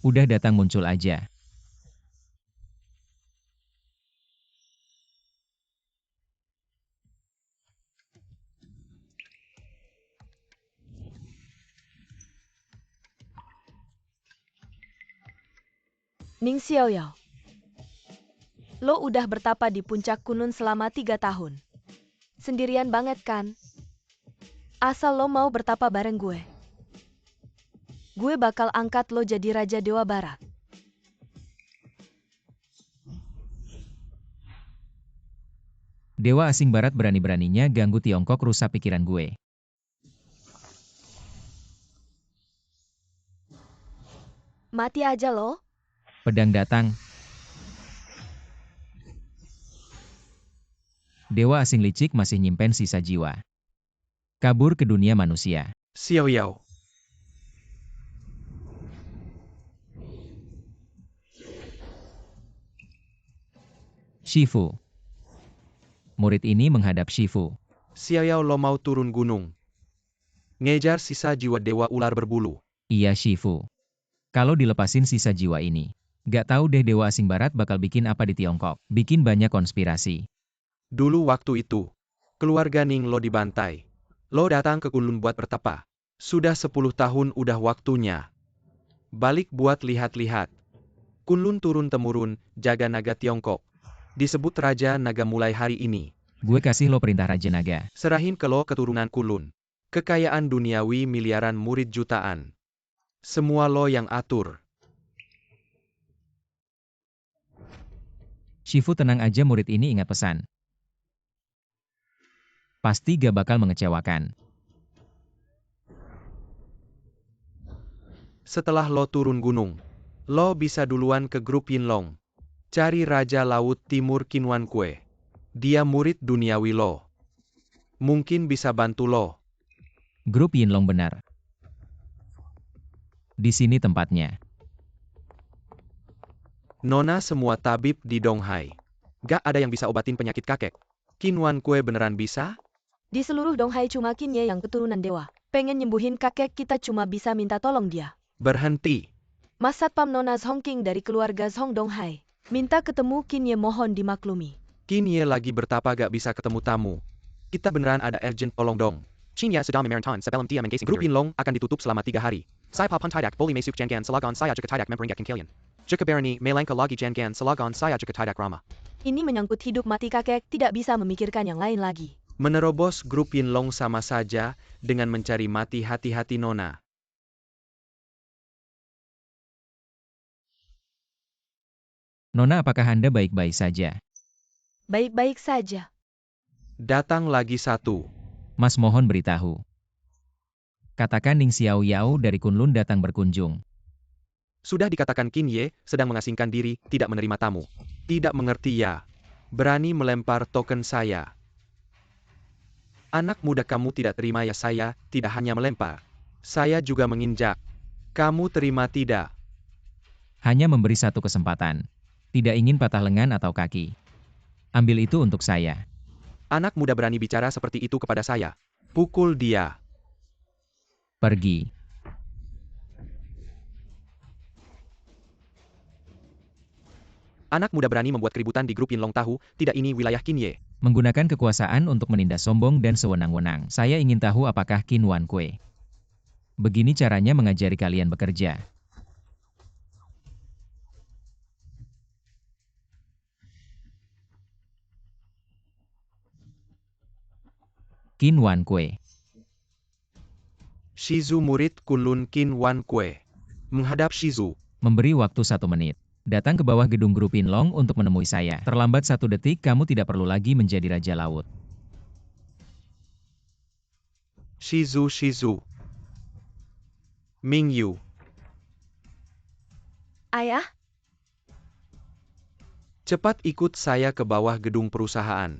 Udah datang muncul aja. Ning Xiaoyao, lo udah bertapa di puncak Kunlun selama 3 tahun. Sendirian banget kan? Asal lo mau bertapa bareng gue bakal angkat lo jadi Raja Dewa Barat. Dewa asing barat berani-beraninya ganggu Tiongkok, rusak pikiran gue. Mati aja lo. Pedang datang. Dewa asing licik masih nyimpen sisa jiwa. Kabur ke dunia manusia. Xiaoyao. Shifu. Murid ini menghadap Shifu. Xiaoyao, lo mau turun gunung. Ngejar sisa jiwa dewa ular berbulu. Iya Shifu. Kalau dilepasin sisa jiwa ini, gak tahu deh Dewa asing barat bakal bikin apa di Tiongkok. Bikin banyak konspirasi. Dulu waktu itu, keluarga Ning lo dibantai. Lo datang ke Kunlun buat bertapa. Sudah 10 tahun udah waktunya. Balik buat lihat-lihat. Kunlun turun-temurun, jaga naga Tiongkok. Disebut Raja Naga mulai hari ini. Gue kasih lo perintah Raja Naga. Serahin ke lo keturunan Kunlun. Kekayaan duniawi miliaran, murid jutaan. Semua lo yang atur. Shifu, tenang aja, murid ini ingat pesan. Pasti gak bakal mengecewakan. Setelah lo turun gunung, lo bisa duluan ke grup Yinlong. Cari Raja Laut Timur Qinwan Kue. Dia murid duniawi lo. Mungkin bisa bantu lo. Grup Yinlong benar. Di sini tempatnya. Nona semua tabib di Donghai. Gak ada yang bisa obatin penyakit kakek. Qinwan Kue beneran bisa? Di seluruh Donghai cuma Qinye yang keturunan dewa. Pengen nyembuhin kakek kita cuma bisa minta tolong dia. Berhenti. Mas Satpam Nona Zhong King dari keluarga Zhong Donghai. Minta ketemu Qinye, mohon dimaklumi. Qinye lagi bertapa gak bisa ketemu tamu. Kita beneran ada urgent, tolong dong. Qinye sedang memerintahkan sebelum dia menggasing Grup Yinlong akan ditutup selama 3 hari. Saya papan tidak boleh masuk jangan selagon saya juga tidak memperingatkan kalian. Jika berani melangkah lagi jangan selagon saya juga tidak ramah. Ini menyangkut hidup mati kakek, tidak bisa memikirkan yang lain lagi. Menerobos grup Yinlong sama saja dengan mencari mati. Hati-hati Nona. Nona, apakah Anda baik-baik saja? Baik-baik saja. Datang lagi satu. Mas, mohon beritahu. Katakan Ning Xiaoyao dari Kunlun datang berkunjung. Sudah dikatakan Qinye sedang mengasingkan diri, tidak menerima tamu. Tidak mengerti ya. Berani melempar token saya. Anak muda, kamu tidak terima ya? Saya tidak hanya melempar. Saya juga menginjak. Kamu terima tidak? Hanya memberi satu kesempatan. Tidak ingin patah lengan atau kaki. Ambil itu untuk saya. Anak muda berani bicara seperti itu kepada saya. Pukul dia. Pergi. Anak muda berani membuat keributan di grup Yinlong, tahu, tidak ini wilayah Qinye. Menggunakan kekuasaan untuk menindas sombong dan sewenang-wenang. Saya ingin tahu apakah Qinwan Kue. Begini caranya mengajari kalian bekerja. Qinwan Kue. Shizu, murid Kunlun Qinwan Kue. Menghadap Shizu. Memberi waktu 1 menit. Datang ke bawah gedung grup Yinlong untuk menemui saya. Terlambat 1 detik, kamu tidak perlu lagi menjadi Raja Laut. Shizu. Mingyu. Ayah? Cepat ikut saya ke bawah gedung perusahaan.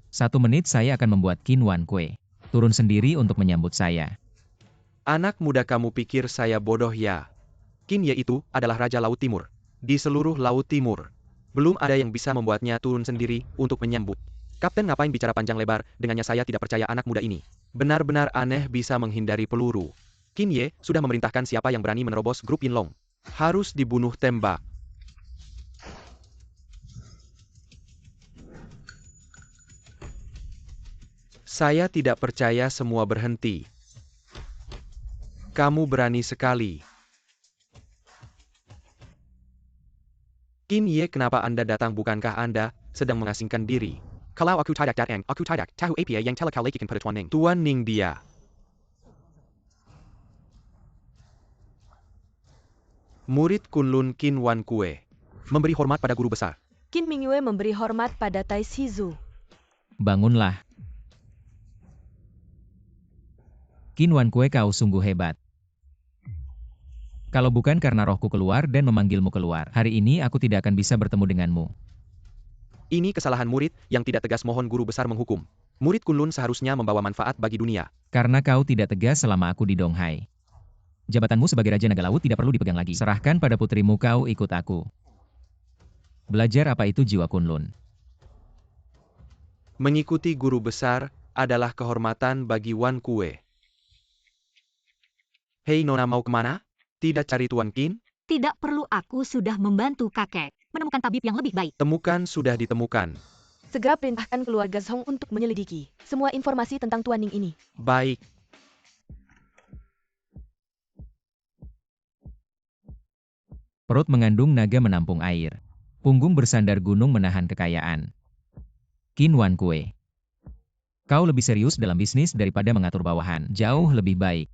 1 menit saya akan membuat Qinwan Kue turun sendiri untuk menyambut saya. Anak muda, kamu pikir saya bodoh ya? Qinye itu adalah Raja Laut Timur. Di seluruh Laut Timur. Belum ada yang bisa membuatnya turun sendiri untuk menyambut. Kapten ngapain bicara panjang lebar, dengannya saya tidak percaya anak muda ini. Benar-benar aneh bisa menghindari peluru. Qin Ye sudah memerintahkan siapa yang berani menerobos grup Yinlong. Harus dibunuh tembak. Saya tidak percaya semua berhenti. Kamu berani sekali. Qin Ye, kenapa Anda datang? Bukankah Anda sedang mengasingkan diri? Kalau aku tidak datang, aku tidak tahu apa yang telah kau lakukan pada Tuan Ning. Tuan Ning dia. Murid Kunlun Qin Wan Kue. Memberi hormat pada guru besar. Qin Mingyue memberi hormat pada Tai Shizu. Bangunlah. Qin Wan Kue, kau sungguh hebat. Kalau bukan karena rohku keluar dan memanggilmu keluar, hari ini aku tidak akan bisa bertemu denganmu. Ini kesalahan murid yang tidak tegas, mohon guru besar menghukum. Murid Kunlun seharusnya membawa manfaat bagi dunia. Karena kau tidak tegas selama aku di Donghai. Jabatanmu sebagai Raja Naga Laut tidak perlu dipegang lagi. Serahkan pada putrimu, kau ikut aku. Belajar apa itu jiwa Kunlun. Mengikuti guru besar adalah kehormatan bagi Wan Kue. Hei Nona, mau kemana? Tidak cari Tuan Qin? Tidak perlu, aku sudah membantu kakek menemukan tabib yang lebih baik. Temukan sudah ditemukan. Segera perintahkan keluarga Song untuk menyelidiki semua informasi tentang Tuan Ning ini. Baik. Perut mengandung naga menampung air. Punggung bersandar gunung menahan kekayaan. Qin Wan Kue. Kau lebih serius dalam bisnis daripada mengatur bawahan. Jauh lebih baik.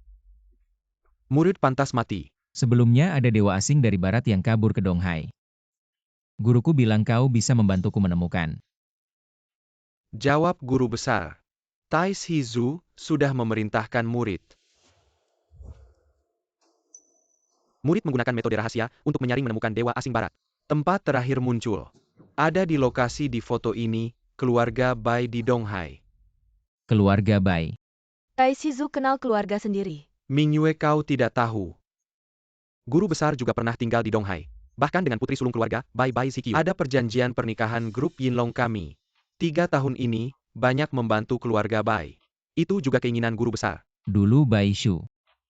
Murid pantas mati. Sebelumnya ada dewa asing dari barat yang kabur ke Donghai. Guruku bilang kau bisa membantuku menemukan. Jawab guru besar. Tai Shizu sudah memerintahkan murid. Murid menggunakan metode rahasia untuk menyaring menemukan dewa asing barat. Tempat terakhir muncul. Ada di lokasi di foto ini, keluarga Bai di Donghai. Keluarga Bai. Tai Shizu kenal keluarga sendiri. Mingyue, kau tidak tahu. Guru besar juga pernah tinggal di Donghai. Bahkan dengan putri sulung keluarga, Bai Zikyu. Ada perjanjian pernikahan grup Yinlong kami. 3 tahun ini, banyak membantu keluarga Bai. Itu juga keinginan guru besar. Dulu Bai Shu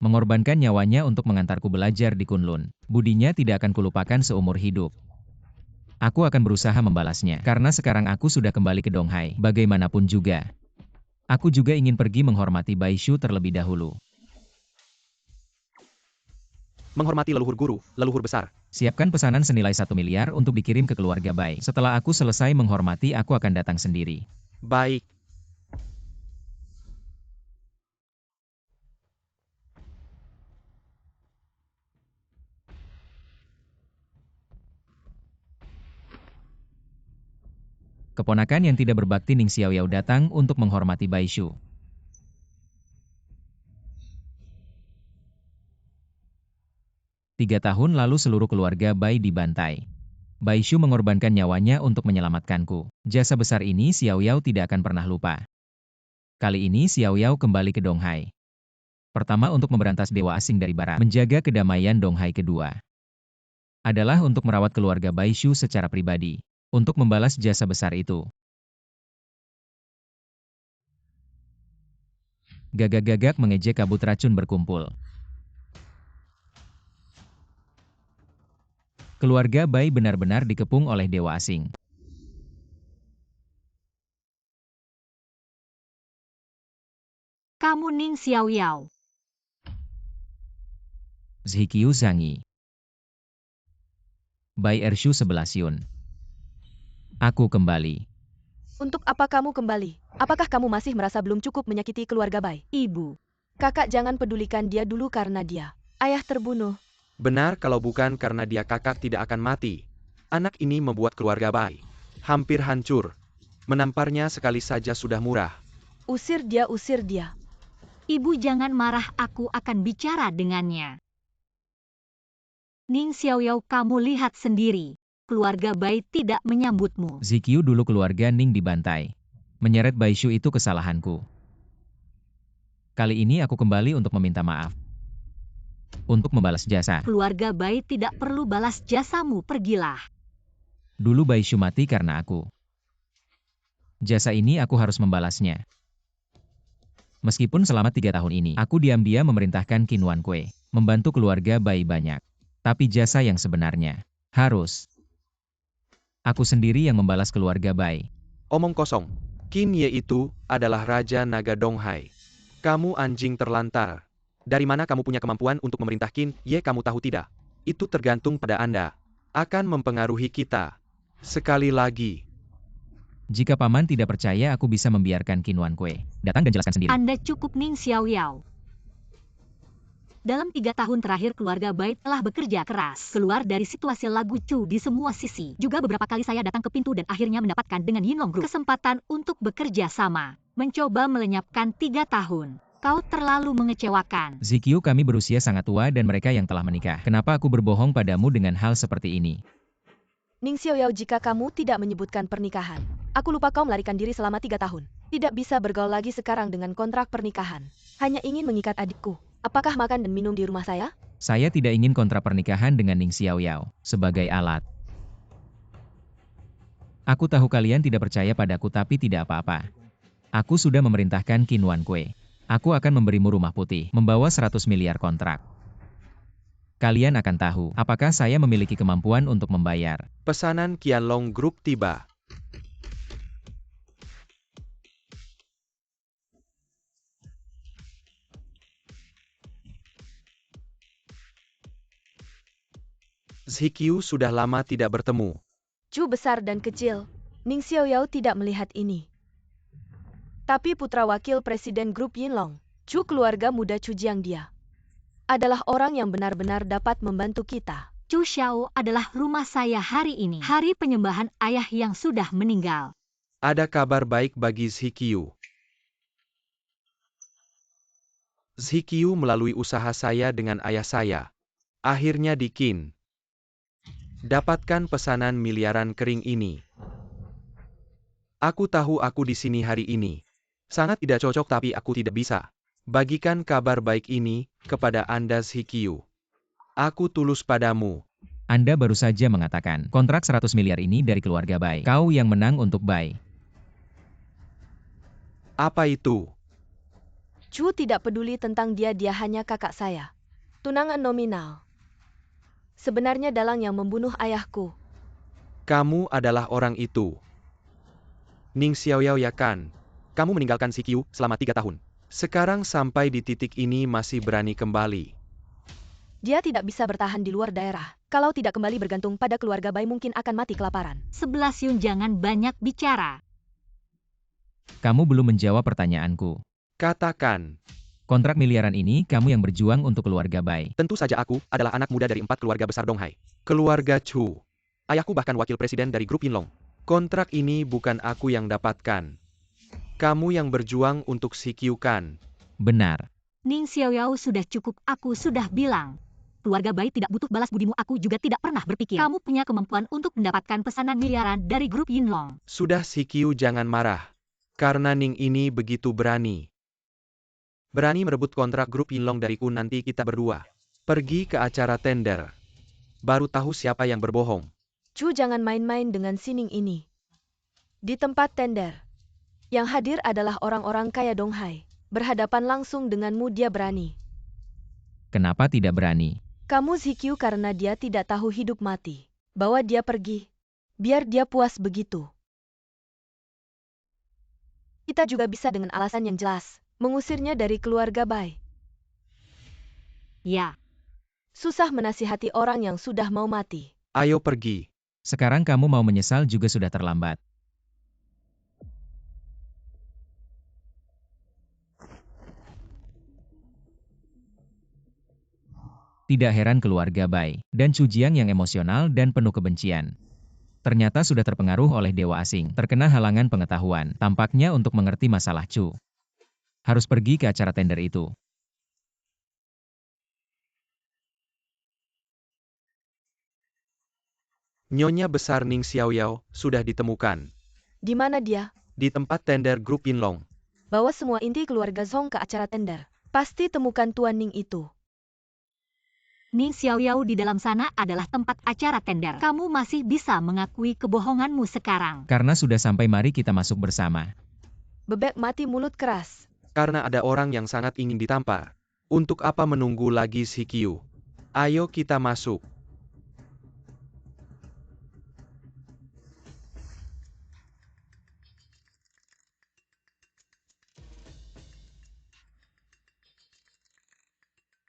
mengorbankan nyawanya untuk mengantarku belajar di Kunlun. Budinya tidak akan kulupakan seumur hidup. Aku akan berusaha membalasnya, karena sekarang aku sudah kembali ke Donghai. Bagaimanapun juga, aku juga ingin pergi menghormati Bai Shu terlebih dahulu. Menghormati leluhur guru, leluhur besar. Siapkan pesanan senilai 1 miliar untuk dikirim ke keluarga Bai. Setelah aku selesai menghormati, aku akan datang sendiri. Baik. Keponakan yang tidak berbakti Ning Xiaoyao datang untuk menghormati Bai Shu. Tiga tahun lalu seluruh keluarga Bai dibantai. Bai Shu mengorbankan nyawanya untuk menyelamatkanku. Jasa besar ini Xiaoyao tidak akan pernah lupa. Kali ini Xiaoyao kembali ke Donghai. Pertama untuk memberantas dewa asing dari barat. Menjaga kedamaian Donghai. Kedua adalah untuk merawat keluarga Bai Shu secara pribadi. Untuk membalas jasa besar itu. Gagak-gagak mengejek kabut racun berkumpul. Keluarga Bai benar-benar dikepung oleh dewa asing. Kamu Ning Xiaoyao. Zhikyu Zhangyi. Bai Ershu 11 Yun. Aku kembali. Untuk apa kamu kembali? Apakah kamu masih merasa belum cukup menyakiti keluarga Bai? Ibu. Kakak jangan pedulikan dia dulu karena dia. Ayah terbunuh. Benar, kalau bukan karena dia kakak tidak akan mati. Anak ini membuat keluarga Bai hampir hancur. Menamparnya sekali saja sudah murah. Usir dia, usir dia. Ibu jangan marah, aku akan bicara dengannya. Ning Xiaoyao, kamu lihat sendiri. Keluarga Bai tidak menyambutmu. Zhikyu, dulu keluarga Ning dibantai. Menyeret Bai Shu itu kesalahanku. Kali ini aku kembali untuk meminta maaf. Untuk membalas jasa. Keluarga Bai tidak perlu balas jasamu, pergilah. Dulu Bai Shu mati karena aku. Jasa ini aku harus membalasnya. Meskipun selama 3 tahun ini, aku diam-diam memerintahkan Qin Wan Kue, membantu keluarga Bai banyak. Tapi jasa yang sebenarnya, harus aku sendiri yang membalas keluarga Bai. Omong kosong. Qin Ye itu adalah Raja Naga Donghai. Kamu anjing terlantar. Dari mana kamu punya kemampuan untuk memerintah Qin Ye, kamu tahu tidak? Itu tergantung pada Anda. Akan mempengaruhi kita. Sekali lagi. Jika paman tidak percaya, aku bisa membiarkan Qin Wan Kue datang dan jelaskan sendiri. Anda cukup Ning Xiaoyao. Dalam 3 tahun terakhir keluarga Bai telah bekerja keras. Keluar dari situasi lagu Chu di semua sisi. Juga beberapa kali saya datang ke pintu dan akhirnya mendapatkan dengan Yinlong Group kesempatan untuk bekerja sama. Mencoba melenyapkan 3 tahun. Kau terlalu mengecewakan. Zikyu, kami berusia sangat tua dan mereka yang telah menikah. Kenapa aku berbohong padamu dengan hal seperti ini? Ning Xiaoyao, jika kamu tidak menyebutkan pernikahan, aku lupa kau melarikan diri selama 3 tahun. Tidak bisa bergaul lagi sekarang dengan kontrak pernikahan. Hanya ingin mengikat adikku. Apakah makan dan minum di rumah saya? Saya tidak ingin kontrak pernikahan dengan Ning Xiaoyao sebagai alat. Aku tahu kalian tidak percaya padaku, tapi tidak apa-apa. Aku sudah memerintahkan Qin Wan Kue. Aku akan memberimu rumah putih, membawa 100 miliar kontrak. Kalian akan tahu apakah saya memiliki kemampuan untuk membayar. Pesanan Qianlong Group tiba. Zikyu sudah lama tidak bertemu. Chu besar dan kecil. Ning Xiaoyao tidak melihat ini. Tapi putra wakil presiden grup Yinlong, Chu keluarga muda Chu Jiangdia, adalah orang yang benar-benar dapat membantu kita. Chu Xiao adalah rumah saya hari ini. Hari penyembahan ayah yang sudah meninggal. Ada kabar baik bagi Zikyu. Zikyu melalui usaha saya dengan ayah saya. Akhirnya di Qin. Dapatkan pesanan miliaran kering ini. Aku tahu aku di sini hari ini. Sangat tidak cocok, tapi aku tidak bisa bagikan kabar baik ini kepada Anda, Zikyu. Aku tulus padamu. Anda baru saja mengatakan kontrak 100 miliar ini dari keluarga Bai. Kau yang menang untuk Bai. Apa itu? Chu tidak peduli tentang dia hanya kakak saya. Tunangan nominal. Sebenarnya dalang yang membunuh ayahku. Kamu adalah orang itu. Ning Xiaoyao, ya kan? Kamu meninggalkan Zikyu selama 3 tahun. Sekarang sampai di titik ini masih berani kembali. Dia tidak bisa bertahan di luar daerah. Kalau tidak kembali bergantung pada keluarga Bai, mungkin akan mati kelaparan. 11 Yun, jangan banyak bicara. Kamu belum menjawab pertanyaanku. Katakan. Kontrak miliaran ini kamu yang berjuang untuk keluarga Bai. Tentu saja aku adalah anak muda dari 4 keluarga besar Donghai. Keluarga Chu. Ayahku bahkan wakil presiden dari grup Yinlong. Kontrak ini bukan aku yang dapatkan. Kamu yang berjuang untuk Zikyu, kan? Benar. Ning Xiaoyao, sudah cukup, aku sudah bilang. Keluarga Bai tidak butuh balas budimu, aku juga tidak pernah berpikir kamu punya kemampuan untuk mendapatkan pesanan miliaran dari grup Yinlong. Sudah, Zikyu, jangan marah. Karena Ning ini begitu berani. Berani merebut kontrak grup Yinlong dariku, nanti kita berdua pergi ke acara tender. Baru tahu siapa yang berbohong. Chu, jangan main-main dengan Sining ini. Di tempat tender, yang hadir adalah orang-orang kaya Donghai. Berhadapan langsung denganmu dia berani. Kenapa tidak berani? Kamu Zikyu karena dia tidak tahu hidup mati. Bawa dia pergi. Biar dia puas begitu. Kita juga bisa dengan alasan yang jelas, mengusirnya dari keluarga Bai. Ya. Susah menasihati orang yang sudah mau mati. Ayo pergi. Sekarang kamu mau menyesal juga sudah terlambat. Tidak heran keluarga Bai dan Chu Jiang yang emosional dan penuh kebencian. Ternyata sudah terpengaruh oleh dewa asing, terkena halangan pengetahuan, tampaknya untuk mengerti masalah Chu. Harus pergi ke acara tender itu. Nyonya besar Ning Xiaoyao sudah ditemukan. Di mana dia? Di tempat tender grup Yinlong. Bawa semua inti keluarga Zhong ke acara tender. Pasti temukan Tuan Ning itu. Ning Xiaoyao, di dalam sana adalah tempat acara tender. Kamu masih bisa mengakui kebohonganmu sekarang. Karena sudah sampai, mari kita masuk bersama. Bebek mati mulut keras. Karena ada orang yang sangat ingin ditampar. Untuk apa menunggu lagi Shikyu? Ayo kita masuk.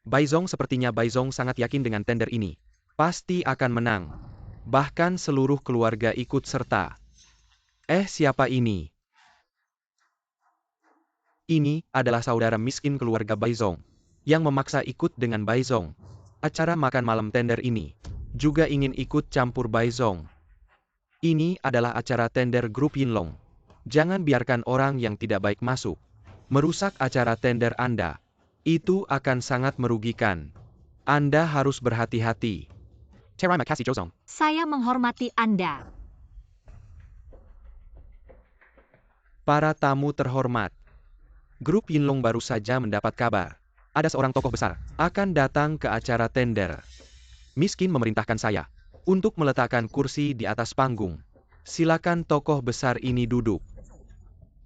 Baizong sepertinya Baizong sangat yakin dengan tender ini. Pasti akan menang. Bahkan seluruh keluarga ikut serta. Siapa ini? Ini adalah saudara miskin keluarga Baizong yang memaksa ikut dengan Baizong. Acara makan malam tender ini juga ingin ikut campur Baizong. Ini adalah acara tender grup Yinlong. Jangan biarkan orang yang tidak baik masuk. Merusak acara tender Anda. Itu akan sangat merugikan. Anda harus berhati-hati. Terima kasih Jozong. Saya menghormati Anda. Para tamu terhormat. Grup Yinlong baru saja mendapat kabar. Ada seorang tokoh besar akan datang ke acara tender. Miskin memerintahkan saya untuk meletakkan kursi di atas panggung. Silakan tokoh besar ini duduk.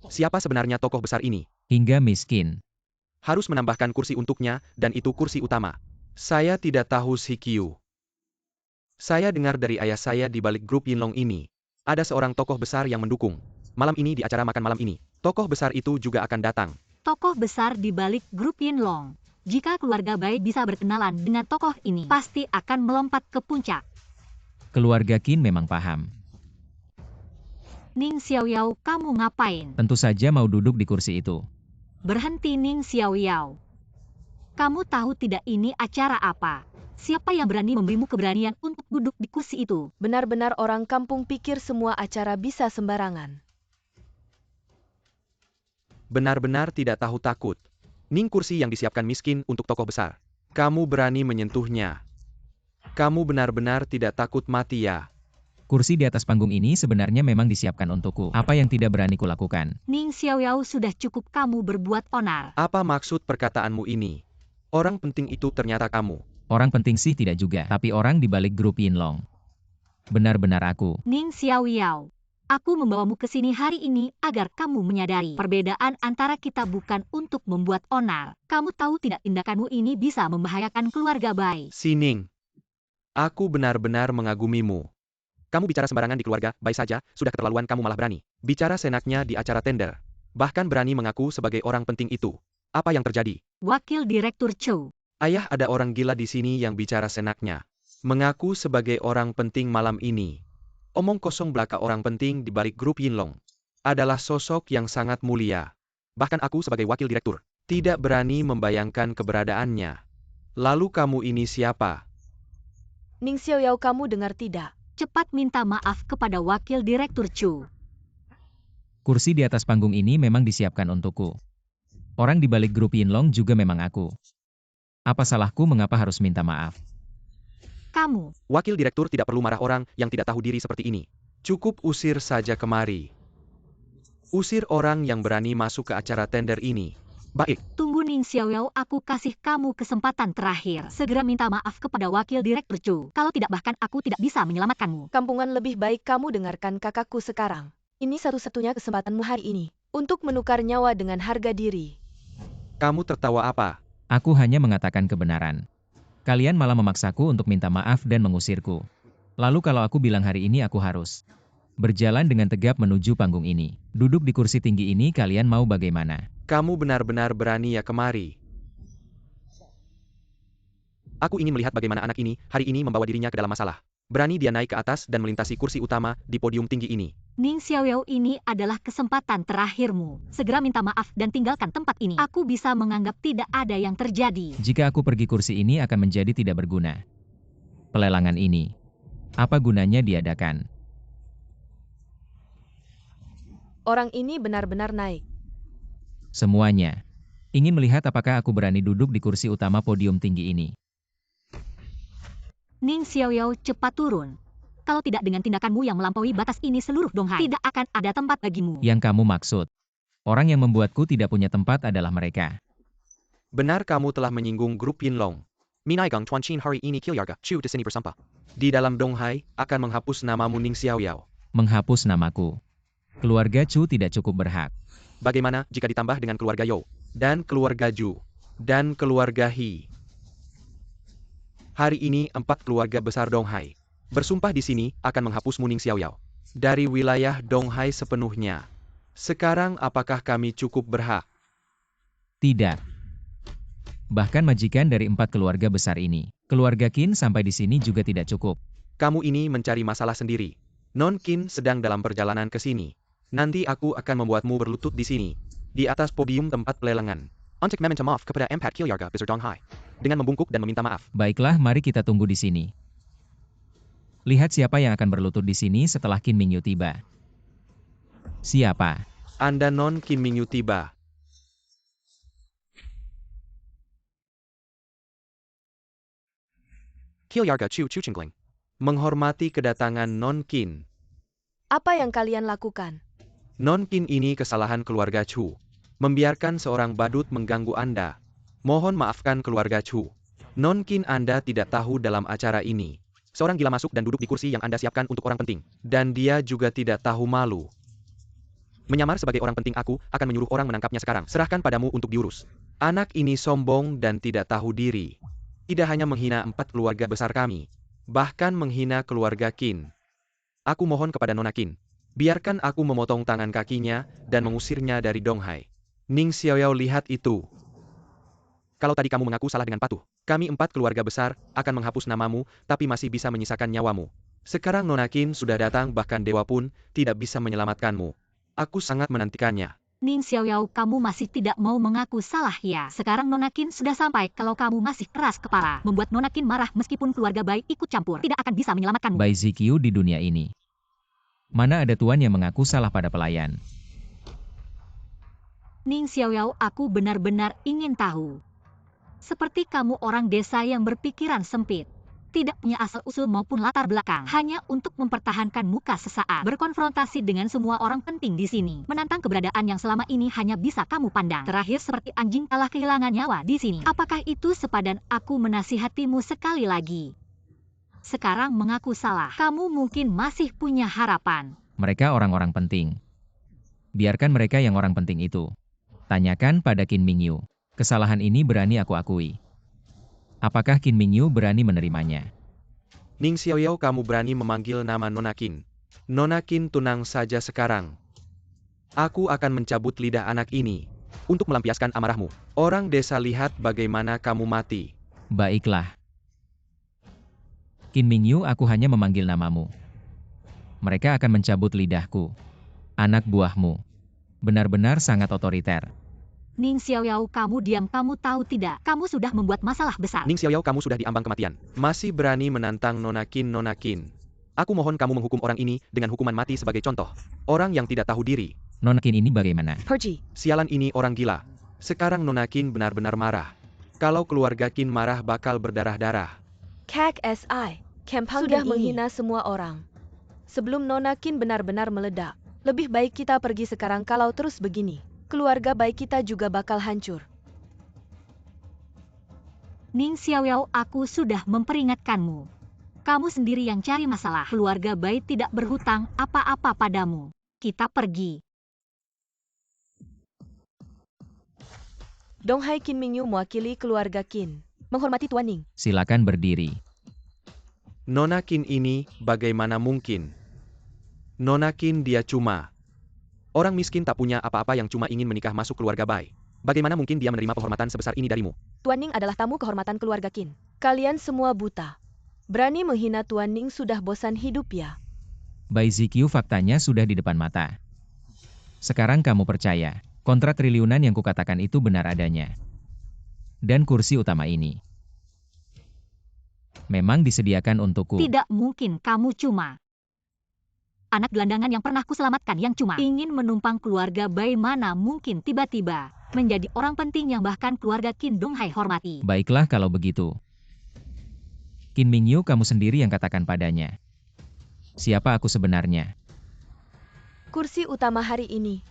Siapa sebenarnya tokoh besar ini? Hingga Miskin Harus menambahkan kursi untuknya, dan itu kursi utama. Saya tidak tahu Shikyu. Saya dengar dari ayah saya di balik grup Yinlong ini. Ada seorang tokoh besar yang mendukung. Malam ini di acara makan malam ini, tokoh besar itu juga akan datang. Tokoh besar di balik grup Yinlong. Jika keluarga Bai bisa berkenalan dengan tokoh ini, pasti akan melompat ke puncak. keluarga Qin memang paham. Ning Xiaoyao, kamu ngapain? Tentu saja mau duduk di kursi itu. Berhenti Ning Xiaoyao. Kamu tahu tidak ini acara apa? Siapa yang berani memberimu keberanian untuk duduk di kursi itu? Benar-benar orang kampung pikir semua acara bisa sembarangan. Benar-benar tidak tahu takut. Ning kursi yang disiapkan miskin untuk tokoh besar. Kamu berani menyentuhnya. Kamu benar-benar tidak takut mati ya? Kursi di atas panggung ini sebenarnya memang disiapkan untukku. Apa yang tidak berani kulakukan? Ning Xiaoyao, sudah cukup kamu berbuat onar. Apa maksud perkataanmu ini? Orang penting itu ternyata kamu. Orang penting sih tidak juga, tapi orang di balik grup Yinlong. Benar-benar aku. Ning Xiaoyao, aku membawamu ke sini hari ini agar kamu menyadari perbedaan antara kita bukan untuk membuat onar. Kamu tahu tidak tindakanmu ini bisa membahayakan keluarga Bai. Sining. Aku benar-benar mengagumimu. Kamu bicara sembarangan di keluarga Bai saja, sudah keterlaluan kamu malah berani. Bicara senaknya di acara tender. Bahkan berani mengaku sebagai orang penting itu. Apa yang terjadi? Wakil Direktur Chou. Ayah, ada orang gila di sini yang bicara senaknya. Mengaku sebagai orang penting malam ini. Omong kosong belaka orang penting di balik grup Yinlong. Adalah sosok yang sangat mulia. Bahkan aku sebagai wakil direktur, tidak berani membayangkan keberadaannya. Lalu kamu ini siapa? Ning Xiaoyao, kamu dengar tidak? Cepat minta maaf kepada Wakil Direktur Chou. Kursi di atas panggung ini memang disiapkan untukku. Orang di balik grup Yinlong juga memang aku. Apa salahku mengapa harus minta maaf? Kamu. Wakil direktur tidak perlu marah orang yang tidak tahu diri seperti ini. Cukup usir saja kemari. Usir orang yang berani masuk ke acara tender ini. Baik. Tunggu Ning Xiaoyao, aku kasih kamu kesempatan terakhir. Segera minta maaf kepada Wakil Direktur Chou. Kalau tidak bahkan aku tidak bisa menyelamatkanmu. Kampungan, lebih baik kamu dengarkan kakakku sekarang. Ini satu-satunya kesempatanmu hari ini untuk menukar nyawa dengan harga diri. Kamu tertawa apa? Aku hanya mengatakan kebenaran. Kalian malah memaksaku untuk minta maaf dan mengusirku. Lalu kalau aku bilang hari ini aku harus berjalan dengan tegap menuju panggung ini. Duduk di kursi tinggi ini, kalian mau bagaimana? Kamu benar-benar berani ya kemari. Aku ingin melihat bagaimana anak ini hari ini membawa dirinya ke dalam masalah. Berani dia naik ke atas dan melintasi kursi utama di podium tinggi ini. Ning Xiaoyao, ini adalah kesempatan terakhirmu. Segera minta maaf dan tinggalkan tempat ini. Aku bisa menganggap tidak ada yang terjadi. Jika aku pergi, kursi ini akan menjadi tidak berguna. Pelelangan ini, apa gunanya diadakan? Orang ini benar-benar naik. Semuanya ingin melihat apakah aku berani duduk di kursi utama podium tinggi ini. Ning Xiaoyao, cepat turun. Kalau tidak, dengan tindakanmu yang melampaui batas ini, seluruh Donghai tidak akan ada tempat bagimu. Yang kamu maksud, orang yang membuatku tidak punya tempat adalah mereka. Benar, kamu telah menyinggung grup Yinlong. Minaigang Tuanchin hari ini Kilyarga, Chu di sini bersampah. Di dalam Donghai akan menghapus namamu Ning Xiaoyao. Menghapus namaku. Keluarga Chu tidak cukup berhak. Bagaimana jika ditambah dengan keluarga Yo? dan keluarga Ju, dan keluarga He. Hari ini 4 keluarga besar Donghai bersumpah di sini akan menghapus Muning Xiaoyao dari wilayah Donghai sepenuhnya. Sekarang apakah kami cukup berhak? Tidak. Bahkan majikan dari 4 keluarga besar ini, keluarga Qin sampai di sini juga tidak cukup. Kamu ini mencari masalah sendiri. Non Qin sedang dalam perjalanan ke sini. Nanti aku akan membuatmu berlutut di sini, di atas podium tempat pelelangan. Untuk meminta maaf kepada empat keluarga besar Donghai. Dengan membungkuk dan meminta maaf. Baiklah, mari kita tunggu di sini. Lihat siapa yang akan berlutut di sini setelah Qin Mingyu tiba. Siapa? Anda Non Qin Mingyu tiba. Keluarga Chu Chingling. Menghormati kedatangan Non Qin. Apa yang kalian lakukan? Non Qin ini kesalahan keluarga Chu. Membiarkan seorang badut mengganggu Anda. Mohon maafkan keluarga Chu. Non Qin, Anda tidak tahu dalam acara ini. Seorang gila masuk dan duduk di kursi yang Anda siapkan untuk orang penting. Dan dia juga tidak tahu malu. Menyamar sebagai orang penting, aku akan menyuruh orang menangkapnya sekarang. Serahkan padamu untuk diurus. Anak ini sombong dan tidak tahu diri. Tidak hanya menghina 4 keluarga besar kami, bahkan menghina keluarga Qin. Aku mohon kepada Nona Qin, biarkan aku memotong tangan kakinya dan mengusirnya dari Donghai. Ning Xiaoyao, lihat itu. Kalau tadi kamu mengaku salah dengan patuh, kami 4 keluarga besar akan menghapus namamu, tapi masih bisa menyisakan nyawamu. Sekarang Nona Qin sudah datang, bahkan dewa pun tidak bisa menyelamatkanmu. Aku sangat menantikannya. Ning Xiaoyao, kamu masih tidak mau mengaku salah ya? Sekarang Nona Qin sudah sampai. Kalau kamu masih keras kepala, membuat Nona Qin marah meskipun keluarga Bai ikut campur, tidak akan bisa menyelamatkanmu. Bai Ziqiu di dunia ini. Mana ada tuan yang mengaku salah pada pelayan? Ning Xiaoyao, aku benar-benar ingin tahu. Seperti kamu orang desa yang berpikiran sempit. Tidak punya asal-usul maupun latar belakang. Hanya untuk mempertahankan muka sesaat. Berkonfrontasi dengan semua orang penting di sini. Menantang keberadaan yang selama ini hanya bisa kamu pandang. Terakhir seperti anjing kalah kehilangan nyawa di sini. Apakah itu sepadan aku menasihatimu sekali lagi? Sekarang mengaku salah. Kamu mungkin masih punya harapan. Mereka orang-orang penting. Biarkan mereka yang orang penting itu. Tanyakan pada Qin Mingyu. Kesalahan ini berani aku akui. Apakah Qin Mingyu berani menerimanya? Ning Xiaoyao, kamu berani memanggil nama Nona Qin. Nona Qin, tenang saja sekarang. Aku akan mencabut lidah anak ini. Untuk melampiaskan amarahmu. Orang desa lihat bagaimana kamu mati. Baiklah. Qin Mingyu, aku hanya memanggil namamu. Mereka akan mencabut lidahku. Anak buahmu. Benar-benar sangat otoriter. Ning Xiaoyao, kamu diam, kamu tahu tidak? Kamu sudah membuat masalah besar. Ning Xiaoyao, kamu sudah diambang kematian. Masih berani menantang Nona Qin, Nona Qin. Aku mohon kamu menghukum orang ini dengan hukuman mati sebagai contoh. Orang yang tidak tahu diri. Nona Qin ini bagaimana? Pergi. Sialan, ini orang gila. Sekarang Nona Qin benar-benar marah. Kalau keluarga Qin marah bakal berdarah-darah. Kak SI. Sudah menghina semua orang. Sebelum Nona Qin benar-benar meledak. Lebih baik kita pergi sekarang, kalau terus begini. Keluarga baik kita juga bakal hancur. Ning Xiaoyao, aku sudah memperingatkanmu. Kamu sendiri yang cari masalah. Keluarga Bai tidak berhutang apa-apa padamu. Kita pergi. Donghai Qin Mingyu mewakili keluarga Qin. Menghormati Tuan Ning. Silakan berdiri. Nona Qin ini bagaimana mungkin? Nona Qin, dia cuma orang miskin tak punya apa-apa yang cuma ingin menikah masuk keluarga Bai. Bagaimana mungkin dia menerima penghormatan sebesar ini darimu? Tuan Ning adalah tamu kehormatan keluarga Qin. Kalian semua buta. Berani menghina Tuan Ning, sudah bosan hidup ya? Bai Ziqiu, faktanya sudah di depan mata. Sekarang kamu percaya, kontrak triliunan yang kukatakan itu benar adanya. Dan kursi utama ini memang disediakan untukku. Tidak mungkin kamu cuma anak gelandangan yang pernah kuselamatkan yang cuma ingin menumpang keluarga Bai. Mana mungkin tiba-tiba menjadi orang penting yang bahkan keluarga Qin Donghai hormati. Baiklah kalau begitu. Qin Mingyu, kamu sendiri yang katakan padanya. Siapa aku sebenarnya? Kursi utama hari ini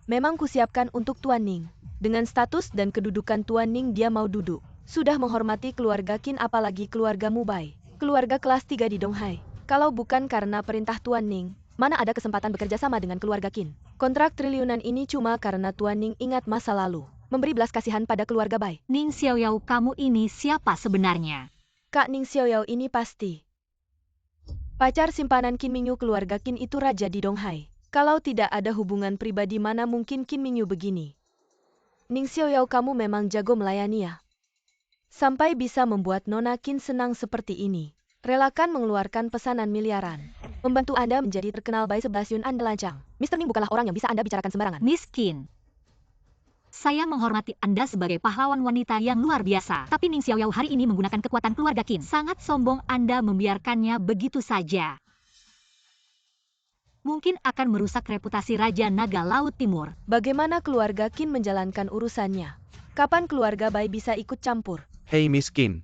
memang kusiapkan untuk Tuan Ning. Dengan status dan kedudukan Tuan Ning, dia mau duduk. Sudah menghormati keluarga Qin, apalagi keluarga Mubai. Keluarga kelas 3 di Donghai. Kalau bukan karena perintah Tuan Ning, mana ada kesempatan bekerja sama dengan keluarga Qin. Kontrak triliunan ini cuma karena Tuan Ning ingat masa lalu. memberi belas kasihan pada keluarga Bai. Ning Xiaoyao, kamu ini siapa sebenarnya? Kak Ning Xiaoyao ini pasti pacar simpanan Qin Mingyu. Keluarga Qin itu raja di Donghai. Kalau tidak ada hubungan pribadi, mana mungkin Qin Mingyu begini. Ning Xiaoyao, kamu memang jago melayani ya. Sampai bisa membuat Nona Qin senang seperti ini. Relakan mengeluarkan pesanan miliaran. Membantu Anda menjadi terkenal by 11 Yun. Anda lancang. Mr. Ning bukanlah orang yang bisa Anda bicarakan sembarangan. Miskin. Saya menghormati Anda sebagai pahlawan wanita yang luar biasa. Tapi Ning Xiaoyao hari ini menggunakan kekuatan keluarga Qin. Sangat sombong Anda membiarkannya begitu saja. Mungkin akan merusak reputasi Raja Naga Laut Timur. Bagaimana keluarga Qin menjalankan urusannya? Kapan keluarga Bai bisa ikut campur? Hei Miss Qin.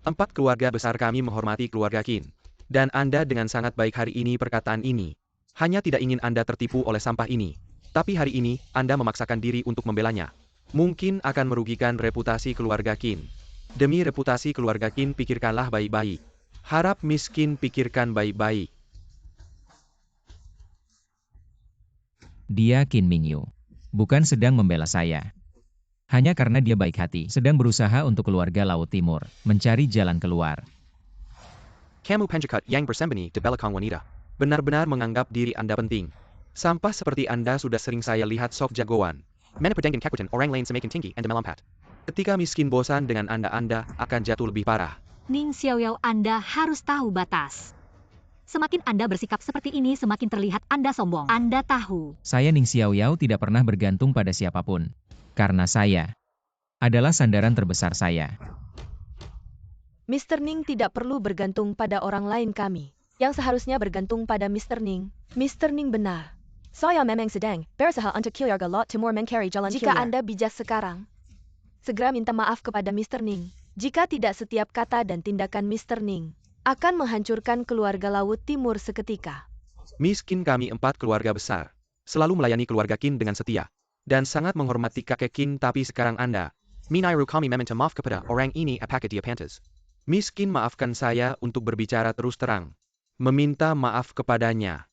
4 keluarga besar kami menghormati keluarga Qin. Dan Anda dengan sangat baik hari ini perkataan ini. Hanya tidak ingin Anda tertipu oleh sampah ini. Tapi hari ini, Anda memaksakan diri untuk membelanya. Mungkin akan merugikan reputasi keluarga Qin. Demi reputasi keluarga Qin, pikirkanlah baik-baik. Harap Miss Qin pikirkan baik-baik. Dia Qin Mingyu. Bukan sedang membela saya. Hanya karena dia baik hati, sedang berusaha untuk keluarga Laut Timur, mencari jalan keluar. Kamu penjakat yang bersembunyi di belakang wanita. Benar-benar menganggap diri Anda penting. Sampah seperti Anda sudah sering saya lihat sok jagoan. Mana pedangkan kekuatan orang lain semakin tinggi dan melompat. Ketika miskin bosan dengan Anda akan jatuh lebih parah. Ning Xiaoyao, Anda harus tahu batas. Semakin Anda bersikap seperti ini, semakin terlihat Anda sombong. Anda tahu. Saya Ning Xiaoyao tidak pernah bergantung pada siapapun. Karena saya adalah sandaran terbesar saya. Mr. Ning tidak perlu bergantung pada orang lain kami. Yang seharusnya bergantung pada Mr. Ning. Mr. Ning benar. Saya memang sedang berusaha untuk keluarga Laut Timur mencari jalan keluar. Jika Anda bijak sekarang, segera minta maaf kepada Mr. Ning. Jika tidak, setiap kata dan tindakan Mr. Ning akan menghancurkan keluarga Laut Timur seketika. Miskin kami 4 keluarga besar. Selalu melayani keluarga Qin dengan setia. Dan sangat menghormati kakek Qin, tapi sekarang Anda. Minairu kami meminta maaf kepada orang ini, apakah dia pantas? Miskin, maafkan saya untuk berbicara terus terang. Meminta maaf kepadanya.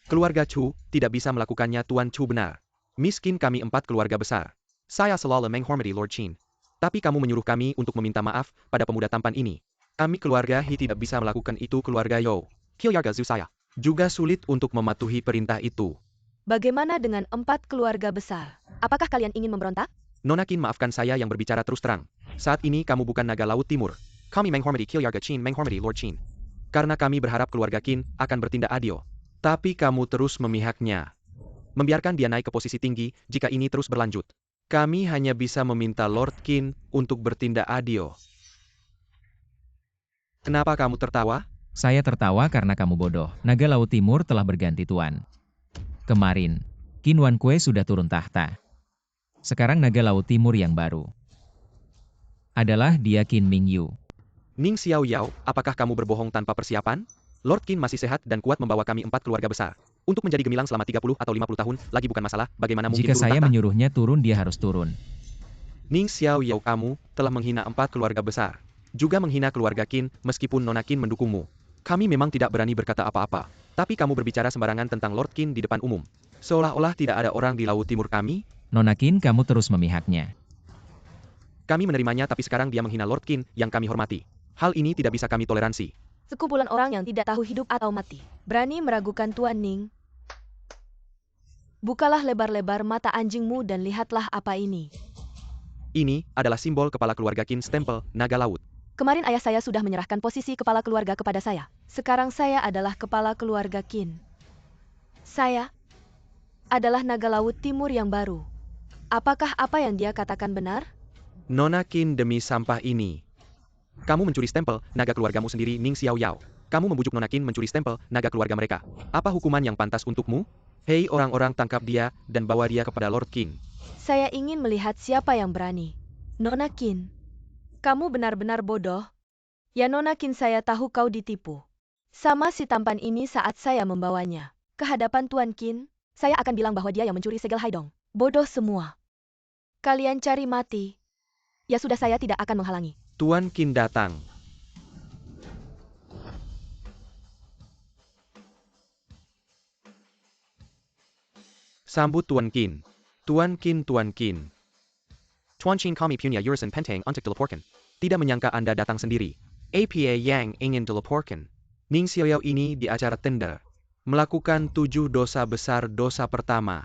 Keluarga Chu tidak bisa melakukannya, Tuan Chu benar. Miskin kami 4 keluarga besar. Saya selalu menghormati Lord Qin. Tapi kamu menyuruh kami untuk meminta maaf pada pemuda tampan ini. Kami keluarga He tidak bisa melakukan itu. Keluarga Yo Keluarga Zhu saya juga sulit untuk mematuhi perintah itu. Bagaimana dengan 4 keluarga besar? Apakah kalian ingin memberontak? Nona Qin, maafkan saya yang berbicara terus terang. Saat ini kamu bukan Naga Laut Timur. Kami menghormati keluarga Qin, menghormati Lord Qin. Karena kami berharap keluarga Qin akan bertindak adil. Tapi kamu terus memihaknya. Membiarkan dia naik ke posisi tinggi. Jika ini terus berlanjut, kami hanya bisa meminta Lord Qin untuk bertindak adil. Kenapa kamu tertawa? Saya tertawa karena kamu bodoh. Naga Laut Timur telah berganti tuan. Kemarin, Qin Wan Kue sudah turun tahta. Sekarang Naga Laut Timur yang baru adalah dia Qin Mingyu. Ning Xiaoyao, apakah kamu berbohong tanpa persiapan? Lord Qin masih sehat dan kuat membawa kami 4 keluarga besar. Untuk menjadi gemilang selama 30 atau 50 tahun, lagi bukan masalah. Bagaimana mungkin Jika turun saya tahta? menyuruhnya turun, dia harus turun. Ning Xiaoyao, kamu telah menghina 4 keluarga besar. Juga menghina keluarga Qin, meskipun Nona Qin mendukungmu. Kami memang tidak berani berkata apa-apa. Tapi kamu berbicara sembarangan tentang Lord Qin di depan umum. Seolah-olah tidak ada orang di Laut Timur kami. Nona Qin, kamu terus memihaknya. Kami menerimanya, tapi sekarang dia menghina Lord Qin yang kami hormati. Hal ini tidak bisa kami toleransi. Sekumpulan orang yang tidak tahu hidup atau mati. Berani meragukan Tuan Ning. Bukalah lebar-lebar mata anjingmu dan lihatlah apa ini. Ini adalah simbol kepala keluarga Qin, stempel Naga Laut. Kemarin ayah saya sudah menyerahkan posisi kepala keluarga kepada saya. Sekarang saya adalah kepala keluarga Qin. Saya adalah Naga Laut Timur yang baru. Apakah apa yang dia katakan benar? Nona Qin, demi sampah ini. Kamu mencuri stempel naga keluargamu sendiri, Ning Xiaoyao. Kamu membujuk Nona Qin mencuri stempel naga keluarga mereka. Apa hukuman yang pantas untukmu? Hei orang-orang, tangkap dia dan bawa dia kepada Lord Qin. Saya ingin melihat siapa yang berani. Nona Qin, kamu benar-benar bodoh. Ya Nona Qin, saya tahu kau ditipu. Sama si tampan ini saat saya membawanya ke hadapan Tuan Qin, saya akan bilang bahwa dia yang mencuri segel Haidong. Bodoh semua. Kalian cari mati. Ya sudah, saya tidak akan menghalangi. Tuan Qin datang. Sambut Tuan Qin. Tuan Qin, Tuan Qin. Tuan Chin kami punya urusan penting untuk dilaporkan. Tidak menyangka Anda datang sendiri. Apa yang ingin dilaporkan? Ning Xiaoyao ini di acara tender. Melakukan 7 dosa besar. Dosa pertama,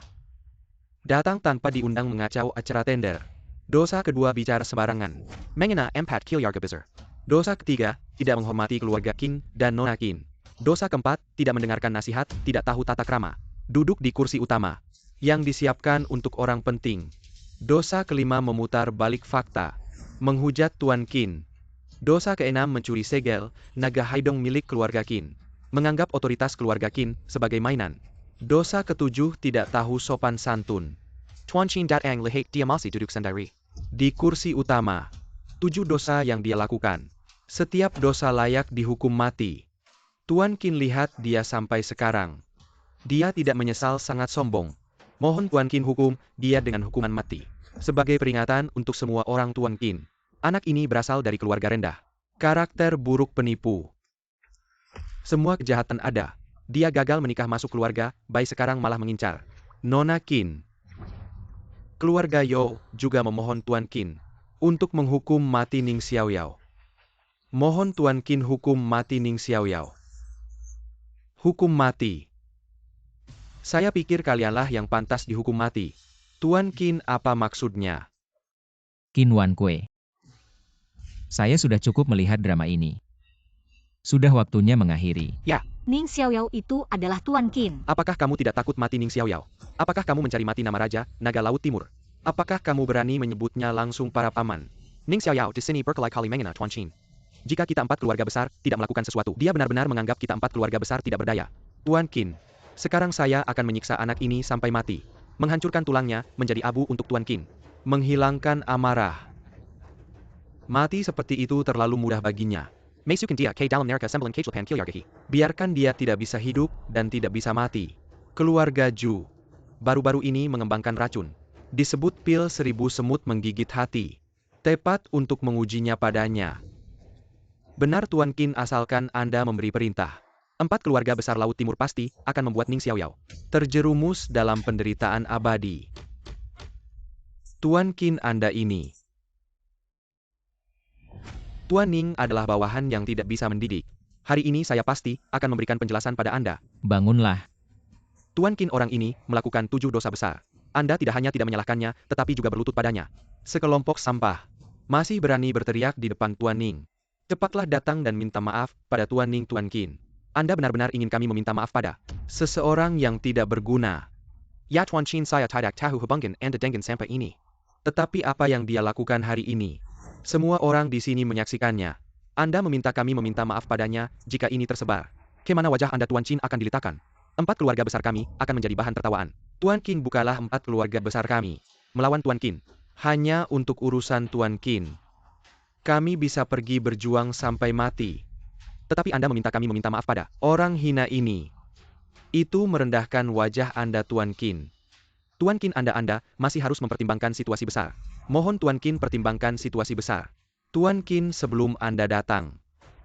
datang tanpa diundang mengacau acara tender. Dosa kedua, bicara sembarangan. Mengena empat keluarga besar. Dosa ketiga, tidak menghormati keluarga Qin dan Nona Qin. Dosa keempat, tidak mendengarkan nasihat, tidak tahu tata krama. Duduk di kursi utama yang disiapkan untuk orang penting. Dosa kelima, memutar balik fakta, menghujat Tuan Qin. Dosa keenam, mencuri segel naga haidong milik keluarga Qin, menganggap otoritas keluarga Qin sebagai mainan. Dosa ketujuh, tidak tahu sopan santun. Tuan Chin datang lihat dia masih duduk sendiri di kursi utama. 7 dosa yang dia lakukan. Setiap dosa layak dihukum mati. Tuan Qin lihat dia sampai sekarang. Dia tidak menyesal, sangat sombong. Mohon Tuan Qin hukum dia dengan hukuman mati. Sebagai peringatan untuk semua orang Tuan Qin. Anak ini berasal dari keluarga rendah. Karakter buruk, penipu. Semua kejahatan ada. Dia gagal menikah masuk keluarga, baik sekarang malah mengincar Nona Qin. Keluarga Yo juga memohon Tuan Qin untuk menghukum mati Ning Xiaoyao. Mohon Tuan Qin hukum mati Ning Xiaoyao. Hukum mati. Saya pikir kalianlah yang pantas dihukum mati. Tuan Qin, apa maksudnya? Qin Wan Kue. Saya sudah cukup melihat drama ini. Sudah waktunya mengakhiri. Ning Xiaoyao itu adalah Tuan Qin. Apakah kamu tidak takut mati Ning Xiaoyao? Apakah kamu mencari mati nama Raja Naga Laut Timur? Apakah kamu berani menyebutnya langsung para paman? Ning Xiaoyao di sini berkali-kali mengena Tuan Chin. Jika kita 4 keluarga besar tidak melakukan sesuatu, dia benar-benar menganggap kita 4 keluarga besar tidak berdaya. Tuan Qin, sekarang saya akan menyiksa anak ini sampai mati. Menghancurkan tulangnya menjadi abu untuk Tuan Qin. Menghilangkan amarah. Mati seperti itu terlalu mudah baginya. Masukin dia ke dalam neraka sembilan kecelpan keluarga. Biarkan dia tidak bisa hidup dan tidak bisa mati. Keluarga Ju baru-baru ini mengembangkan racun. Disebut pil 1000 semut menggigit hati. Tepat untuk mengujinya padanya. Benar Tuan Qin, asalkan Anda memberi perintah. 4 keluarga besar Laut Timur pasti akan membuat Ning Xiaoyao terjerumus dalam penderitaan abadi. Tuan Qin, Anda ini. Tuan Ning adalah bawahan yang tidak bisa mendidik. Hari ini saya pasti akan memberikan penjelasan pada Anda. Bangunlah. Tuan Qin orang ini melakukan 7 dosa besar. Anda tidak hanya tidak menyalahkannya, tetapi juga berlutut padanya. Sekelompok sampah masih berani berteriak di depan Tuan Ning. Cepatlah datang dan minta maaf pada Tuan Ning. Tuan Qin, Anda benar-benar ingin kami meminta maaf pada seseorang yang tidak berguna. Ya Tuan Chin, saya tidak tahu hubungan Anda dengan sampai ini. Tetapi apa yang dia lakukan hari ini? Semua orang di sini menyaksikannya. Anda meminta kami meminta maaf padanya jika ini tersebar. Kemana wajah Anda Tuan Chin akan dilitakan. 4 keluarga besar kami akan menjadi bahan tertawaan. Tuan Qin, bukalah 4 keluarga besar kami melawan Tuan Qin. Hanya untuk urusan Tuan Qin. Kami bisa pergi berjuang sampai mati. Tetapi Anda meminta kami meminta maaf pada orang hina ini. Itu merendahkan wajah Anda Tuan Qin. Tuan Qin, Anda masih harus mempertimbangkan situasi besar. Mohon Tuan Qin pertimbangkan situasi besar. Tuan Qin, sebelum Anda datang,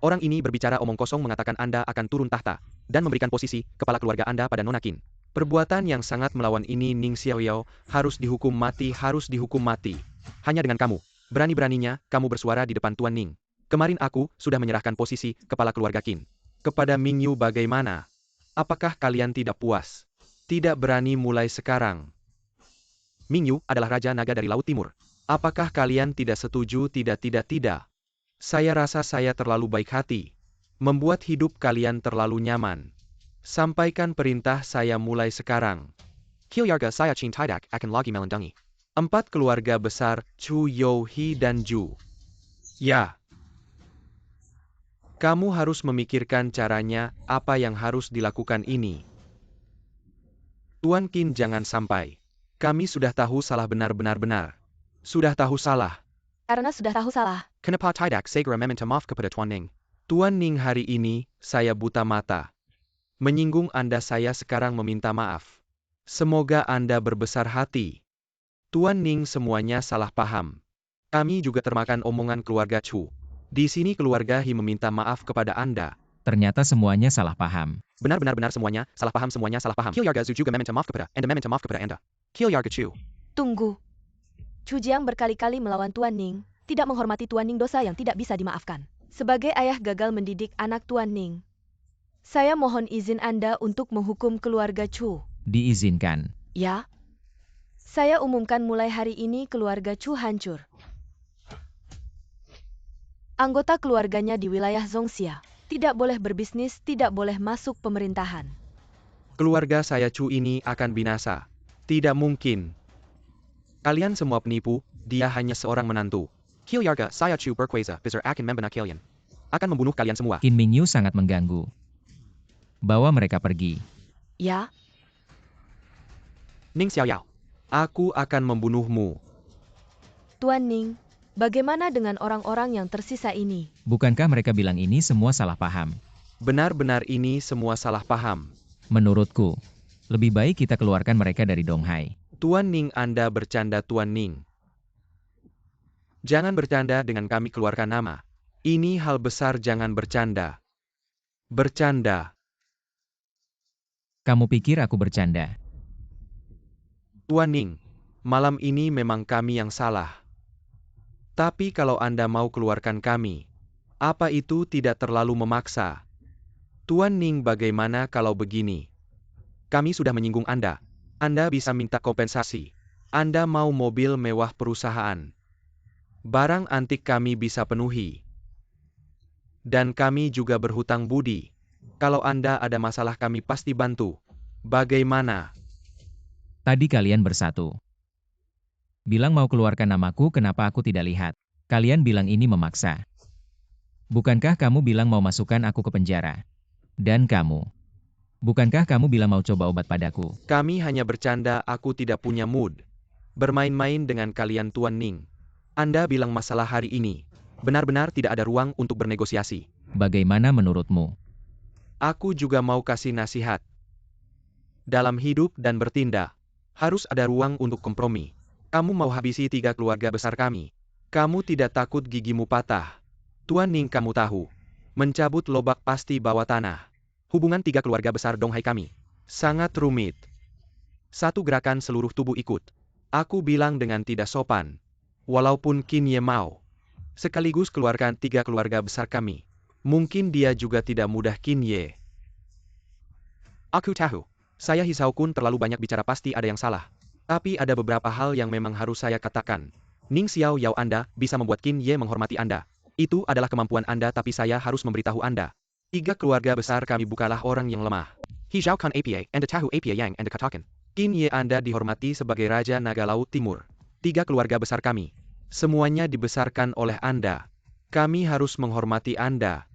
orang ini berbicara omong kosong mengatakan Anda akan turun tahta dan memberikan posisi kepala keluarga Anda pada Nona Qin. Perbuatan yang sangat melawan ini Ning Xiaoyao harus dihukum mati, harus dihukum mati. Hanya dengan kamu, berani-beraninya kamu bersuara di depan Tuan Ning. Kemarin aku sudah menyerahkan posisi kepala keluarga Qin kepada Mingyu. Bagaimana? Apakah kalian tidak puas? Tidak berani mulai sekarang? Mingyu adalah Raja Naga dari Laut Timur. Apakah kalian tidak setuju? Tidak. Saya rasa saya terlalu baik hati. Membuat hidup kalian terlalu nyaman. Sampaikan perintah saya mulai sekarang. Keluarga saya Chin tidak akan lagi melindungi 4 keluarga besar Chu, Yo, He dan Ju. Ya. Kamu harus memikirkan caranya, apa yang harus dilakukan ini. Tuan Qin, jangan sampai. Kami sudah tahu salah, benar-benar. Sudah tahu salah. Karena sudah tahu salah. Kenapa tidak segera meminta maaf kepada Tuan Ning? Tuan Ning, hari ini, saya buta mata. Menyinggung Anda, saya sekarang meminta maaf. Semoga Anda berbesar hati. Tuan Ning, semuanya salah paham. Kami juga termakan omongan keluarga Chu. Di sini keluarga He meminta maaf kepada Anda. Ternyata semuanya salah paham. Benar semuanya salah paham, semuanya salah paham. Keluarga Zu juga meminta maaf kepada Anda, Keluarga Chu. Tunggu. Chu Jiang berkali-kali melawan Tuan Ning, tidak menghormati Tuan Ning dosa yang tidak bisa dimaafkan. Sebagai ayah gagal mendidik anak Tuan Ning, saya mohon izin Anda untuk menghukum keluarga Chu. Diizinkan. Ya. Saya umumkan mulai hari ini keluarga Chu hancur. Anggota keluarganya di wilayah Zhongxia tidak boleh berbisnis, tidak boleh masuk pemerintahan. Keluarga saya Chu ini akan binasa. Tidak mungkin. Kalian semua penipu, dia hanya seorang menantu. Keluarga saya Chu berkuasa besar akan membunuh kalian. Akan membunuh kalian semua. Qin Mingyu sangat mengganggu. Bawa mereka pergi. Ya. Ning Xiaoyao. Aku akan membunuhmu. Tuan Ning, bagaimana dengan orang-orang yang tersisa ini? Bukankah mereka bilang ini semua salah paham? Benar-benar ini semua salah paham. Menurutku, lebih baik kita keluarkan mereka dari Donghai. Tuan Ning, Anda bercanda Tuan Ning. Jangan bercanda dengan kami keluarkan nama. Ini hal besar, jangan bercanda. Bercanda. Kamu pikir aku bercanda? Tuan Ning, malam ini memang kami yang salah. Tapi kalau Anda mau keluarkan kami, apa itu tidak terlalu memaksa? Tuan Ning, bagaimana kalau begini? Kami sudah menyinggung Anda. Anda bisa minta kompensasi. Anda mau mobil mewah perusahaan. Barang antik kami bisa penuhi. Dan kami juga berhutang budi. Kalau Anda ada masalah kami pasti bantu. Bagaimana? Tadi kalian bersatu. Bilang mau keluarkan namaku, kenapa aku tidak lihat? Kalian bilang ini memaksa. Bukankah kamu bilang mau masukkan aku ke penjara? Dan kamu? Bukankah kamu bilang mau coba obat padaku? Kami hanya bercanda, aku tidak punya mood. Bermain-main dengan kalian Tuan Ning. Anda bilang masalah hari ini. Benar-benar tidak ada ruang untuk bernegosiasi. Bagaimana menurutmu? Aku juga mau kasih nasihat. Dalam hidup dan bertindak, harus ada ruang untuk kompromi. Kamu mau habisi 3 keluarga besar kami. Kamu tidak takut gigimu patah. Tuan Ning, kamu tahu. Mencabut lobak pasti bawa tanah. Hubungan 3 keluarga besar Donghai kami sangat rumit. Satu gerakan seluruh tubuh ikut. Aku bilang dengan tidak sopan. Walaupun Qin Ye mau sekaligus keluarkan 3 keluarga besar kami. Mungkin dia juga tidak mudah Qin Ye. Aku tahu. Saya Hisao Kun terlalu banyak bicara, pasti ada yang salah. Tapi ada beberapa hal yang memang harus saya katakan. Ning Xiaoyao, Anda bisa membuat Qin Ye menghormati Anda. Itu adalah kemampuan Anda, tapi saya harus memberitahu Anda. 3 keluarga besar kami bukanlah orang yang lemah. Hijau Kan APA, Anda tahu APA yang Anda katakan. Qin Ye, Anda dihormati sebagai Raja Naga Laut Timur. 3 keluarga besar kami. Semuanya dibesarkan oleh Anda. Kami harus menghormati Anda.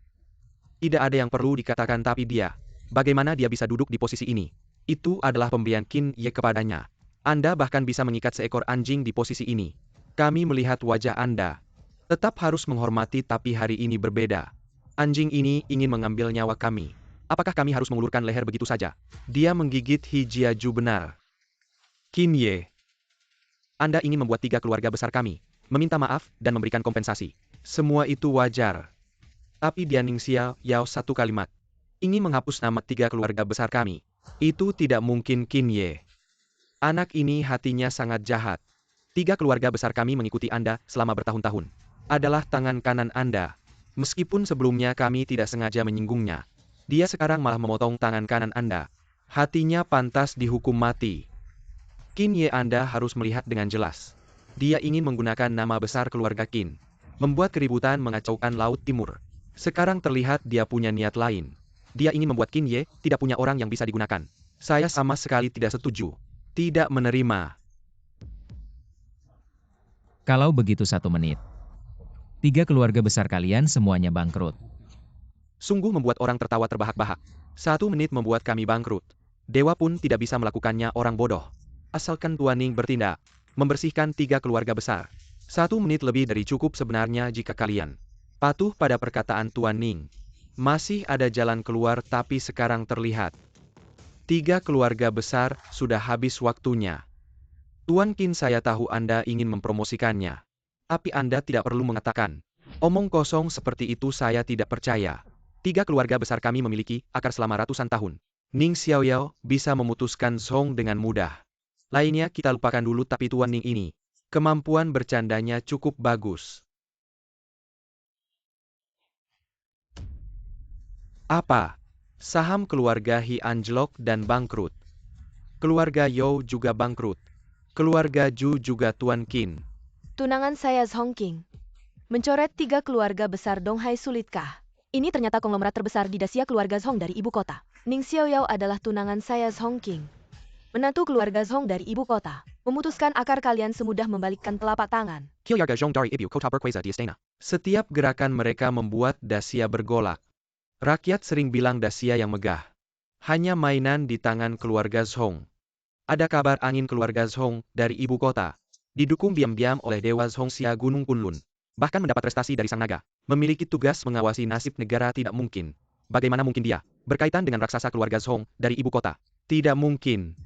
Tidak ada yang perlu dikatakan, tapi dia. Bagaimana dia bisa duduk di posisi ini? Itu adalah pemberian Qin Ye kepadanya. Anda bahkan bisa mengikat seekor anjing di posisi ini. Kami melihat wajah Anda. Tetap harus menghormati, tapi hari ini berbeda. Anjing ini ingin mengambil nyawa kami. Apakah kami harus mengulurkan leher begitu saja? Dia menggigit Hijiaju benar. Qin Ye. Anda ingin membuat 3 keluarga besar kami meminta maaf dan memberikan kompensasi. Semua itu wajar. Tapi dia Ning Xiaoyao satu kalimat. Ingin menghapus nama 3 keluarga besar kami. Itu tidak mungkin, Qin Ye. Anak ini hatinya sangat jahat. 3 keluarga besar kami mengikuti Anda selama bertahun-tahun. Adalah tangan kanan Anda. Meskipun sebelumnya kami tidak sengaja menyinggungnya. Dia sekarang malah memotong tangan kanan Anda. Hatinya pantas dihukum mati. Qin Ye, Anda harus melihat dengan jelas. Dia ingin menggunakan nama besar keluarga Qin. Membuat keributan, mengacaukan Laut Timur. Sekarang terlihat dia punya niat lain. Dia ingin membuat Qin Ye tidak punya orang yang bisa digunakan. Saya sama sekali tidak setuju. Tidak menerima. Kalau begitu 1 menit. 3 keluarga besar kalian semuanya bangkrut. Sungguh membuat orang tertawa terbahak-bahak. 1 menit membuat kami bangkrut. Dewa pun tidak bisa melakukannya, orang bodoh. Asalkan Tuan Ning bertindak. Membersihkan 3 keluarga besar. 1 menit lebih dari cukup sebenarnya jika kalian patuh pada perkataan Tuan Ning. Masih ada jalan keluar, tapi sekarang terlihat. 3 keluarga besar sudah habis waktunya. Tuan Qin, saya tahu Anda ingin mempromosikannya. Tapi Anda tidak perlu mengatakan. Omong kosong seperti itu, saya tidak percaya. 3 keluarga besar kami memiliki akar selama ratusan tahun. Ning Xiaoyao bisa memutuskan Song dengan mudah. Lainnya kita lupakan dulu, tapi Tuan Ning ini Kemampuan bercandanya cukup bagus. Apa? Saham keluarga He anjlok dan bangkrut. Keluarga Yao juga bangkrut. Keluarga Ju juga Tuan Qin. Tunangan saya Zhong King. Mencoret 3 keluarga besar Donghai sulitkah? Ini ternyata konglomerat terbesar di Dasia keluarga Zhong dari ibu kota. Ning Xiaoyao adalah tunangan saya Zhong King. Menantu keluarga Zhong dari ibu kota. Memutuskan akar kalian semudah membalikkan telapak tangan. Keluarga Zhong dari ibu kota berkuasa di istana. Setiap gerakan mereka membuat Dasia bergolak. Rakyat sering bilang Dasia yang megah. Hanya mainan di tangan keluarga Zhong. Ada kabar angin keluarga Zhong dari ibu kota. Didukung diam-diam oleh Dewa Zhongxia Gunung Kunlun. Bahkan mendapat prestasi dari sang naga. Memiliki tugas mengawasi nasib negara tidak mungkin. Bagaimana mungkin dia berkaitan dengan raksasa keluarga Zhong dari ibu kota? Tidak mungkin.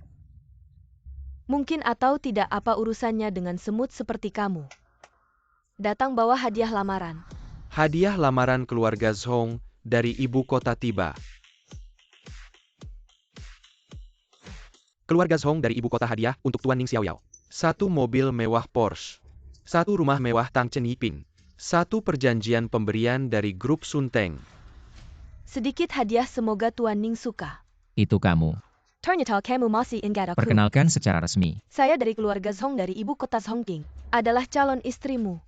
Mungkin atau tidak apa urusannya dengan semut seperti kamu. Datang bawa hadiah lamaran. Hadiah lamaran keluarga Zhong dari ibu kota tiba. Keluarga Zhong dari ibu kota hadiah untuk Tuan Ning Xiaoyao. 1 mobil mewah Porsche. 1 rumah mewah Tang Chen Yiping. 1 perjanjian pemberian dari grup Sunteng. Sedikit hadiah semoga Tuan Ning suka. Itu kamu. Ternyata kamu masih ingat aku. Perkenalkan secara resmi. Saya dari keluarga Zhong dari ibu kota Zhong King. Adalah calon istrimu.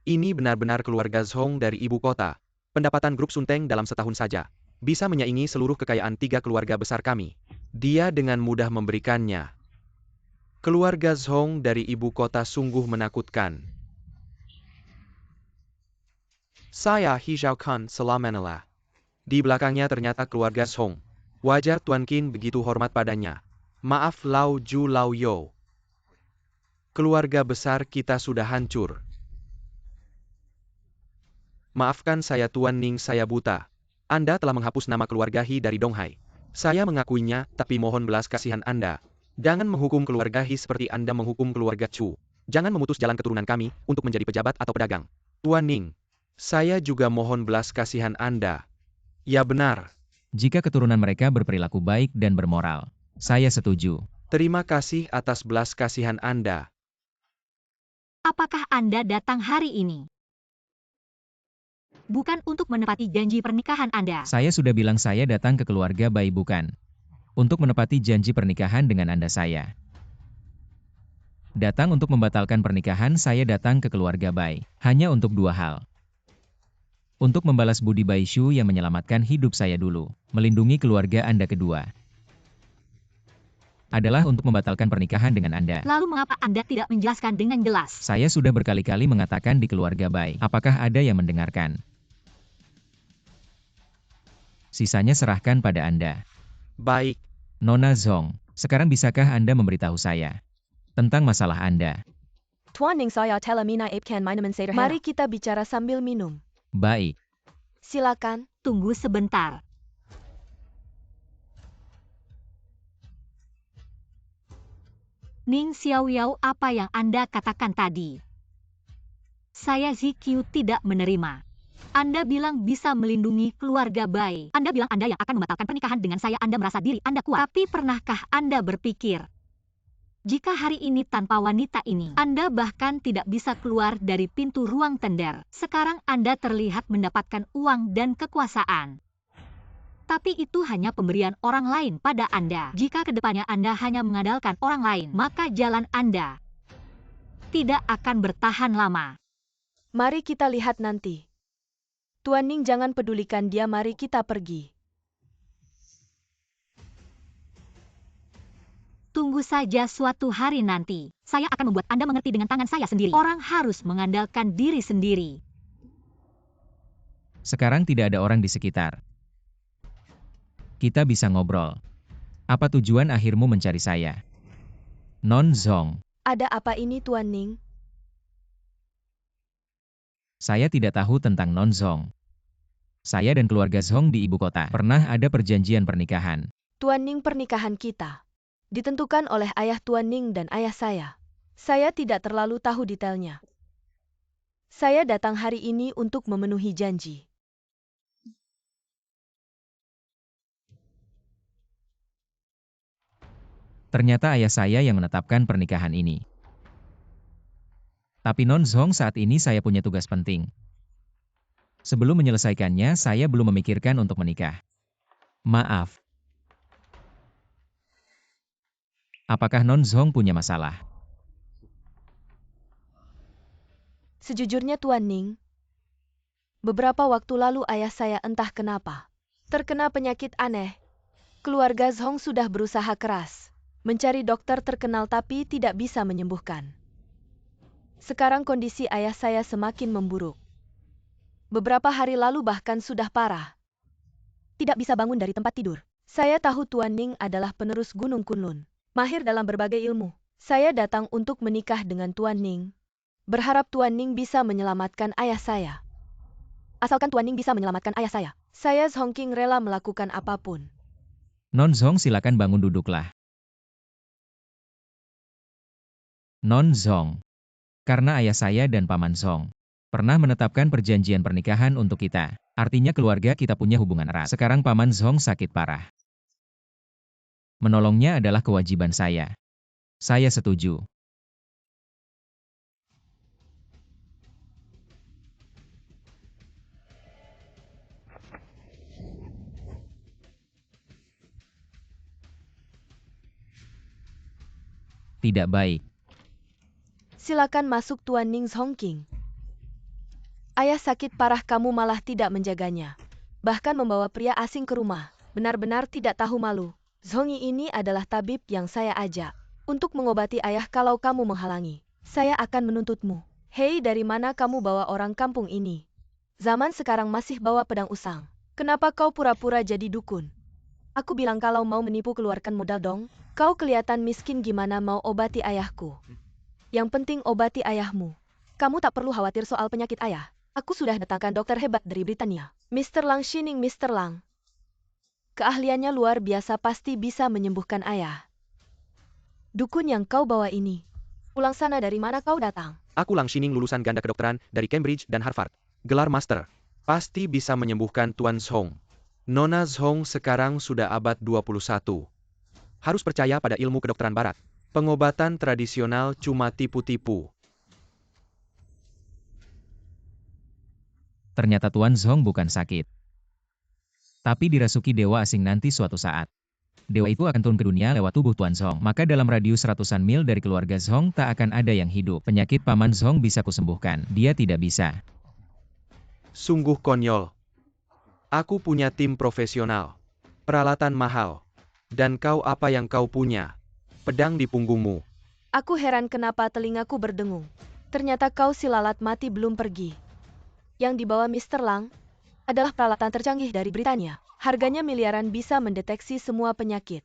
Ini benar-benar keluarga Zhong dari ibu kota. Pendapatan grup Sunteng dalam setahun saja bisa menyaingi seluruh kekayaan 3 keluarga besar kami. Dia dengan mudah memberikannya. Keluarga Zhong dari ibu kota sungguh menakutkan. Saya He Zhaokan Selamenela. Di belakangnya ternyata keluarga Zhong. Wajar Tuan Qin begitu hormat padanya. Maaf Lao Ju Lao Yo. Keluarga besar kita sudah hancur. Maafkan saya Tuan Ning, saya buta. Anda telah menghapus nama keluarga He dari Donghai. Saya mengakuinya, tapi mohon belas kasihan Anda. Jangan menghukum keluarga He seperti Anda menghukum keluarga Chu. Jangan memutus jalan keturunan kami untuk menjadi pejabat atau pedagang. Tuan Ning, saya juga mohon belas kasihan Anda. Ya benar. Jika keturunan mereka berperilaku baik dan bermoral, saya setuju. Terima kasih atas belas kasihan Anda. Apakah Anda datang hari ini? Bukan untuk menepati janji pernikahan Anda. Saya sudah bilang saya datang ke keluarga Bai bukan untuk menepati janji pernikahan dengan Anda saya. Datang untuk membatalkan pernikahan, saya datang ke keluarga Bai hanya untuk 2 hal. Untuk membalas budi Bai Shu yang menyelamatkan hidup saya dulu, melindungi keluarga Anda kedua. Adalah untuk membatalkan pernikahan dengan Anda. Lalu mengapa Anda tidak menjelaskan dengan jelas? Saya sudah berkali-kali mengatakan di keluarga Bai. Apakah ada yang mendengarkan? Sisanya serahkan pada Anda. Baik. Nona Zhong, sekarang bisakah Anda memberitahu saya tentang masalah Anda? Tuan Ning saya telah menaipkan minuman sederhana. Mari kita bicara sambil minum. Baik. Silakan. Tunggu sebentar. Ning Xiaoyao, apa yang Anda katakan tadi? Saya ZQ tidak menerima. Anda bilang bisa melindungi keluarga Bai. Anda bilang Anda yang akan membatalkan pernikahan dengan saya. Anda merasa diri Anda kuat. Tapi pernahkah Anda berpikir, jika hari ini tanpa wanita ini, Anda bahkan tidak bisa keluar dari pintu ruang tender. Sekarang Anda terlihat mendapatkan uang dan kekuasaan. Tapi itu hanya pemberian orang lain pada Anda. Jika kedepannya Anda hanya mengandalkan orang lain, maka jalan Anda tidak akan bertahan lama. Mari kita lihat nanti. Tuan Ning jangan pedulikan dia, mari kita pergi. Tunggu saja suatu hari nanti. Saya akan membuat Anda mengerti dengan tangan saya sendiri. Orang harus mengandalkan diri sendiri. Sekarang tidak ada orang di sekitar. Kita bisa ngobrol. Apa tujuan akhirmu mencari saya? Non Zhong. Ada apa ini Tuan Ning? Saya tidak tahu tentang Non Zhong. Saya dan keluarga Zhong di ibu kota pernah ada perjanjian pernikahan. Tuan Ning, pernikahan kita ditentukan oleh ayah Tuan Ning dan ayah saya. Saya tidak terlalu tahu detailnya. Saya datang hari ini untuk memenuhi janji. Ternyata ayah saya yang menetapkan pernikahan ini. Tapi Non Zhong, saat ini saya punya tugas penting. Sebelum menyelesaikannya, saya belum memikirkan untuk menikah. Maaf. Apakah Non Zhong punya masalah? Sejujurnya Tuan Ning, beberapa waktu lalu ayah saya entah kenapa terkena penyakit aneh. Keluarga Zhong sudah berusaha keras mencari dokter terkenal tapi tidak bisa menyembuhkan. Sekarang kondisi ayah saya semakin memburuk. Beberapa hari lalu bahkan sudah parah. Tidak bisa bangun dari tempat tidur. Saya tahu Tuan Ning adalah penerus Gunung Kunlun, mahir dalam berbagai ilmu. Saya datang untuk menikah dengan Tuan Ning, berharap Tuan Ning bisa menyelamatkan ayah saya. Asalkan Tuan Ning bisa menyelamatkan ayah saya Zhong King rela melakukan apapun. Non Zhong, silakan bangun, duduklah. Non Zhong. Karena ayah saya dan Paman Zhong pernah menetapkan perjanjian pernikahan untuk kita. Artinya keluarga kita punya hubungan erat. Sekarang Paman Zhong sakit parah. Menolongnya adalah kewajiban saya. Saya setuju. Tidak baik. Silakan masuk Tuan Ning Zhong King. Ayah sakit parah, kamu malah tidak menjaganya. Bahkan membawa pria asing ke rumah. Benar-benar tidak tahu malu. Zhongi ini adalah tabib yang saya ajak untuk mengobati ayah. Kalau kamu menghalangi, saya akan menuntutmu. Hei, dari mana kamu bawa orang kampung ini? Zaman sekarang masih bawa pedang usang. Kenapa kau pura-pura jadi dukun? Aku bilang kalau mau menipu keluarkan modal dong. Kau kelihatan miskin, gimana mau obati ayahku? Yang penting obati ayahmu. Kamu tak perlu khawatir soal penyakit ayah. Aku sudah datangkan dokter hebat dari Britania. Mr. Lang Shining. Mr. Lang, keahliannya luar biasa, pasti bisa menyembuhkan ayah. Dukun yang kau bawa ini, pulang sana, dari mana kau datang? Aku Lang Shining, lulusan ganda kedokteran dari Cambridge dan Harvard. Gelar master. Pasti bisa menyembuhkan Tuan Zhong. Nona Zhong sekarang sudah abad 21. Harus percaya pada ilmu kedokteran barat. Pengobatan tradisional cuma tipu-tipu. Ternyata Tuan Zhong bukan sakit, tapi dirasuki dewa asing nanti suatu saat. Dewa itu akan turun ke dunia lewat tubuh Tuan Zhong. Maka dalam radius ratusan mil dari keluarga Zhong tak akan ada yang hidup. Penyakit Paman Zhong bisa kusembuhkan. Dia tidak bisa. Sungguh konyol. Aku punya tim profesional, peralatan mahal, dan kau apa yang kau punya? Pedang di punggungmu. Aku heran kenapa telingaku berdengung. Ternyata kau si lalat mati belum pergi. Yang dibawa Mr. Lang adalah peralatan tercanggih dari Britania. Harganya miliaran, bisa mendeteksi semua penyakit.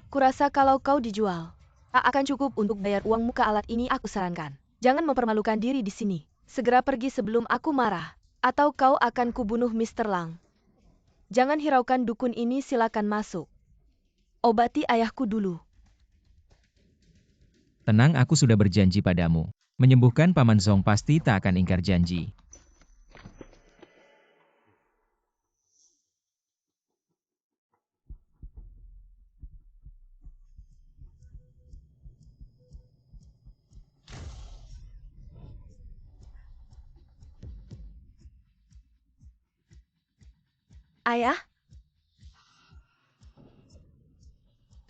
Kurasa kalau kau dijual, tak akan cukup untuk bayar uang muka alat ini. Aku sarankan, jangan mempermalukan diri di sini. Segera pergi sebelum aku marah, atau kau akan kubunuh. Mr. Lang, jangan hiraukan dukun ini, silakan masuk. Obati ayahku dulu. Tenang, aku sudah berjanji padamu. Menyembuhkan Paman Zhong pasti tak akan ingkar janji. Ayah?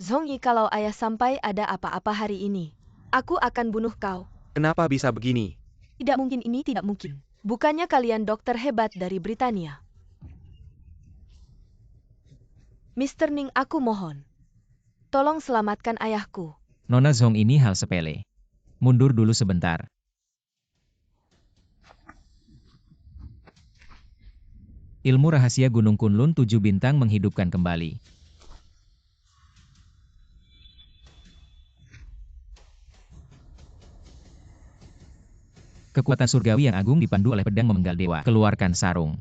Zhongi, kalau ayah sampai ada apa-apa hari ini, aku akan bunuh kau. Kenapa bisa begini? Tidak mungkin, ini tidak mungkin. Bukannya kalian dokter hebat dari Britania? Mr. Ning, aku mohon, tolong selamatkan ayahku. Nona Zhong, ini hal sepele. Mundur dulu sebentar. Ilmu rahasia Gunung Kunlun 7 bintang menghidupkan kembali. Kekuatan surgawi yang agung dipandu oleh pedang memenggal dewa. Keluarkan sarung.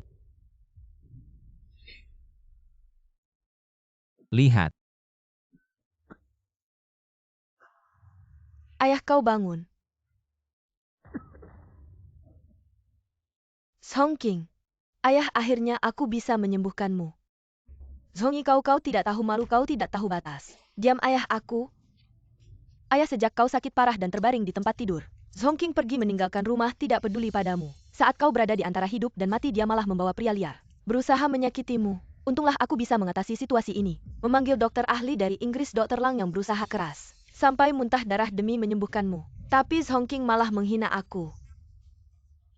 Lihat. Ayah, kau bangun. Zhong King, ayah, akhirnya aku bisa menyembuhkanmu. Zhongi, kau tidak tahu malu, kau tidak tahu batas. Diam ayah aku. Ayah, sejak kau sakit parah dan terbaring di tempat tidur, Zhong King pergi meninggalkan rumah, tidak peduli padamu. Saat kau berada di antara hidup dan mati, dia malah membawa pria liar, berusaha menyakitimu. Untunglah aku bisa mengatasi situasi ini. Memanggil dokter ahli dari Inggris, Dr. Lang, yang berusaha keras, sampai muntah darah demi menyembuhkanmu. Tapi Zhong King malah menghina aku.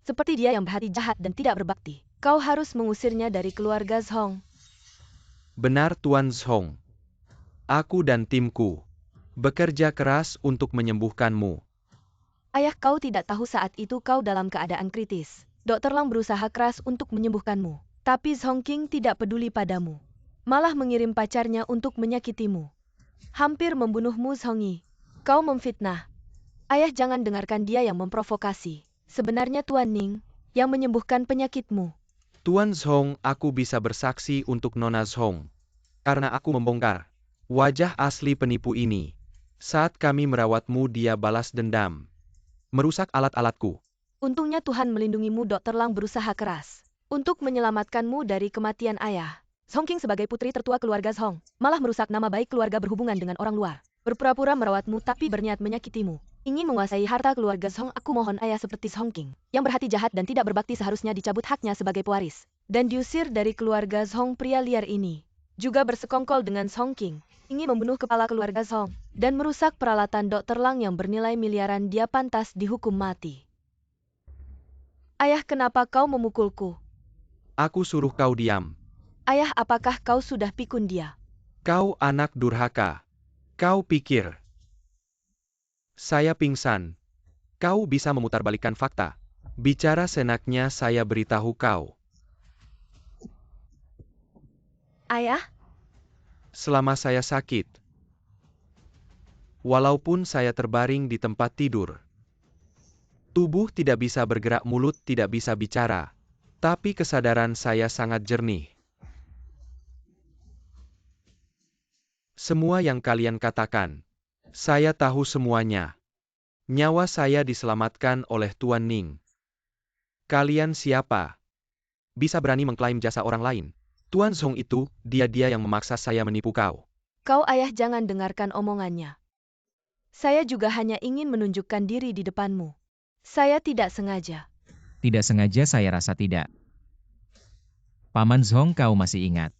Seperti dia yang berhati jahat dan tidak berbakti. Kau harus mengusirnya dari keluarga Zhong. Benar Tuan Zhong. Aku dan timku bekerja keras untuk menyembuhkanmu. Ayah, kau tidak tahu saat itu kau dalam keadaan kritis. Dr. Lang berusaha keras untuk menyembuhkanmu. Tapi Zhong King tidak peduli padamu. Malah mengirim pacarnya untuk menyakitimu. Hampir membunuhmu, Zhongi. Kau memfitnah. Ayah, jangan dengarkan dia yang memprovokasi. Sebenarnya Tuan Ning yang menyembuhkan penyakitmu. Tuan Zhong, aku bisa bersaksi untuk Nona Zhong. Karena aku membongkar wajah asli penipu ini. Saat kami merawatmu, dia balas dendam. Merusak alat-alatku. Untungnya Tuhan melindungimu. Dr. Lang berusaha keras untuk menyelamatkanmu dari kematian ayah. Zhong King sebagai putri tertua keluarga Zhong malah merusak nama baik keluarga berhubungan dengan orang luar. Berpura-pura merawatmu tapi berniat menyakitimu. Ingin menguasai harta keluarga Zhong. Aku mohon ayah seperti Zhong King yang berhati jahat dan tidak berbakti seharusnya dicabut haknya sebagai pewaris dan diusir dari keluarga Zhong. Pria liar ini juga bersekongkol dengan Zhong King, ingin membunuh kepala keluarga Zhong dan merusak peralatan Dr. Lang yang bernilai miliaran. Dia pantas dihukum mati. Ayah, kenapa kau memukulku? Aku suruh kau diam. Ayah, apakah kau sudah pikun dia? Kau anak durhaka. Kau pikir saya pingsan? Kau bisa memutarbalikkan fakta. Bicara senaknya, saya beritahu kau. Ayah, Selama saya sakit, walaupun saya terbaring di tempat tidur, tubuh tidak bisa bergerak, mulut tidak bisa bicara, tapi kesadaran saya sangat jernih. Semua yang kalian katakan, saya tahu semuanya. Nyawa saya diselamatkan oleh Tuan Ning. Kalian siapa? Bisa berani mengklaim jasa orang lain? Tuan Zhong itu, dia yang memaksa saya menipu kau. kau ayah, jangan dengarkan omongannya. Saya juga hanya ingin menunjukkan diri di depanmu. Saya tidak sengaja. Tidak sengaja, saya rasa tidak. Paman Zhong, kau masih ingat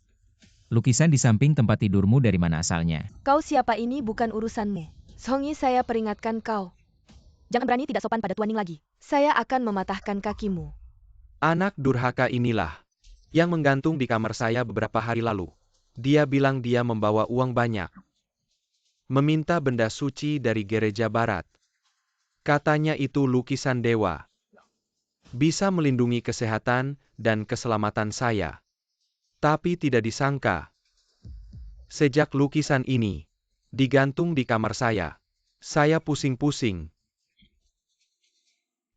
lukisan di samping tempat tidurmu dari mana asalnya? Kau siapa, ini bukan urusanmu. Zhongi, saya peringatkan kau. Jangan berani tidak sopan pada Tuan Ning lagi. Saya akan mematahkan kakimu. Anak durhaka inilah yang menggantung di kamar saya beberapa hari lalu. Dia bilang dia membawa uang banyak. Meminta benda suci dari gereja barat. Katanya itu lukisan dewa. Bisa melindungi kesehatan dan keselamatan saya. Tapi tidak disangka, sejak lukisan ini digantung di kamar saya pusing-pusing.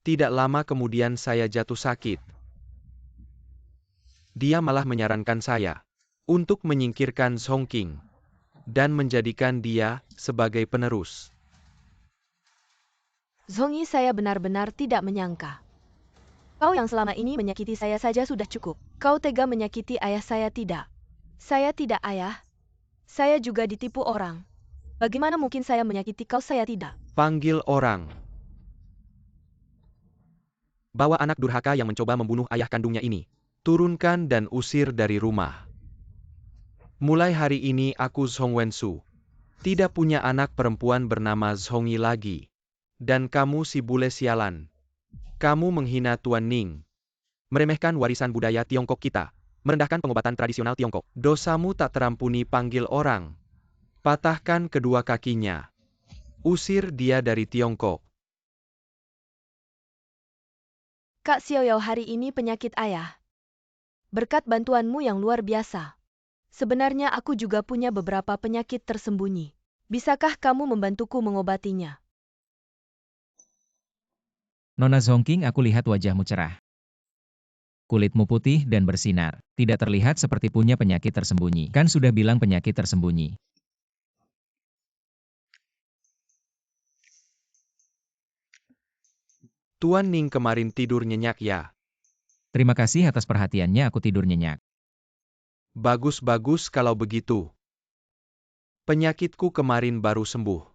Tidak lama kemudian saya jatuh sakit. Dia malah menyarankan saya untuk menyingkirkan Zhong King dan menjadikan dia sebagai penerus. Zhongi, saya benar-benar tidak menyangka. Kau yang selama ini menyakiti saya saja sudah cukup. Kau tega menyakiti ayah saya. Tidak. Saya tidak, ayah. Saya juga ditipu orang. Bagaimana mungkin saya menyakiti kau? Saya tidak. Panggil orang. Bawa anak durhaka yang mencoba membunuh ayah kandungnya ini. Turunkan dan usir dari rumah. Mulai hari ini aku Zhong Wensu. Tidak punya anak perempuan bernama Zhongi lagi. Dan kamu si bule sialan. Kamu menghina Tuan Ning. Meremehkan warisan budaya Tiongkok kita. Merendahkan pengobatan tradisional Tiongkok. Dosamu tak terampuni. Panggil orang. Patahkan kedua kakinya. Usir dia dari Tiongkok. Kak Xiaoyao, hari ini penyakit ayah. Berkat bantuanmu yang luar biasa. Sebenarnya aku juga punya beberapa penyakit tersembunyi. Bisakah kamu membantuku mengobatinya? Nona Zhong King, aku lihat wajahmu cerah. Kulitmu putih dan bersinar. Tidak terlihat seperti punya penyakit tersembunyi. Kan sudah bilang penyakit tersembunyi. Tuan Ning kemarin tidur nyenyak ya? Terima kasih atas perhatiannya, aku tidur nyenyak. Bagus-bagus kalau begitu. Penyakitku kemarin baru sembuh.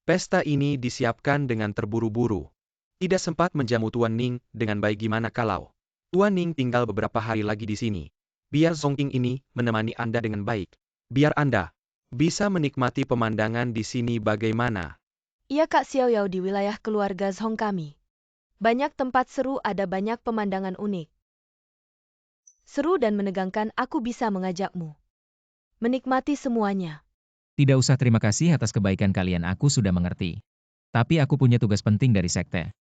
Pesta ini disiapkan dengan terburu-buru. Tidak sempat menjamu Tuan Ning dengan baik. Gimana kalau Tuan Ning tinggal beberapa hari lagi di sini? Biar Zhongking ini menemani Anda dengan baik. Biar Anda bisa menikmati pemandangan di sini bagaimana? Iya Kak Xiao Yao, di wilayah keluarga Zhong kami. Banyak tempat seru, ada banyak pemandangan unik. Seru dan menegangkan, aku bisa mengajakmu menikmati semuanya. Tidak usah, terima kasih atas kebaikan kalian, aku sudah mengerti. Tapi aku punya tugas penting dari sekte.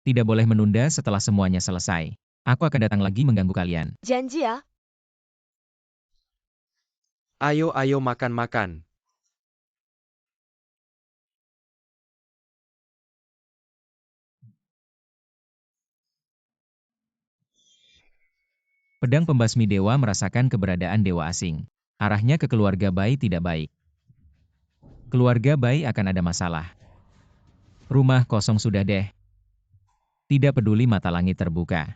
Tidak boleh menunda. Setelah semuanya selesai, aku akan datang lagi mengganggu kalian. Janji ya? Ayo makan-makan. Pedang pembasmi dewa merasakan keberadaan dewa asing. Arahnya ke keluarga Bai tidak baik. Keluarga Bai akan ada masalah. Rumah kosong sudah deh. Tidak peduli mata langit terbuka.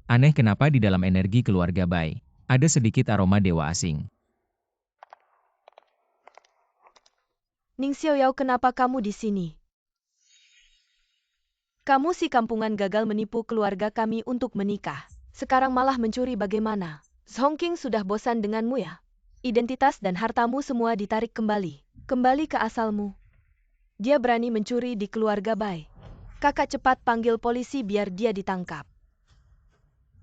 Aneh, kenapa di dalam energi keluarga Bai ada sedikit aroma dewa asing. Ning Xiao Yao, kenapa kamu di sini? Kamu si kampungan gagal menipu keluarga kami untuk menikah. Sekarang malah mencuri, bagaimana? Zhongking sudah bosan denganmu ya? Identitas dan hartamu semua ditarik kembali. Kembali ke asalmu. Dia berani mencuri di keluarga Bai. Kakak cepat panggil polisi biar dia ditangkap.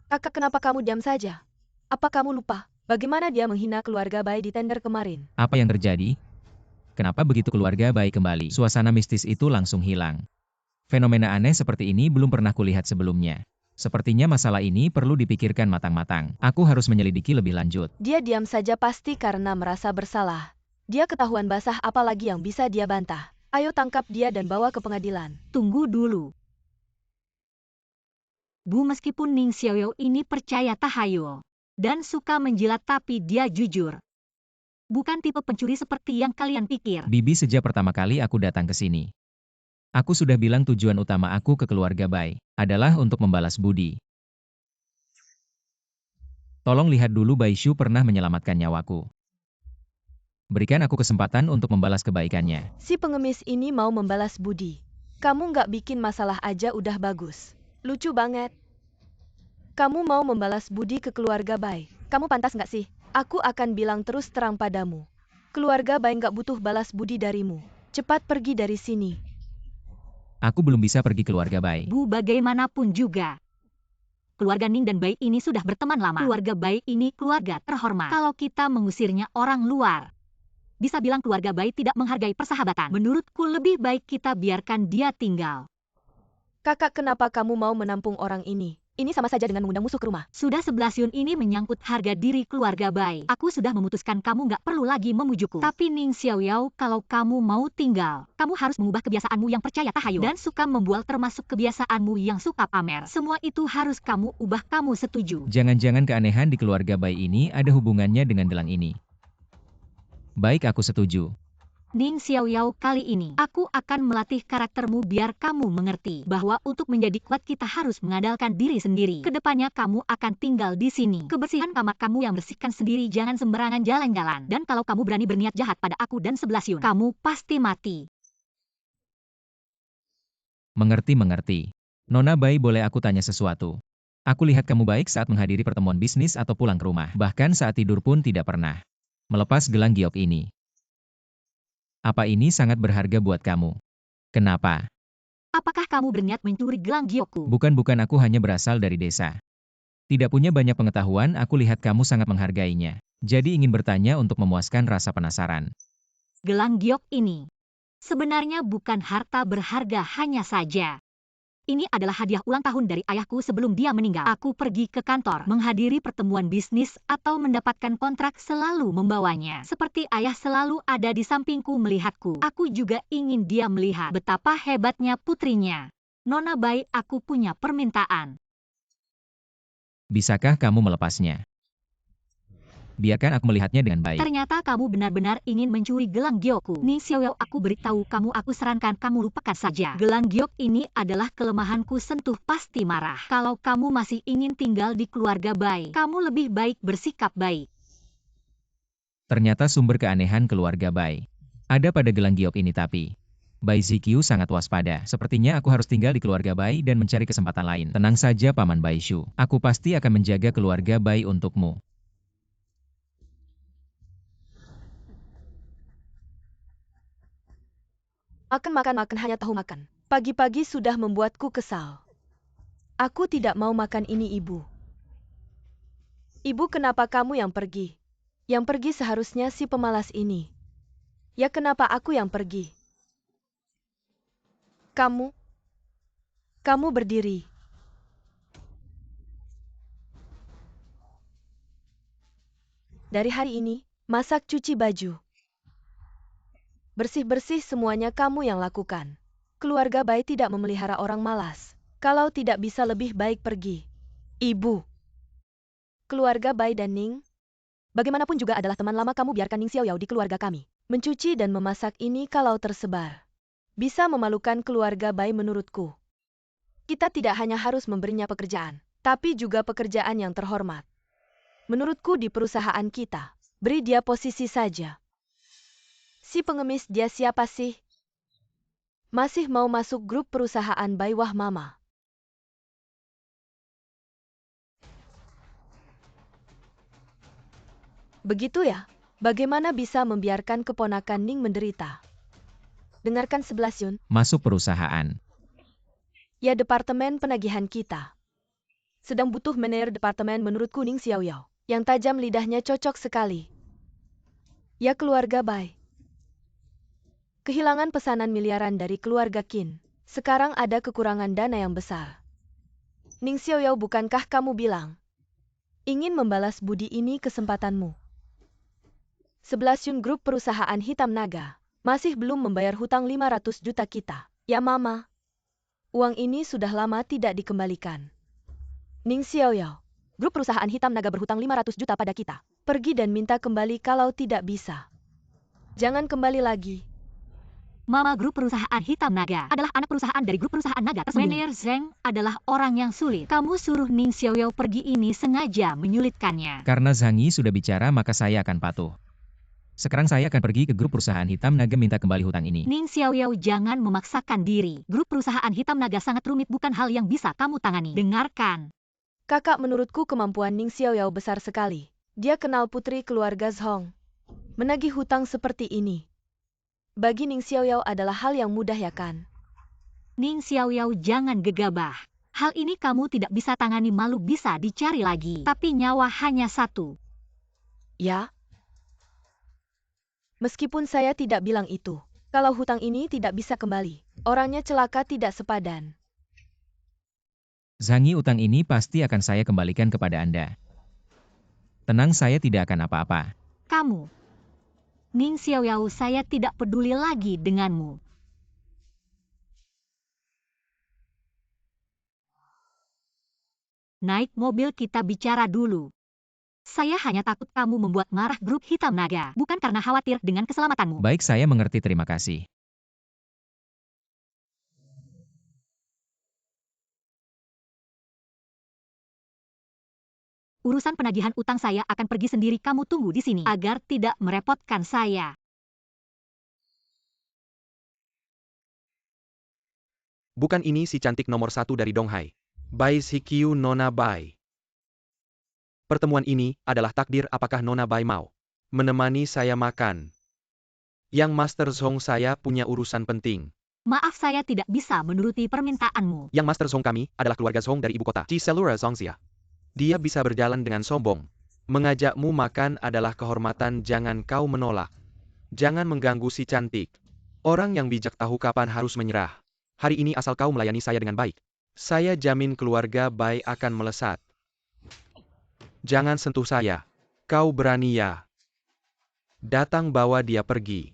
Kakak, kenapa kamu diam saja? Apa kamu lupa bagaimana dia menghina keluarga Bai di tender kemarin? Apa yang terjadi? Kenapa begitu keluarga Bai kembali? Suasana mistis itu langsung hilang. Fenomena aneh seperti ini belum pernah kulihat sebelumnya. Sepertinya masalah ini perlu dipikirkan matang-matang. Aku harus menyelidiki lebih lanjut. Dia diam saja pasti karena merasa bersalah. Dia ketahuan basah, apalagi yang bisa dia bantah. Ayo tangkap dia dan bawa ke pengadilan. Tunggu dulu. Bu, meskipun Ning Xiao Yao ini percaya tahayul dan suka menjilat, tapi dia jujur. Bukan tipe pencuri seperti yang kalian pikir. Bibi, sejak pertama kali aku datang ke sini, aku sudah bilang tujuan utama aku ke keluarga Bai adalah untuk membalas budi. Tolong lihat dulu, Bai Shu pernah menyelamatkan nyawaku. Berikan aku kesempatan untuk membalas kebaikannya. Si pengemis ini mau membalas budi. Kamu nggak bikin masalah aja udah bagus. Lucu banget. Kamu mau membalas budi ke keluarga Bai. Kamu pantas nggak sih? Aku akan bilang terus terang padamu. Keluarga Bai nggak butuh balas budi darimu. Cepat pergi dari sini. Aku belum bisa pergi keluarga Bai. Bu, bagaimanapun juga, keluarga Ning dan Bai ini sudah berteman lama. Keluarga Bai ini keluarga terhormat. Kalau kita mengusirnya, orang luar bisa bilang keluarga Bai tidak menghargai persahabatan. Menurutku lebih baik kita biarkan dia tinggal. Kakak, kenapa kamu mau menampung orang ini? Ini sama saja dengan mengundang musuh ke rumah. Sudah 11 yun, ini menyangkut harga diri keluarga Bai. Aku sudah memutuskan, kamu nggak perlu lagi memujukku. Tapi Ning Xiao Yao, kalau kamu mau tinggal, kamu harus mengubah kebiasaanmu yang percaya tahayul dan suka membual, termasuk kebiasaanmu yang suka pamer. Semua itu harus kamu ubah. Kamu setuju? Jangan-jangan keanehan di keluarga Bai ini ada hubungannya dengan gelang ini. Baik, aku setuju. Ning Xiao Yao, kali ini aku akan melatih karaktermu biar kamu mengerti bahwa untuk menjadi kuat kita harus mengandalkan diri sendiri. Kedepannya kamu akan tinggal di sini. Kebersihan kamar kamu yang bersihkan sendiri, jangan sembarangan jalan-jalan. Dan kalau kamu berani berniat jahat pada aku dan 11 yun, kamu pasti mati. Mengerti. Nona Bai, boleh aku tanya sesuatu? Aku lihat kamu baik saat menghadiri pertemuan bisnis atau pulang ke rumah. Bahkan saat tidur pun tidak pernah melepas gelang giok ini. Apa ini sangat berharga buat kamu? Kenapa? Apakah kamu berniat mencuri gelang giokku? Bukan, aku hanya berasal dari desa. Tidak punya banyak pengetahuan, aku lihat kamu sangat menghargainya. Jadi ingin bertanya untuk memuaskan rasa penasaran. Gelang giok ini sebenarnya bukan harta berharga hanya saja. Ini adalah hadiah ulang tahun dari ayahku sebelum dia meninggal. Aku pergi ke kantor, menghadiri pertemuan bisnis, atau mendapatkan kontrak, selalu membawanya. Seperti ayah selalu ada di sampingku melihatku. Aku juga ingin dia melihat betapa hebatnya putrinya. Nona Bai, aku punya permintaan. Bisakah kamu melepasnya? Biarkan aku melihatnya dengan baik. Ternyata kamu benar-benar ingin mencuri gelang giokku. Ning Xiaoyao, aku beritahu kamu, aku sarankan kamu lupakan saja. Gelang giok ini adalah kelemahanku, sentuh pasti marah. Kalau kamu masih ingin tinggal di keluarga Bai, kamu lebih baik bersikap baik. Ternyata sumber keanehan keluarga Bai ada pada gelang giok ini, tapi Bai Ziqiu sangat waspada. Sepertinya aku harus tinggal di keluarga Bai dan mencari kesempatan lain. Tenang saja Paman Baishu. Aku pasti akan menjaga keluarga Bai untukmu. Makan hanya tahu makan. Pagi-pagi sudah membuatku kesal. Aku tidak mau makan ini, Ibu. Ibu, kenapa kamu yang pergi? Yang pergi seharusnya si pemalas ini. Ya, kenapa aku yang pergi? Kamu berdiri. Dari hari ini, masak, cuci baju. Bersih-bersih semuanya kamu yang lakukan. Keluarga Bai tidak memelihara orang malas. Kalau tidak bisa lebih baik pergi. Ibu. Keluarga Bai dan Ning, bagaimanapun juga adalah teman lama kamu, biarkan Ning Xiaoyao di keluarga kami. Mencuci dan memasak ini kalau tersebar bisa memalukan keluarga Bai menurutku. Kita tidak hanya harus memberinya pekerjaan, tapi juga pekerjaan yang terhormat. Menurutku di perusahaan kita, beri dia posisi saja. Si pengemis dia siapa sih? Masih mau masuk grup perusahaan Bai? Wah mama. Begitu ya? Bagaimana bisa membiarkan keponakan Ning menderita? Dengarkan 11 Yun. Masuk perusahaan. Ya, departemen penagihan kita sedang butuh manajer departemen. Menurutku Ning Xiaoyao yang tajam lidahnya cocok sekali. Ya, keluarga Bai kehilangan pesanan miliaran dari keluarga Qin. Sekarang ada kekurangan dana yang besar. Ning Xiaoyao, bukankah kamu bilang ingin membalas budi? Ini kesempatanmu. 11 Yun, grup perusahaan Hitam Naga masih belum membayar hutang 500 juta kita. Ya mama, uang ini sudah lama tidak dikembalikan. Ning Xiaoyao, grup perusahaan Hitam Naga berhutang 500 juta pada kita. Pergi dan minta kembali kalau tidak bisa. Jangan kembali lagi. Mama, grup perusahaan Hitam Naga adalah anak perusahaan dari grup perusahaan naga tersebut. Manajer Zheng adalah orang yang sulit. Kamu suruh Ning Xiaoyao pergi ini sengaja menyulitkannya. Karena Zhang Yi sudah bicara, maka saya akan patuh. Sekarang saya akan pergi ke grup perusahaan Hitam Naga minta kembali hutang ini. Ning Xiaoyao, jangan memaksakan diri. Grup perusahaan Hitam Naga sangat rumit, bukan hal yang bisa kamu tangani. Dengarkan. Kakak, menurutku kemampuan Ning Xiaoyao besar sekali. Dia kenal putri keluarga Zhong. Menagih hutang seperti ini bagi Ning Xiaoyao adalah hal yang mudah, ya kan? Ning Xiaoyao, jangan gegabah. Hal ini kamu tidak bisa tangani, malu bisa dicari lagi. Tapi nyawa hanya satu. Ya? Meskipun saya tidak bilang itu. Kalau hutang ini tidak bisa kembali, orangnya celaka tidak sepadan. Zhang Yi, utang ini pasti akan saya kembalikan kepada Anda. Tenang, saya tidak akan apa-apa. Kamu. Ning Xiaoyao, saya tidak peduli lagi denganmu. Naik mobil, kita bicara dulu. Saya hanya takut kamu membuat marah grup Hitam Naga, bukan karena khawatir dengan keselamatanmu. Baik, saya mengerti, terima kasih. Urusan penagihan utang saya akan pergi sendiri, kamu tunggu di sini agar tidak merepotkan saya. Bukan ini si cantik nomor 1 dari Donghai? Bai Ziqiu, Nona Bai. Pertemuan ini adalah takdir. Apakah Nona Bai mau menemani saya makan? Yang Master Zhong, saya punya urusan penting. Maaf, saya tidak bisa menuruti permintaanmu. Yang Master Zhong kami adalah keluarga Zhong dari ibu kota, Ciselura Zhongxia. Dia bisa berjalan dengan sombong. Mengajakmu makan adalah kehormatan, jangan kau menolak. Jangan mengganggu si cantik. Orang yang bijak tahu kapan harus menyerah. Hari ini asal kau melayani saya dengan baik, saya jamin keluarga Bai akan melesat. Jangan sentuh saya. Kau berani ya? Datang, bawa dia pergi.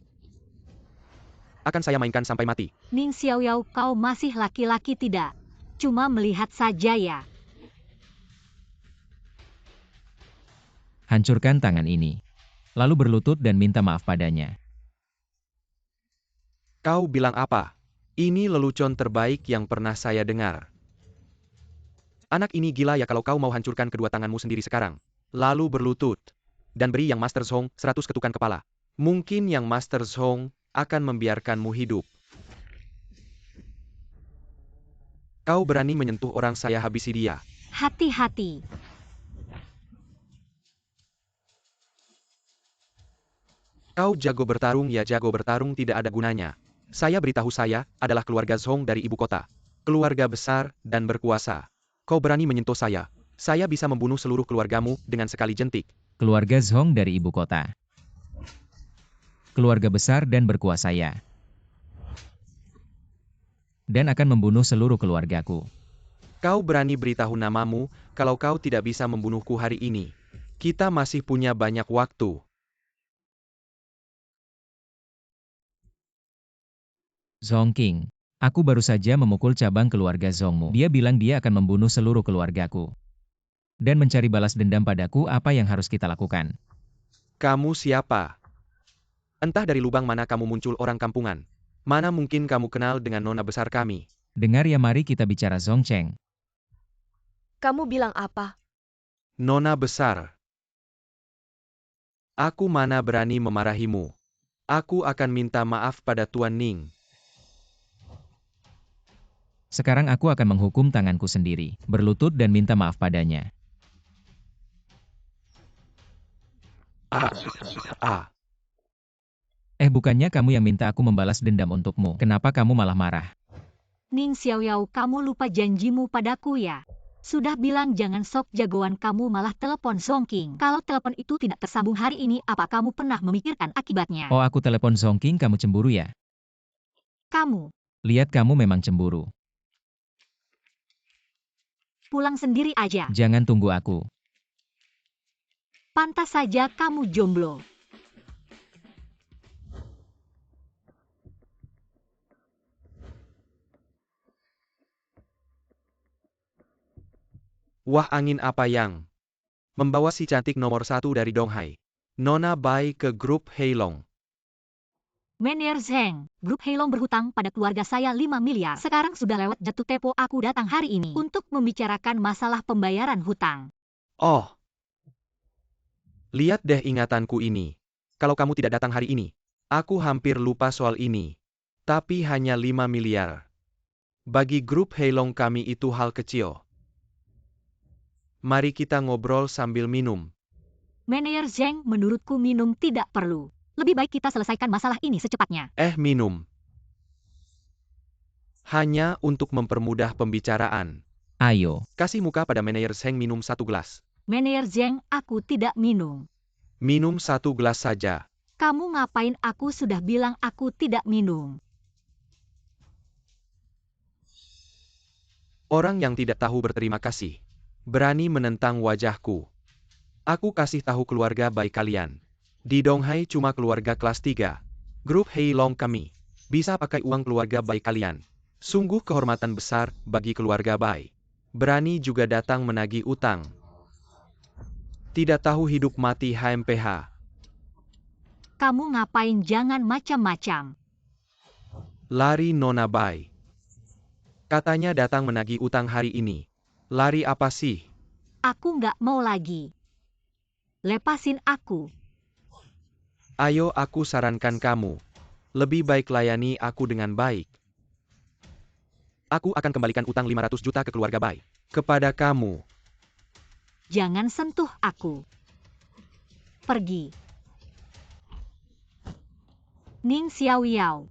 Akan saya mainkan sampai mati. Ning Xiaoyao, kau masih laki-laki tidak? Cuma melihat saja ya. Hancurkan tangan ini. Lalu berlutut dan minta maaf padanya. Kau bilang apa? Ini lelucon terbaik yang pernah saya dengar. Anak ini gila ya kalau kau mau hancurkan kedua tanganmu sendiri sekarang. Lalu berlutut. Dan beri Yang Master Zhong 100 ketukan kepala. Mungkin Yang Master Zhong akan membiarkanmu hidup. Kau berani menyentuh orang, saya habisi dia. Hati-hati. Kau jago bertarung ya, jago bertarung tidak ada gunanya. Saya beritahu, saya adalah keluarga Zhong dari ibu kota. Keluarga besar dan berkuasa. Kau berani menyentuh saya. Saya bisa membunuh seluruh keluargamu dengan sekali jentik. Keluarga Zhong dari ibu kota. Keluarga besar dan berkuasa ya. Dan akan membunuh seluruh keluargaku. Kau berani beritahu namamu kalau kau tidak bisa membunuhku hari ini. Kita masih punya banyak waktu. Zhong King. Aku baru saja memukul cabang keluarga Zhongmu. Dia bilang dia akan membunuh seluruh keluargaku. Dan mencari balas dendam padaku, apa yang harus kita lakukan? Kamu siapa? Entah dari lubang mana kamu muncul, orang kampungan. Mana mungkin kamu kenal dengan nona besar kami? Dengar ya, mari kita bicara Zhong Cheng. Kamu bilang apa? Nona besar. Aku mana berani memarahimu. Aku akan minta maaf pada Tuan Ning. Sekarang aku akan menghukum tanganku sendiri, berlutut dan minta maaf padanya. Bukannya kamu yang minta aku membalas dendam untukmu. Kenapa kamu malah marah? Ning Xiaoyao, kamu lupa janjimu padaku ya? Sudah bilang jangan sok jagoan, kamu malah telepon Zhong King. Kalau telepon itu tidak tersambung hari ini, apa kamu pernah memikirkan akibatnya? Oh, aku telepon Zhong King, kamu cemburu ya? Kamu Lihat, kamu memang cemburu. pulang sendiri aja. Jangan tunggu aku. Pantas saja kamu jomblo. Wah, angin apa yang membawa si cantik nomor 1 dari Donghai, Nona Bai, ke grup Heilong? Manager Zheng, grup Heilong berhutang pada keluarga saya 5 miliar. Sekarang sudah lewat jatuh tempo, aku datang hari ini untuk membicarakan masalah pembayaran hutang. Oh. Lihat deh ingatanku ini. Kalau kamu tidak datang hari ini, aku hampir lupa soal ini. Tapi hanya 5 miliar. Bagi grup Heilong kami itu hal kecil. Mari kita ngobrol sambil minum. Manager Zheng, menurutku minum tidak perlu. Lebih baik kita selesaikan masalah ini secepatnya. Minum. Hanya untuk mempermudah pembicaraan. Ayo. Kasih muka pada manajer Zheng, minum 1 gelas. Manager Zheng, aku tidak minum. Minum 1 gelas saja. Kamu ngapain? Aku sudah bilang aku tidak minum. Orang yang tidak tahu berterima kasih berani menentang wajahku. Aku kasih tahu keluarga baik kalian. Di Donghai cuma keluarga kelas 3. Grup Heilong kami bisa pakai uang keluarga baik kalian. Sungguh kehormatan besar bagi keluarga baik. Berani juga datang menagih utang. Tidak tahu hidup mati HMPH. Kamu ngapain? Jangan macam-macam. Lari Nona Bai. Katanya datang menagih utang hari ini. Lari apa sih? Aku nggak mau lagi. Lepasin aku. Ayo, aku sarankan kamu. Lebih baik layani aku dengan baik. Aku akan kembalikan utang 500 juta ke keluarga Bai. Kepada kamu. Jangan sentuh aku. Pergi. Ning Xiaoyao.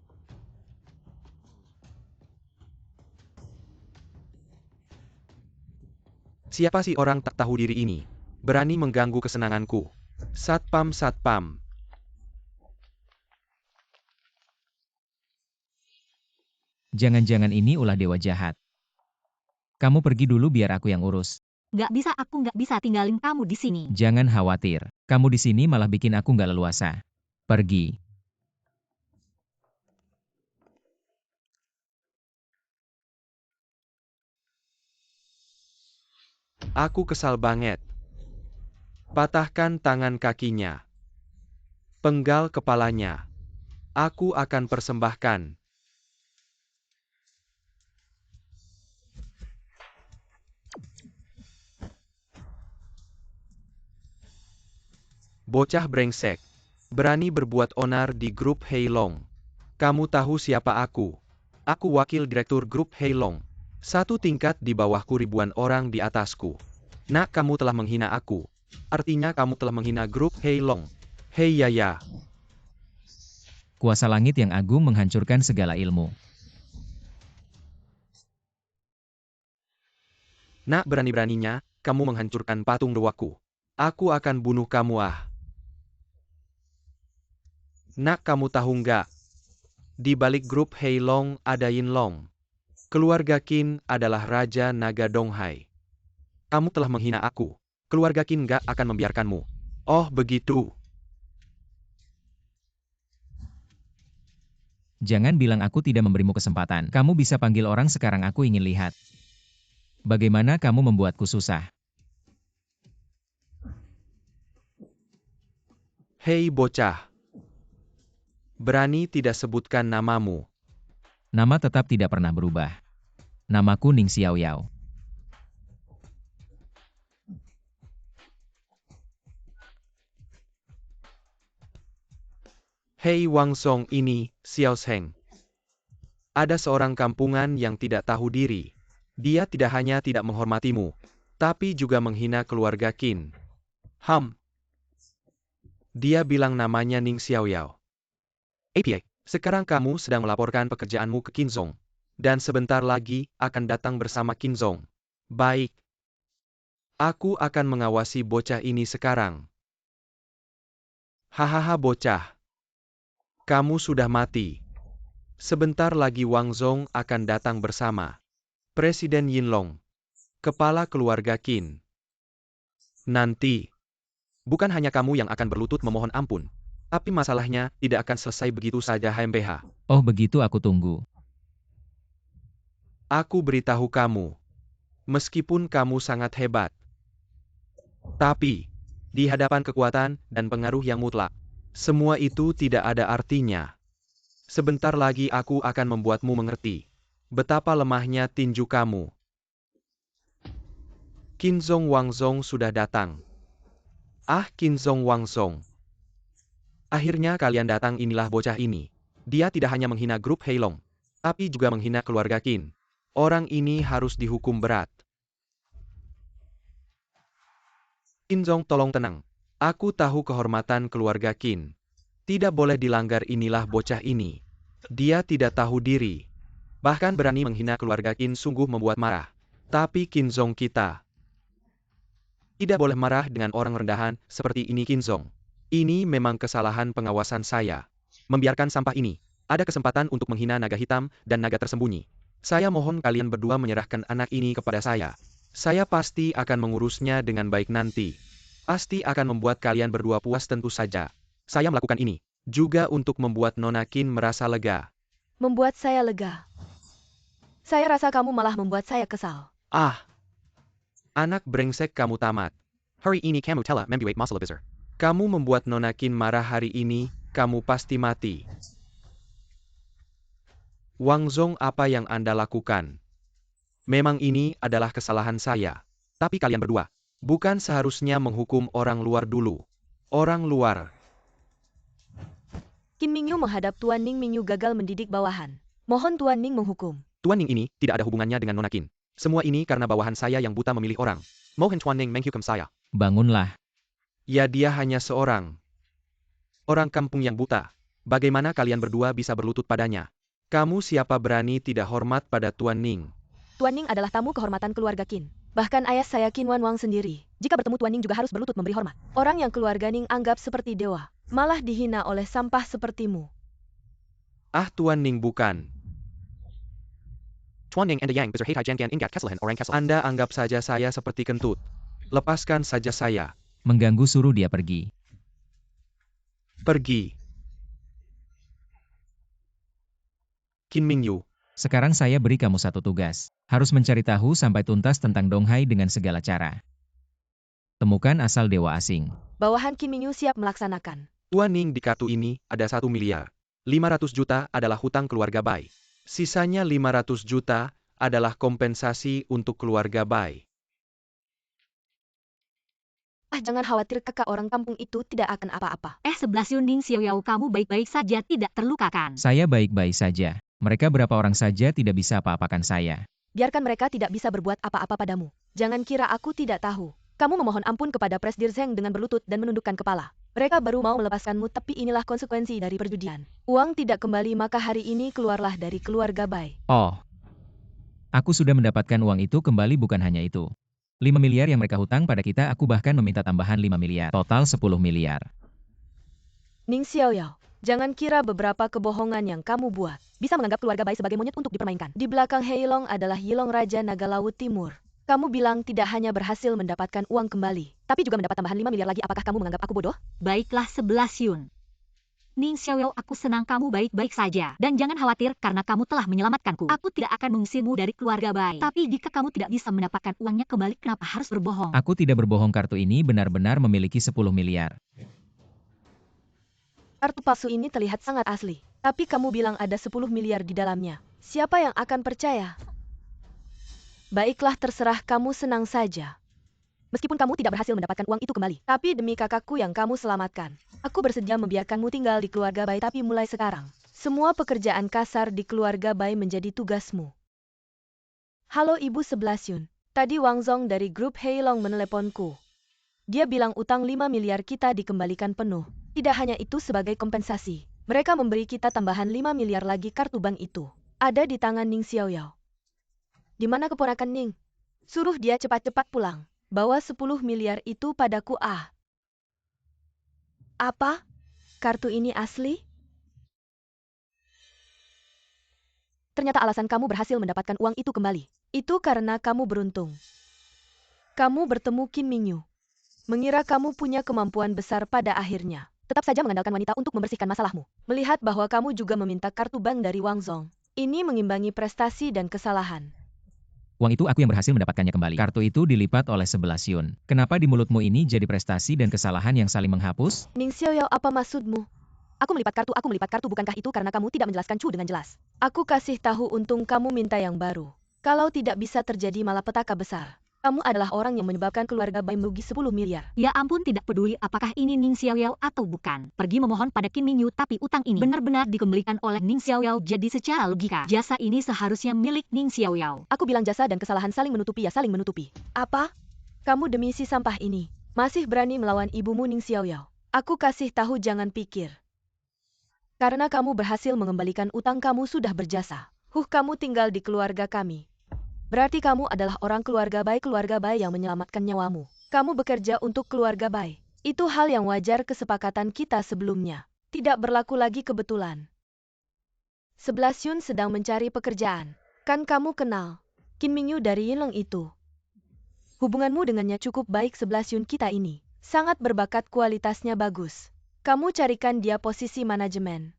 Siapa sih orang tak tahu diri ini? Berani mengganggu kesenanganku. Satpam, satpam. Jangan-jangan ini ulah dewa jahat. Kamu pergi dulu biar aku yang urus. Nggak bisa, aku nggak bisa tinggalin kamu di sini. Jangan khawatir. Kamu di sini malah bikin aku nggak leluasa. Pergi. Aku kesal banget. Patahkan tangan kakinya. Penggal kepalanya. Aku akan persembahkan. Bocah brengsek. Berani berbuat onar di grup Heilong. Kamu tahu siapa aku? Aku wakil direktur grup Heilong. Satu tingkat di bawahku, ribuan orang di atasku. Nak, kamu telah menghina aku. Artinya kamu telah menghina grup Heilong. Hei Yaya. Kuasa langit yang agung menghancurkan segala ilmu. Nak, berani-beraninya, kamu menghancurkan patung dewaku. Aku akan bunuh kamu ah. Nak, kamu tahu nggak? Di balik grup Heilong ada Yinlong. Keluarga Qin adalah Raja Naga Donghai. Kamu telah menghina aku. Keluarga Qin nggak akan membiarkanmu. Oh begitu. Jangan bilang aku tidak memberimu kesempatan. Kamu bisa panggil orang sekarang, aku ingin lihat. Bagaimana kamu membuatku susah? Hei bocah. Berani tidak sebutkan namamu. Nama tetap tidak pernah berubah. Namaku Ning Xiaoyao. Hei Wang Song, ini, Xiao Sheng. Ada seorang kampungan yang tidak tahu diri. Dia tidak hanya tidak menghormatimu, tapi juga menghina keluarga Qin. Dia bilang namanya Ning Xiaoyao. APA, sekarang kamu sedang melaporkan pekerjaanmu ke Qin Zong. Dan sebentar lagi akan datang bersama Qin Zong. Baik. Aku akan mengawasi bocah ini sekarang. Hahaha bocah. Kamu sudah mati. Sebentar lagi Wang Zong akan datang bersama Presiden Yinlong, kepala keluarga Qin. Nanti, bukan hanya kamu yang akan berlutut memohon ampun, tapi masalahnya tidak akan selesai begitu saja HMPH. Oh begitu, aku tunggu. Aku beritahu kamu, meskipun kamu sangat hebat, tapi di hadapan kekuatan dan pengaruh yang mutlak, semua itu tidak ada artinya. Sebentar lagi aku akan membuatmu mengerti betapa lemahnya tinju kamu. Qin Zong Wang Zong sudah datang. Ah, Qin Zong Wang Zong. Akhirnya kalian datang, inilah bocah ini. Dia tidak hanya menghina grup Heilong, tapi juga menghina keluarga Qin. Orang ini harus dihukum berat. Qin Zong, tolong tenang. Aku tahu kehormatan keluarga Qin. Tidak boleh dilanggar, inilah bocah ini. Dia tidak tahu diri. Bahkan berani menghina keluarga Qin, sungguh membuat marah. Tapi Qin Zong kita tidak boleh marah dengan orang rendahan seperti ini Qin Zong. Ini memang kesalahan pengawasan saya. Membiarkan sampah ini. Ada kesempatan untuk menghina naga hitam dan naga tersembunyi. Saya mohon kalian berdua menyerahkan anak ini kepada saya. Saya pasti akan mengurusnya dengan baik nanti. Pasti akan membuat kalian berdua puas tentu saja. Saya melakukan ini juga untuk membuat Nona Qin merasa lega. Membuat saya lega. Saya rasa kamu malah membuat saya kesal. Ah! Anak brengsek, kamu tamat. Hari ini kamu telah membuat masalah besar. Kamu membuat Nona Qin marah hari ini, kamu pasti mati. Wang Zong, apa yang Anda lakukan? Memang ini adalah kesalahan saya. Tapi kalian berdua, bukan seharusnya menghukum orang luar dulu. Orang luar. Qin Mingyu menghadap Tuan Ning. Mingyu gagal mendidik bawahan. Mohon Tuan Ning menghukum. Tuan Ning ini tidak ada hubungannya dengan Nona Qin. Semua ini karena bawahan saya yang buta memilih orang. Mohon Tuan Ning menghukum saya. Bangunlah. Ya, dia hanya seorang orang kampung yang buta. Bagaimana kalian berdua bisa berlutut padanya? Kamu siapa berani tidak hormat pada Tuan Ning? Tuan Ning adalah tamu kehormatan keluarga Qin. Bahkan ayah saya Qin Wan Wang sendiri. Jika bertemu Tuan Ning juga harus berlutut memberi hormat. Orang yang keluarga Ning anggap seperti dewa, malah dihina oleh sampah sepertimu. Ah, Tuan Ning bukan. Tuan Ning Anda yang besar hei jangan ingat kesalahan orang kesal. Anda anggap saja saya seperti kentut. Lepaskan saja saya. Mengganggu, suruh dia pergi. Pergi. Qin Mingyu. Sekarang saya beri kamu satu tugas. Harus mencari tahu sampai tuntas tentang Donghai dengan segala cara. Temukan asal dewa asing. Bawahan Kim Minyu siap melaksanakan. Tuan Ning, di kartu ini ada 1 miliar. 500 juta adalah hutang keluarga Bai. Sisanya 500 juta adalah kompensasi untuk keluarga Bai. Jangan khawatir kakak, orang kampung itu tidak akan apa-apa. 11 Yun, Ning Xiaoyao, kamu baik-baik saja, tidak terlukakan. Saya baik-baik saja. Mereka berapa orang saja tidak bisa apa-apakan saya. Biarkan mereka tidak bisa berbuat apa-apa padamu. Jangan kira aku tidak tahu. Kamu memohon ampun kepada Presdir Zheng dengan berlutut dan menundukkan kepala. Mereka baru mau melepaskanmu, tapi inilah konsekuensi dari perjudian. Uang tidak kembali, maka hari ini keluarlah dari keluarga Bai. Oh. Aku sudah mendapatkan uang itu kembali, bukan hanya itu. 5 miliar yang mereka hutang pada kita, aku bahkan meminta tambahan 5 miliar. Total 10 miliar. Ning Xiaoyao, jangan kira beberapa kebohongan yang kamu buat bisa menganggap keluarga Bai sebagai monyet untuk dipermainkan. Di belakang Heilong adalah Yilong, Raja Naga Laut Timur. Kamu bilang tidak hanya berhasil mendapatkan uang kembali, tapi juga mendapat tambahan 5 miliar lagi. Apakah kamu menganggap aku bodoh? Baiklah 11 Yun. Ning Xiaoyao, aku senang kamu baik-baik saja. Dan jangan khawatir karena kamu telah menyelamatkanku. Aku tidak akan mengusirmu dari keluarga Bai. Tapi jika kamu tidak bisa mendapatkan uangnya kembali, kenapa harus berbohong? Aku tidak berbohong, kartu ini benar-benar memiliki 10 miliar. Kartu palsu ini terlihat sangat asli, tapi kamu bilang ada 10 miliar di dalamnya. Siapa yang akan percaya? Baiklah, terserah kamu, senang saja. Meskipun kamu tidak berhasil mendapatkan uang itu kembali, tapi demi kakakku yang kamu selamatkan, aku bersedia membiarkanmu tinggal di keluarga Bai. Tapi mulai sekarang, semua pekerjaan kasar di keluarga Bai menjadi tugasmu. Halo Ibu 11 Yun, tadi Wang Zong dari grup Heilong meneleponku. Dia bilang utang 5 miliar kita dikembalikan penuh. Tidak hanya itu, sebagai kompensasi, mereka memberi kita tambahan 5 miliar lagi. Kartu bank itu ada di tangan Ning Xiaoyao. Di mana keponakan Ning? Suruh dia cepat-cepat pulang. Bawa 10 miliar itu padaku. Apa? Kartu ini asli? Ternyata alasan kamu berhasil mendapatkan uang itu kembali. Itu karena kamu beruntung. Kamu bertemu Kim Minyu. Mengira kamu punya kemampuan besar, pada akhirnya tetap saja mengandalkan wanita untuk membersihkan masalahmu. Melihat bahwa kamu juga meminta kartu bank dari Wang Zong, ini mengimbangi prestasi dan kesalahan. Uang itu aku yang berhasil mendapatkannya kembali. Kartu itu dilipat oleh 11 Yun. Kenapa di mulutmu ini jadi prestasi dan kesalahan yang saling menghapus? Ning Xiaoyao, apa maksudmu? Aku melipat kartu, bukankah itu karena kamu tidak menjelaskan Chu dengan jelas? Aku kasih tahu, untung kamu minta yang baru. Kalau tidak bisa terjadi malapetaka besar. Kamu adalah orang yang menyebabkan keluarga Bai merugi 10 miliar. Ya ampun, tidak peduli apakah ini Ning Xiaoyao atau bukan. Pergi memohon pada Kim Minyu, tapi utang ini benar-benar dikembalikan oleh Ning Xiaoyao. Jadi secara logika, jasa ini seharusnya milik Ning Xiaoyao. Aku bilang jasa dan kesalahan saling menutupi, ya saling menutupi. Apa? Kamu demi si sampah ini masih berani melawan ibumu Ning Xiaoyao? Aku kasih tahu, jangan pikir. Karena kamu berhasil mengembalikan utang, kamu sudah berjasa. Kamu tinggal di keluarga kami. Berarti kamu adalah orang keluarga Bai yang menyelamatkan nyawamu. Kamu bekerja untuk keluarga Bai. Itu hal yang wajar, kesepakatan kita sebelumnya. Tidak berlaku lagi kebetulan. 11 Yun sedang mencari pekerjaan. Kan kamu kenal Kim Minyu dari Yinlong itu. Hubunganmu dengannya cukup baik. 11 Yun, kita ini sangat berbakat, kualitasnya bagus. Kamu carikan dia posisi manajemen.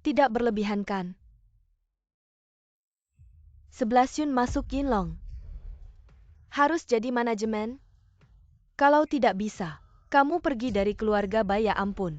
Tidak berlebihan kan? 11 Yun masuk Yinlong. Harus jadi manajemen? Kalau tidak bisa, kamu pergi dari keluarga Bai. Ya ampun.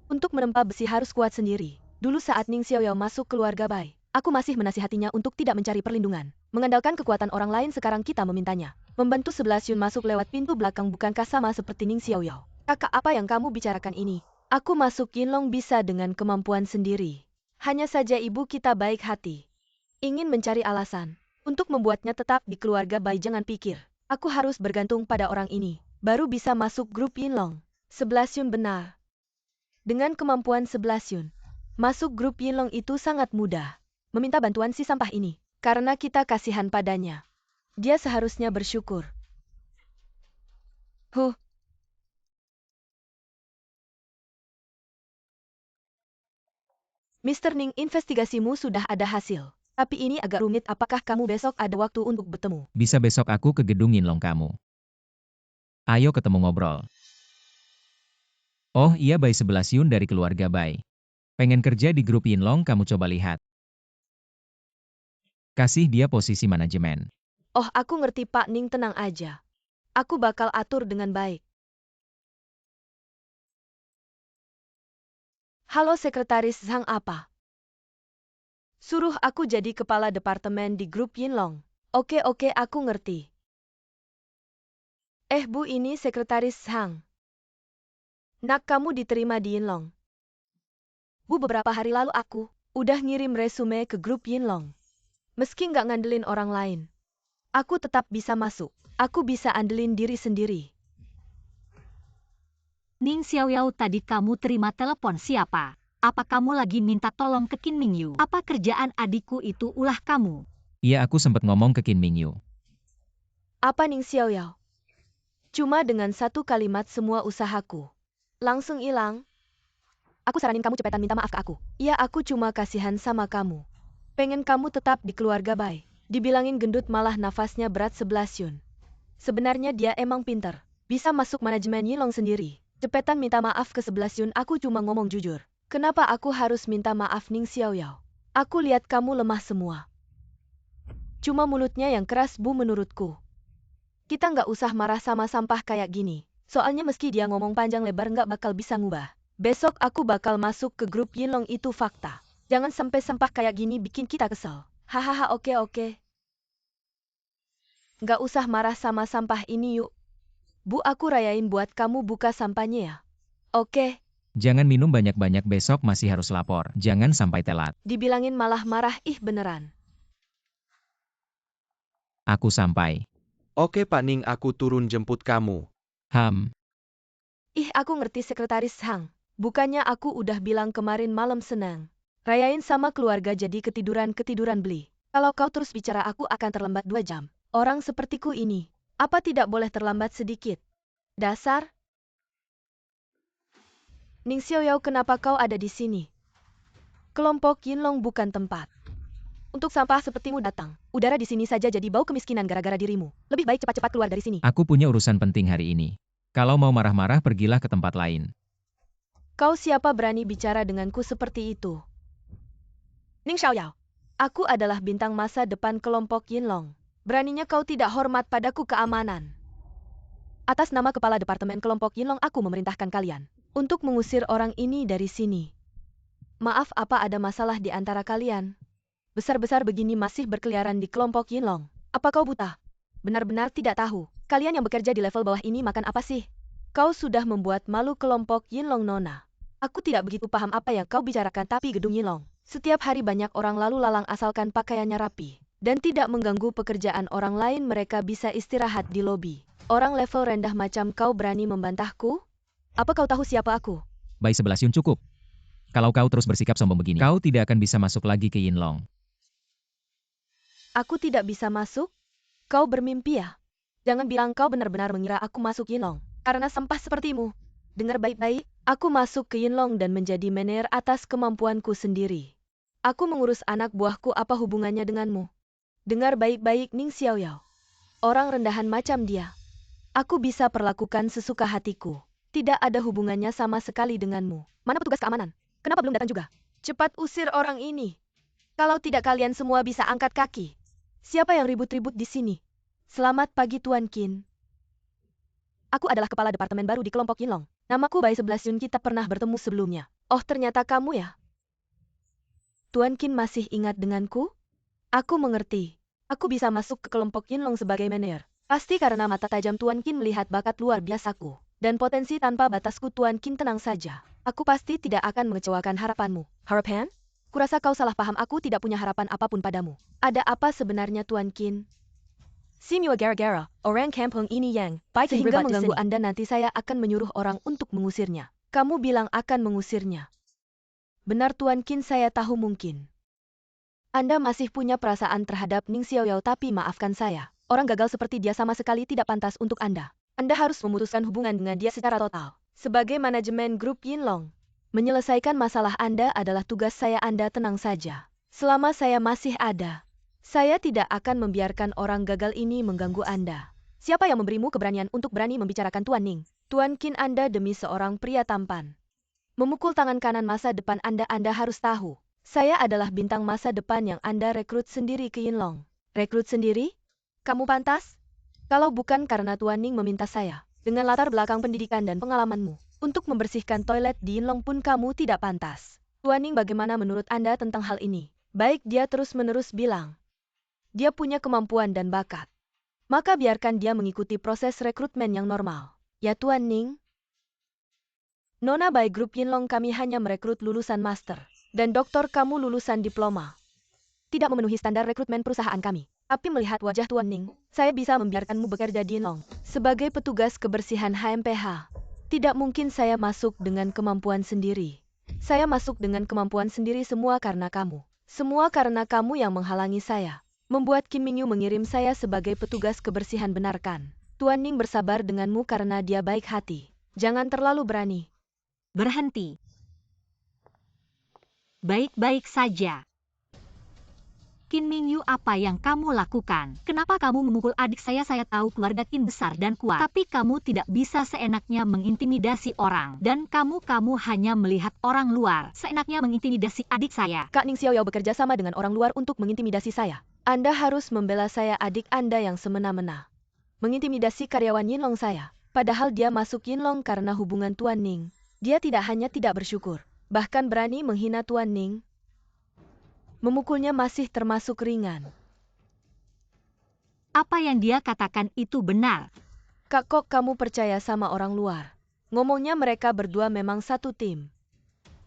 Untuk menempa besi harus kuat sendiri. Dulu saat Ning Xiaoyao masuk keluarga Bai, aku masih menasihatinya untuk tidak mencari perlindungan. Mengandalkan kekuatan orang lain, sekarang kita memintanya membantu 11 Yun masuk lewat pintu belakang. Bukankah sama seperti Ning Xiaoyao? Kakak, apa yang kamu bicarakan ini? Aku masuk Yinlong bisa dengan kemampuan sendiri. Hanya saja ibu kita baik hati. Ingin mencari alasan untuk membuatnya tetap di keluarga Bai. Jangan pikir aku harus bergantung pada orang ini baru bisa masuk grup Yinlong. 11 Yun benar. Dengan kemampuan 11 Yun, masuk grup Yinlong itu sangat mudah. Meminta bantuan si sampah ini karena kita kasihan padanya. Dia seharusnya bersyukur. Mr. Ning, investigasimu sudah ada hasil. Tapi ini agak rumit. Apakah kamu besok ada waktu untuk bertemu? Bisa besok aku ke gedung Yinlong kamu. Ayo ketemu ngobrol. Oh iya, Bai 11 Yun dari keluarga Bai. Pengen kerja di grup Yinlong, kamu coba lihat. Kasih dia posisi manajemen. Oh, aku ngerti Pak Ning, tenang aja. Aku bakal atur dengan baik. Halo Sekretaris Zhang apa? Suruh aku jadi kepala departemen di grup Yinlong. Oke, aku ngerti. Bu, ini Sekretaris Zhang. Nak, kamu diterima di Yinlong. Bu, beberapa hari lalu aku udah ngirim resume ke grup Yinlong. Meski nggak ngandelin orang lain, aku tetap bisa masuk. Aku bisa andelin diri sendiri. Ning Xiaoyao, tadi kamu terima telepon siapa? Apa kamu lagi minta tolong ke Qin Mingyu? Apa kerjaan adikku itu ulah kamu? Iya, aku sempat ngomong ke Qin Mingyu. Apa Ning Xiaoyao? Cuma dengan satu kalimat semua usahaku langsung hilang. Aku saranin kamu cepetan minta maaf ke aku. Iya, aku cuma kasihan sama kamu. Pengen kamu tetap di keluarga Bai. Dibilangin gendut malah nafasnya berat 11 Yun. Sebenarnya dia emang pinter. Bisa masuk manajemen Yinlong sendiri. Cepetan minta maaf ke 11 Yun, aku cuma ngomong jujur. Kenapa aku harus minta maaf Ning Xiaoyao? Aku lihat kamu lemah semua. Cuma mulutnya yang keras Bu menurutku. Kita nggak usah marah sama sampah kayak gini. Soalnya meski dia ngomong panjang lebar nggak bakal bisa ngubah. Besok aku bakal masuk ke grup Yinlong, itu fakta. Jangan sampai sampah kayak gini bikin kita kesel. Hahaha, oke. Nggak usah marah sama sampah ini yuk. Bu, aku rayain buat kamu buka sampahnya ya. Oke. Jangan minum banyak-banyak, besok masih harus lapor. Jangan sampai telat. Dibilangin malah marah, beneran. Aku sampai. Oke Pak Ning, aku turun jemput kamu. Aku ngerti Sekretaris Hang. Bukannya aku udah bilang kemarin malam senang. Rayain sama keluarga jadi ketiduran beli. Kalau kau terus bicara aku akan terlambat 2 jam. Orang sepertiku ini, apa tidak boleh terlambat sedikit? Dasar. Ning Xiaoyao, kenapa kau ada di sini? Kelompok Yinlong bukan tempat untuk sampah sepertimu datang. Udara di sini saja jadi bau kemiskinan gara-gara dirimu. Lebih baik cepat-cepat keluar dari sini. Aku punya urusan penting hari ini. Kalau mau marah-marah, pergilah ke tempat lain. Kau siapa berani bicara denganku seperti itu? Ning Xiaoyao, aku adalah bintang masa depan kelompok Yinlong. Beraninya kau tidak hormat padaku keamanan. Atas nama kepala departemen kelompok Yinlong, aku memerintahkan kalian untuk mengusir orang ini dari sini. Maaf, apa ada masalah di antara kalian? Besar-besar begini masih berkeliaran di kelompok Yinlong. Apa kau buta? Benar-benar tidak tahu. Kalian yang bekerja di level bawah ini makan apa sih? Kau sudah membuat malu kelompok Yinlong, Nona. Aku tidak begitu paham apa yang kau bicarakan, tapi gedung Yinlong setiap hari banyak orang lalu lalang asalkan pakaiannya rapi dan tidak mengganggu pekerjaan orang lain. Mereka bisa istirahat di lobi. Orang level rendah macam kau berani membantahku? Apa kau tahu siapa aku? Bai 11 Yun, cukup. Kalau kau terus bersikap sombong begini, kau tidak akan bisa masuk lagi ke Yinlong. Aku tidak bisa masuk? Kau bermimpi ya? Jangan bilang kau benar-benar mengira aku masuk Yinlong karena sampah sepertimu. Dengar baik-baik, aku masuk ke Yinlong dan menjadi manajer atas kemampuanku sendiri. Aku mengurus anak buahku, apa hubungannya denganmu? Dengar baik-baik Ning Xiaoyao. Orang rendahan macam dia, aku bisa perlakukan sesuka hatiku. Tidak ada hubungannya sama sekali denganmu. Mana petugas keamanan? Kenapa belum datang juga? Cepat usir orang ini. Kalau tidak kalian semua bisa angkat kaki. Siapa yang ribut-ribut di sini? Selamat pagi Tuan Qin. Aku adalah kepala departemen baru di kelompok Yinlong. Namaku Bai 11 Yun, kita pernah bertemu sebelumnya. Oh, ternyata kamu ya? Tuan Qin masih ingat denganku? Aku mengerti. Aku bisa masuk ke kelompok Yinlong sebagai manajer. Pasti karena mata tajam Tuan Qin melihat bakat luar biasaku. Dan potensi tanpa batasku. Tuan Qin, tenang saja. Aku pasti tidak akan mengecewakan harapanmu. Harapan? Kurasa kau salah paham, aku tidak punya harapan apapun padamu. Ada apa sebenarnya Tuan Qin? Simua gara-gara, orang kampung ini yang baik sehingga mengganggu Anda. Nanti saya akan menyuruh orang untuk mengusirnya. Kamu bilang akan mengusirnya. Benar Tuan Qin, saya tahu mungkin Anda masih punya perasaan terhadap Ning Xiaoyao, tapi maafkan saya. Orang gagal seperti dia sama sekali tidak pantas untuk Anda. Anda harus memutuskan hubungan dengan dia secara total. Sebagai manajemen grup Yinlong, menyelesaikan masalah Anda adalah tugas saya. Anda tenang saja. Selama saya masih ada, saya tidak akan membiarkan orang gagal ini mengganggu Anda. Siapa yang memberimu keberanian untuk berani membicarakan Tuan Ning? Tuan Qin, Anda demi seorang pria tampan memukul tangan kanan masa depan Anda. Anda harus tahu, saya adalah bintang masa depan yang Anda rekrut sendiri ke Yinlong. Rekrut sendiri? Kamu pantas? Kalau bukan karena Tuan Ning meminta saya, dengan latar belakang pendidikan dan pengalamanmu, untuk membersihkan toilet di Yinlong pun kamu tidak pantas. Tuan Ning, bagaimana menurut Anda tentang hal ini? Baik, dia terus-menerus bilang. Dia punya kemampuan dan bakat. Maka biarkan dia mengikuti proses rekrutmen yang normal. Ya Tuan Ning? Nona Bai Grup Yinlong kami hanya merekrut lulusan master. Dan doktor kamu lulusan diploma. Tidak memenuhi standar rekrutmen perusahaan kami. Tapi melihat wajah Tuan Ning, saya bisa membiarkanmu bekerja di Yinlong. Sebagai petugas kebersihan HMPH, tidak mungkin saya masuk dengan kemampuan sendiri. Saya masuk dengan kemampuan sendiri, semua karena kamu. Semua karena kamu yang menghalangi saya. Membuat Kim Mingyu mengirim saya sebagai petugas kebersihan, benarkan? Tuan Ning bersabar denganmu karena dia baik hati. Jangan terlalu berani. Berhenti. Baik-baik saja. Qin Mingyu, apa yang kamu lakukan? Kenapa kamu memukul adik saya? Saya tahu keluarga Qin besar dan kuat, tapi kamu tidak bisa seenaknya mengintimidasi orang. Dan kamu hanya melihat orang luar, seenaknya mengintimidasi adik saya. Kak Ning Xiaoyao bekerja sama dengan orang luar untuk mengintimidasi saya. Anda harus membela saya, adik Anda yang semena-mena. Mengintimidasi karyawan Yinlong saya. Padahal dia masuk Yinlong karena hubungan Tuan Ning. Dia tidak hanya tidak bersyukur, bahkan berani menghina Tuan Ning. Memukulnya masih termasuk ringan. Apa yang dia katakan itu benar. Kak, kok kamu percaya sama orang luar? Ngomongnya mereka berdua memang satu tim.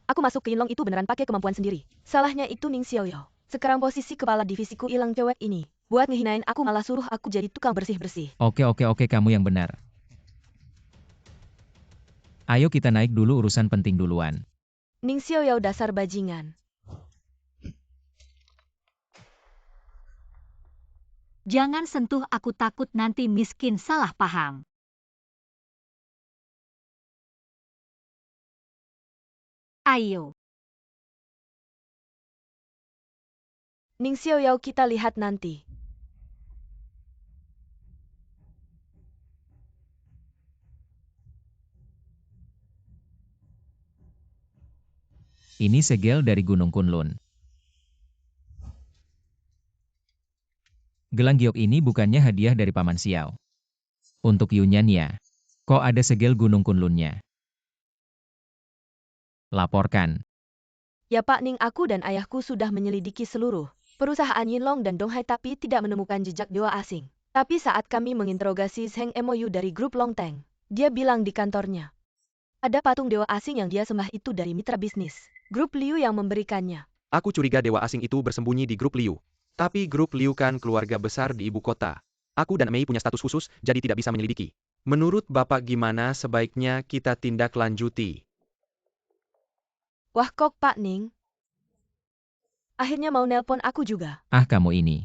Aku masuk ke Yinlong itu beneran pakai kemampuan sendiri. Salahnya itu Ning Xiaoyao. Sekarang posisi kepala divisiku hilang, cewek ini. Buat ngehinain aku malah suruh aku jadi tukang bersih-bersih. Oke, kamu yang benar. Ayo kita naik dulu, urusan penting duluan. Ning Xiaoyao dasar bajingan. Jangan sentuh aku, takut nanti miskin salah paham. Ayo. Ning Xiaoyao, kita lihat nanti. Ini segel dari Gunung Kunlun. Gelang giok ini bukannya hadiah dari Paman Xiao. Untuk Yunyan ya. Kok ada segel Gunung Kunlunnya? Laporkan. Ya Pak Ning, aku dan ayahku sudah menyelidiki seluruh perusahaan Yinlong dan Donghai tapi tidak menemukan jejak dewa asing. Tapi saat kami menginterogasi Zheng MOU dari grup Longteng, dia bilang di kantornya ada patung dewa asing yang dia sembah itu dari mitra bisnis grup Liu yang memberikannya. Aku curiga dewa asing itu bersembunyi di grup Liu. Tapi grup Liu kan keluarga besar di ibu kota. Aku dan Mei punya status khusus, jadi tidak bisa menyelidiki. Menurut Bapak gimana sebaiknya kita tindak lanjuti? Wah, kok Pak Ning? Akhirnya mau nelpon aku juga. Ah, kamu ini.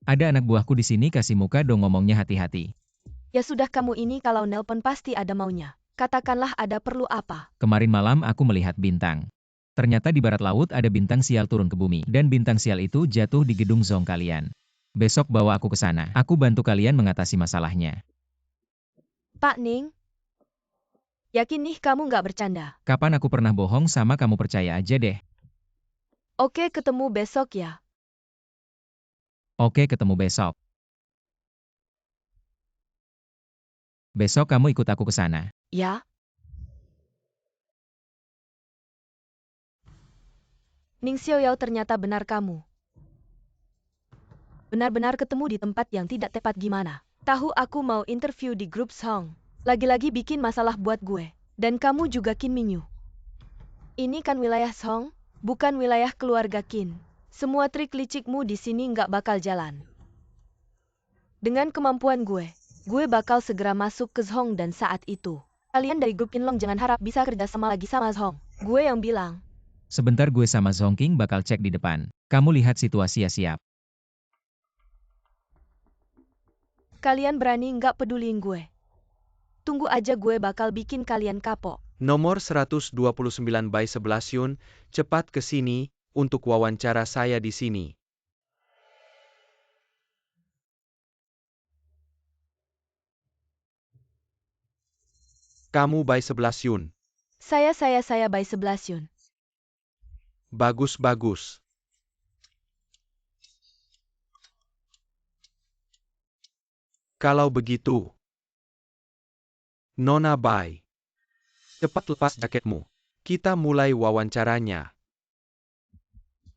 Ada anak buahku di sini, kasih muka dong ngomongnya, hati-hati. Ya sudah, kamu ini kalau nelpon pasti ada maunya. Katakanlah ada perlu apa. Kemarin malam aku melihat bintang. Ternyata di barat laut ada bintang sial turun ke bumi. Dan bintang sial itu jatuh di gedung Zong kalian. Besok bawa aku ke sana. Aku bantu kalian mengatasi masalahnya. Pak Ning? Yakin nih kamu nggak bercanda? Kapan aku pernah bohong sama kamu, percaya aja deh. Oke, ketemu besok ya. Oke, ketemu besok. Besok kamu ikut aku ke sana. Ya. Ning Xiaoyao, ternyata benar kamu. Benar-benar ketemu di tempat yang tidak tepat gimana. Tahu aku mau interview di grup Song. Lagi-lagi bikin masalah buat gue. Dan kamu juga Qin Mingyu. Ini kan wilayah Song, bukan wilayah keluarga Qin. Semua trik licikmu di sini nggak bakal jalan. Dengan kemampuan gue bakal segera masuk ke Song dan saat itu. Kalian dari grup Yinlong jangan harap bisa kerja sama lagi sama Song. Gue yang bilang. Sebentar, gue sama Zhongking bakal cek di depan. Kamu lihat situasi ya, siap. Kalian berani nggak peduliin gue. Tunggu aja, gue bakal bikin kalian kapok. Nomor 129 by 11 Yun, cepat ke sini, untuk wawancara saya di sini. Kamu by 11 Yun. Saya by 11 Yun. Kalau begitu, Nona Bai, cepat lepas jaketmu. Kita mulai wawancaranya.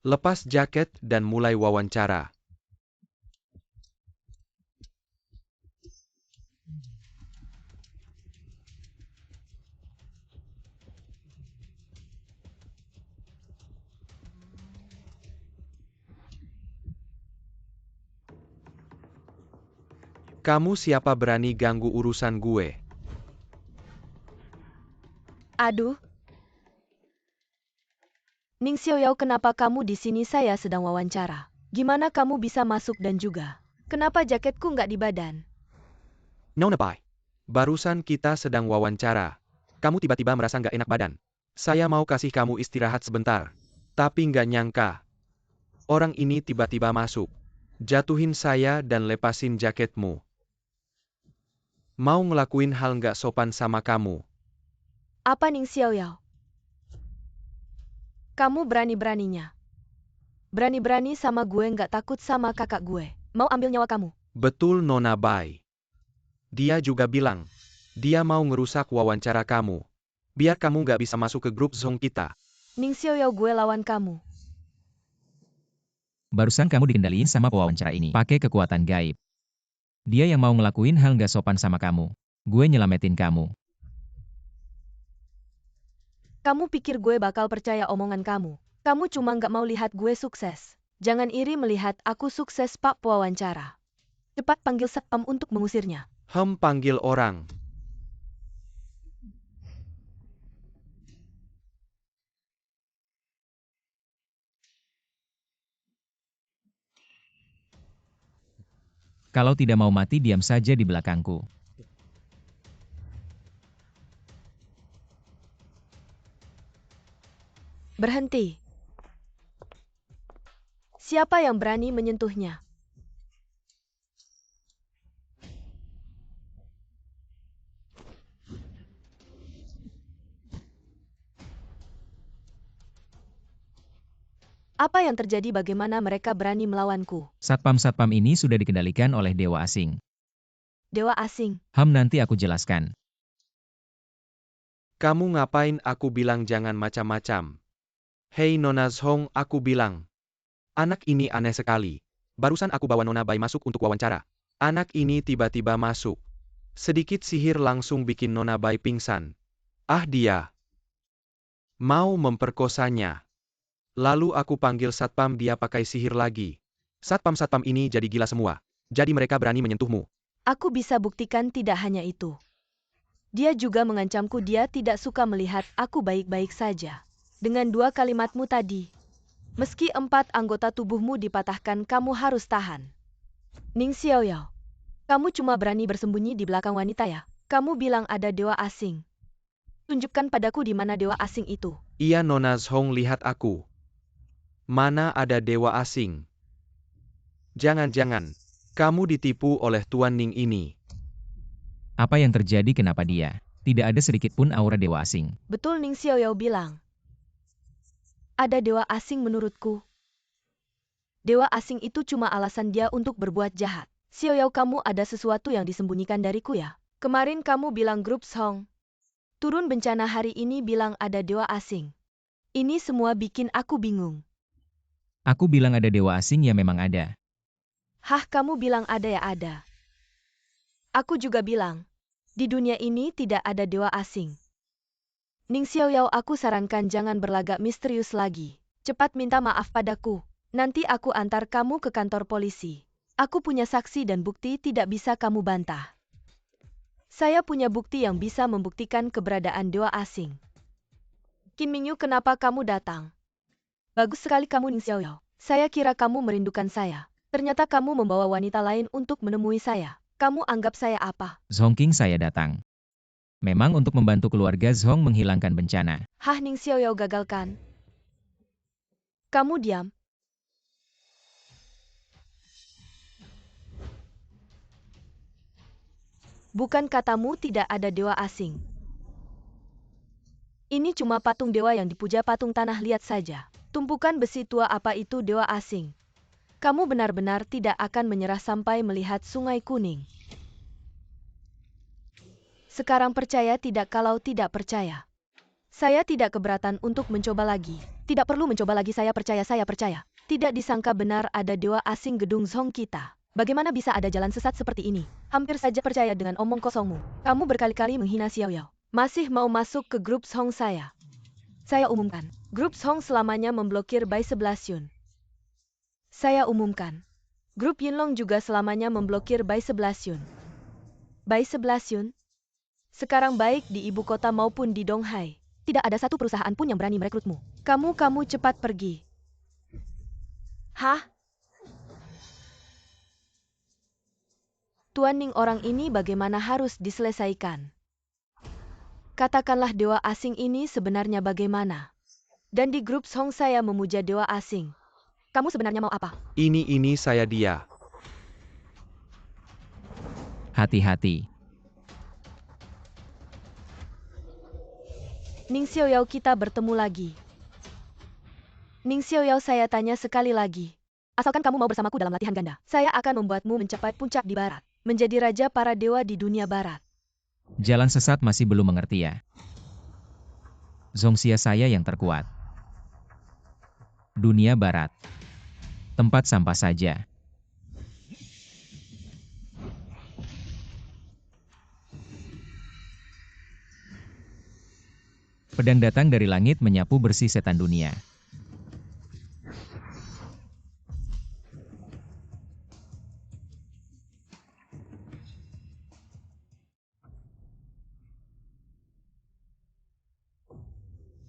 Lepas jaket dan mulai wawancara. Kamu siapa berani ganggu urusan gue? Aduh. Ning Xiaoyao, kenapa kamu di sini? Saya sedang wawancara. Gimana kamu bisa masuk dan juga? Kenapa jaketku nggak di badan? Nona Bai, barusan kita sedang wawancara. Kamu tiba-tiba merasa nggak enak badan. Saya mau kasih kamu istirahat sebentar. Tapi nggak nyangka. Orang ini tiba-tiba masuk. Jatuhin saya dan lepasin jaketmu. Mau ngelakuin hal nggak sopan sama kamu. Apa Ning Xiaoyao? Kamu berani-beraninya. Berani-berani sama gue, nggak takut sama kakak gue. Mau ambil nyawa kamu? Betul Nona Bai. Dia juga bilang, dia mau ngerusak wawancara kamu. Biar kamu nggak bisa masuk ke grup Zhong kita. Ning Xiaoyao, gue lawan kamu. Barusan kamu dikendaliin sama pewawancara ini. Pakai kekuatan gaib. Dia yang mau ngelakuin hal nggak sopan sama kamu. Gue nyelamatin kamu. Kamu pikir gue bakal percaya omongan kamu? Kamu cuma nggak mau lihat gue sukses. Jangan iri melihat aku sukses, Pak Pewawancara. Cepat panggil satpam untuk mengusirnya. Panggil orang. Kalau tidak mau mati, diam saja di belakangku. Berhenti. Siapa yang berani menyentuhnya? Apa yang terjadi? Bagaimana mereka berani melawanku? Satpam-satpam ini sudah dikendalikan oleh dewa asing. Dewa asing. Nanti aku jelaskan. Kamu ngapain? Aku bilang jangan macam-macam. Hei Nona Zhong, aku bilang. Anak ini aneh sekali. Barusan aku bawa Nona Bai masuk untuk wawancara. Anak ini tiba-tiba masuk. Sedikit sihir langsung bikin Nona Bai pingsan. Dia mau memperkosanya. Lalu aku panggil satpam, dia pakai sihir lagi. Satpam-satpam ini jadi gila semua. Jadi mereka berani menyentuhmu. Aku bisa buktikan tidak hanya itu. Dia juga mengancamku, dia tidak suka melihat aku baik-baik saja. Dengan 2 kalimatmu tadi. Meski 4 anggota tubuhmu dipatahkan, kamu harus tahan. Ning Xiaoyao, kamu cuma berani bersembunyi di belakang wanita ya? Kamu bilang ada dewa asing. Tunjukkan padaku di mana dewa asing itu. Iya Nona Zhong, lihat aku. Mana ada dewa asing? Jangan-jangan, kamu ditipu oleh Tuan Ning ini. Apa yang terjadi? Kenapa dia? Tidak ada sedikit pun aura dewa asing. Betul Ning Xiaoyao bilang. Ada dewa asing menurutku. Dewa asing itu cuma alasan dia untuk berbuat jahat. Xiaoyao, kamu ada sesuatu yang disembunyikan dariku ya? Kemarin kamu bilang grup Zhong turun bencana, hari ini bilang ada dewa asing. Ini semua bikin aku bingung. Aku bilang ada dewa asing, ya memang ada. Kamu bilang ada ya ada. Aku juga bilang, di dunia ini tidak ada dewa asing. Ning Xiaoyao, aku sarankan jangan berlagak misterius lagi. Cepat minta maaf padaku. Nanti aku antar kamu ke kantor polisi. Aku punya saksi dan bukti, tidak bisa kamu bantah. Saya punya bukti yang bisa membuktikan keberadaan dewa asing. Qin Mingyu, kenapa kamu datang? Bagus sekali kamu Ning Xiaoyao. Saya kira kamu merindukan saya. Ternyata kamu membawa wanita lain untuk menemui saya. Kamu anggap saya apa? Zhong King, saya datang. Memang untuk membantu keluarga Zhong menghilangkan bencana. Ning Xiaoyao, gagalkan. Kamu diam. Bukan katamu tidak ada dewa asing. Ini cuma patung dewa yang dipuja, patung tanah, lihat saja. Tumpukan besi tua, apa itu dewa asing? Kamu benar-benar tidak akan menyerah sampai melihat Sungai Kuning. Sekarang percaya tidak kalau tidak percaya. Saya tidak keberatan untuk mencoba lagi. Tidak perlu mencoba lagi, saya percaya, saya percaya. Tidak disangka benar ada dewa asing gedung Zhong kita. Bagaimana bisa ada jalan sesat seperti ini? Hampir saja percaya dengan omong kosongmu. Kamu berkali-kali menghina Xiao Yao. Masih mau masuk ke grup Zhong saya. Saya umumkan, grup Zhong selamanya memblokir Bai 11 Yun. Saya umumkan, grup Yinlong juga selamanya memblokir Bai 11 Yun. Bai 11 Yun? Sekarang baik di ibu kota maupun di Donghai, tidak ada satu perusahaan pun yang berani merekrutmu. Kamu cepat pergi. Hah? Tuan Ning, orang ini bagaimana harus diselesaikan? Katakanlah dewa asing ini sebenarnya bagaimana? Dan di grup Song saya memuja dewa asing. Kamu sebenarnya mau apa? Ini saya dia. Hati-hati. Ning Xiaoyao, kita bertemu lagi. Ning Xiaoyao, saya tanya sekali lagi. Asalkan kamu mau bersamaku dalam latihan ganda, saya akan membuatmu mencapai puncak di barat. Menjadi raja para dewa di dunia barat. Jalan sesat masih belum mengerti ya. Zongxia saya yang terkuat. Dunia barat. Tempat sampah saja. Pedang datang dari langit menyapu bersih setan dunia.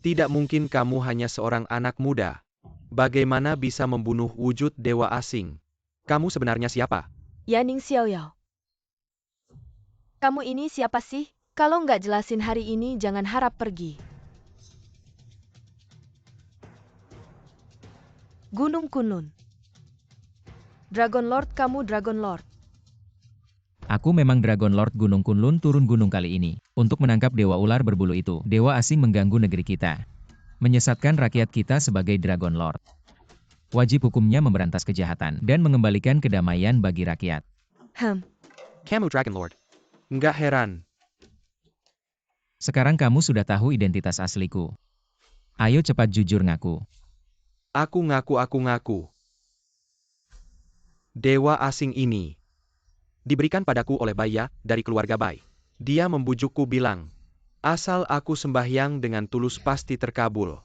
Tidak mungkin kamu hanya seorang anak muda. Bagaimana bisa membunuh wujud dewa asing? Kamu sebenarnya siapa? Ya, Ning Xiaoyao. Kamu ini siapa sih? Kalau nggak jelasin hari ini jangan harap pergi. Gunung Kunlun. Dragon Lord, kamu Dragon Lord. Aku memang Dragon Lord Gunung Kunlun turun gunung kali ini, untuk menangkap dewa ular berbulu itu. Dewa asing mengganggu negeri kita. Menyesatkan rakyat kita sebagai Dragon Lord. Wajib hukumnya memberantas kejahatan, dan mengembalikan kedamaian bagi rakyat. Kamu Dragon Lord. Nggak heran. Sekarang kamu sudah tahu identitas asliku. Ayo cepat jujur ngaku. Aku ngaku. Dewa asing ini diberikan padaku oleh Baya dari keluarga Bai. Dia membujukku bilang, asal aku sembahyang dengan tulus pasti terkabul.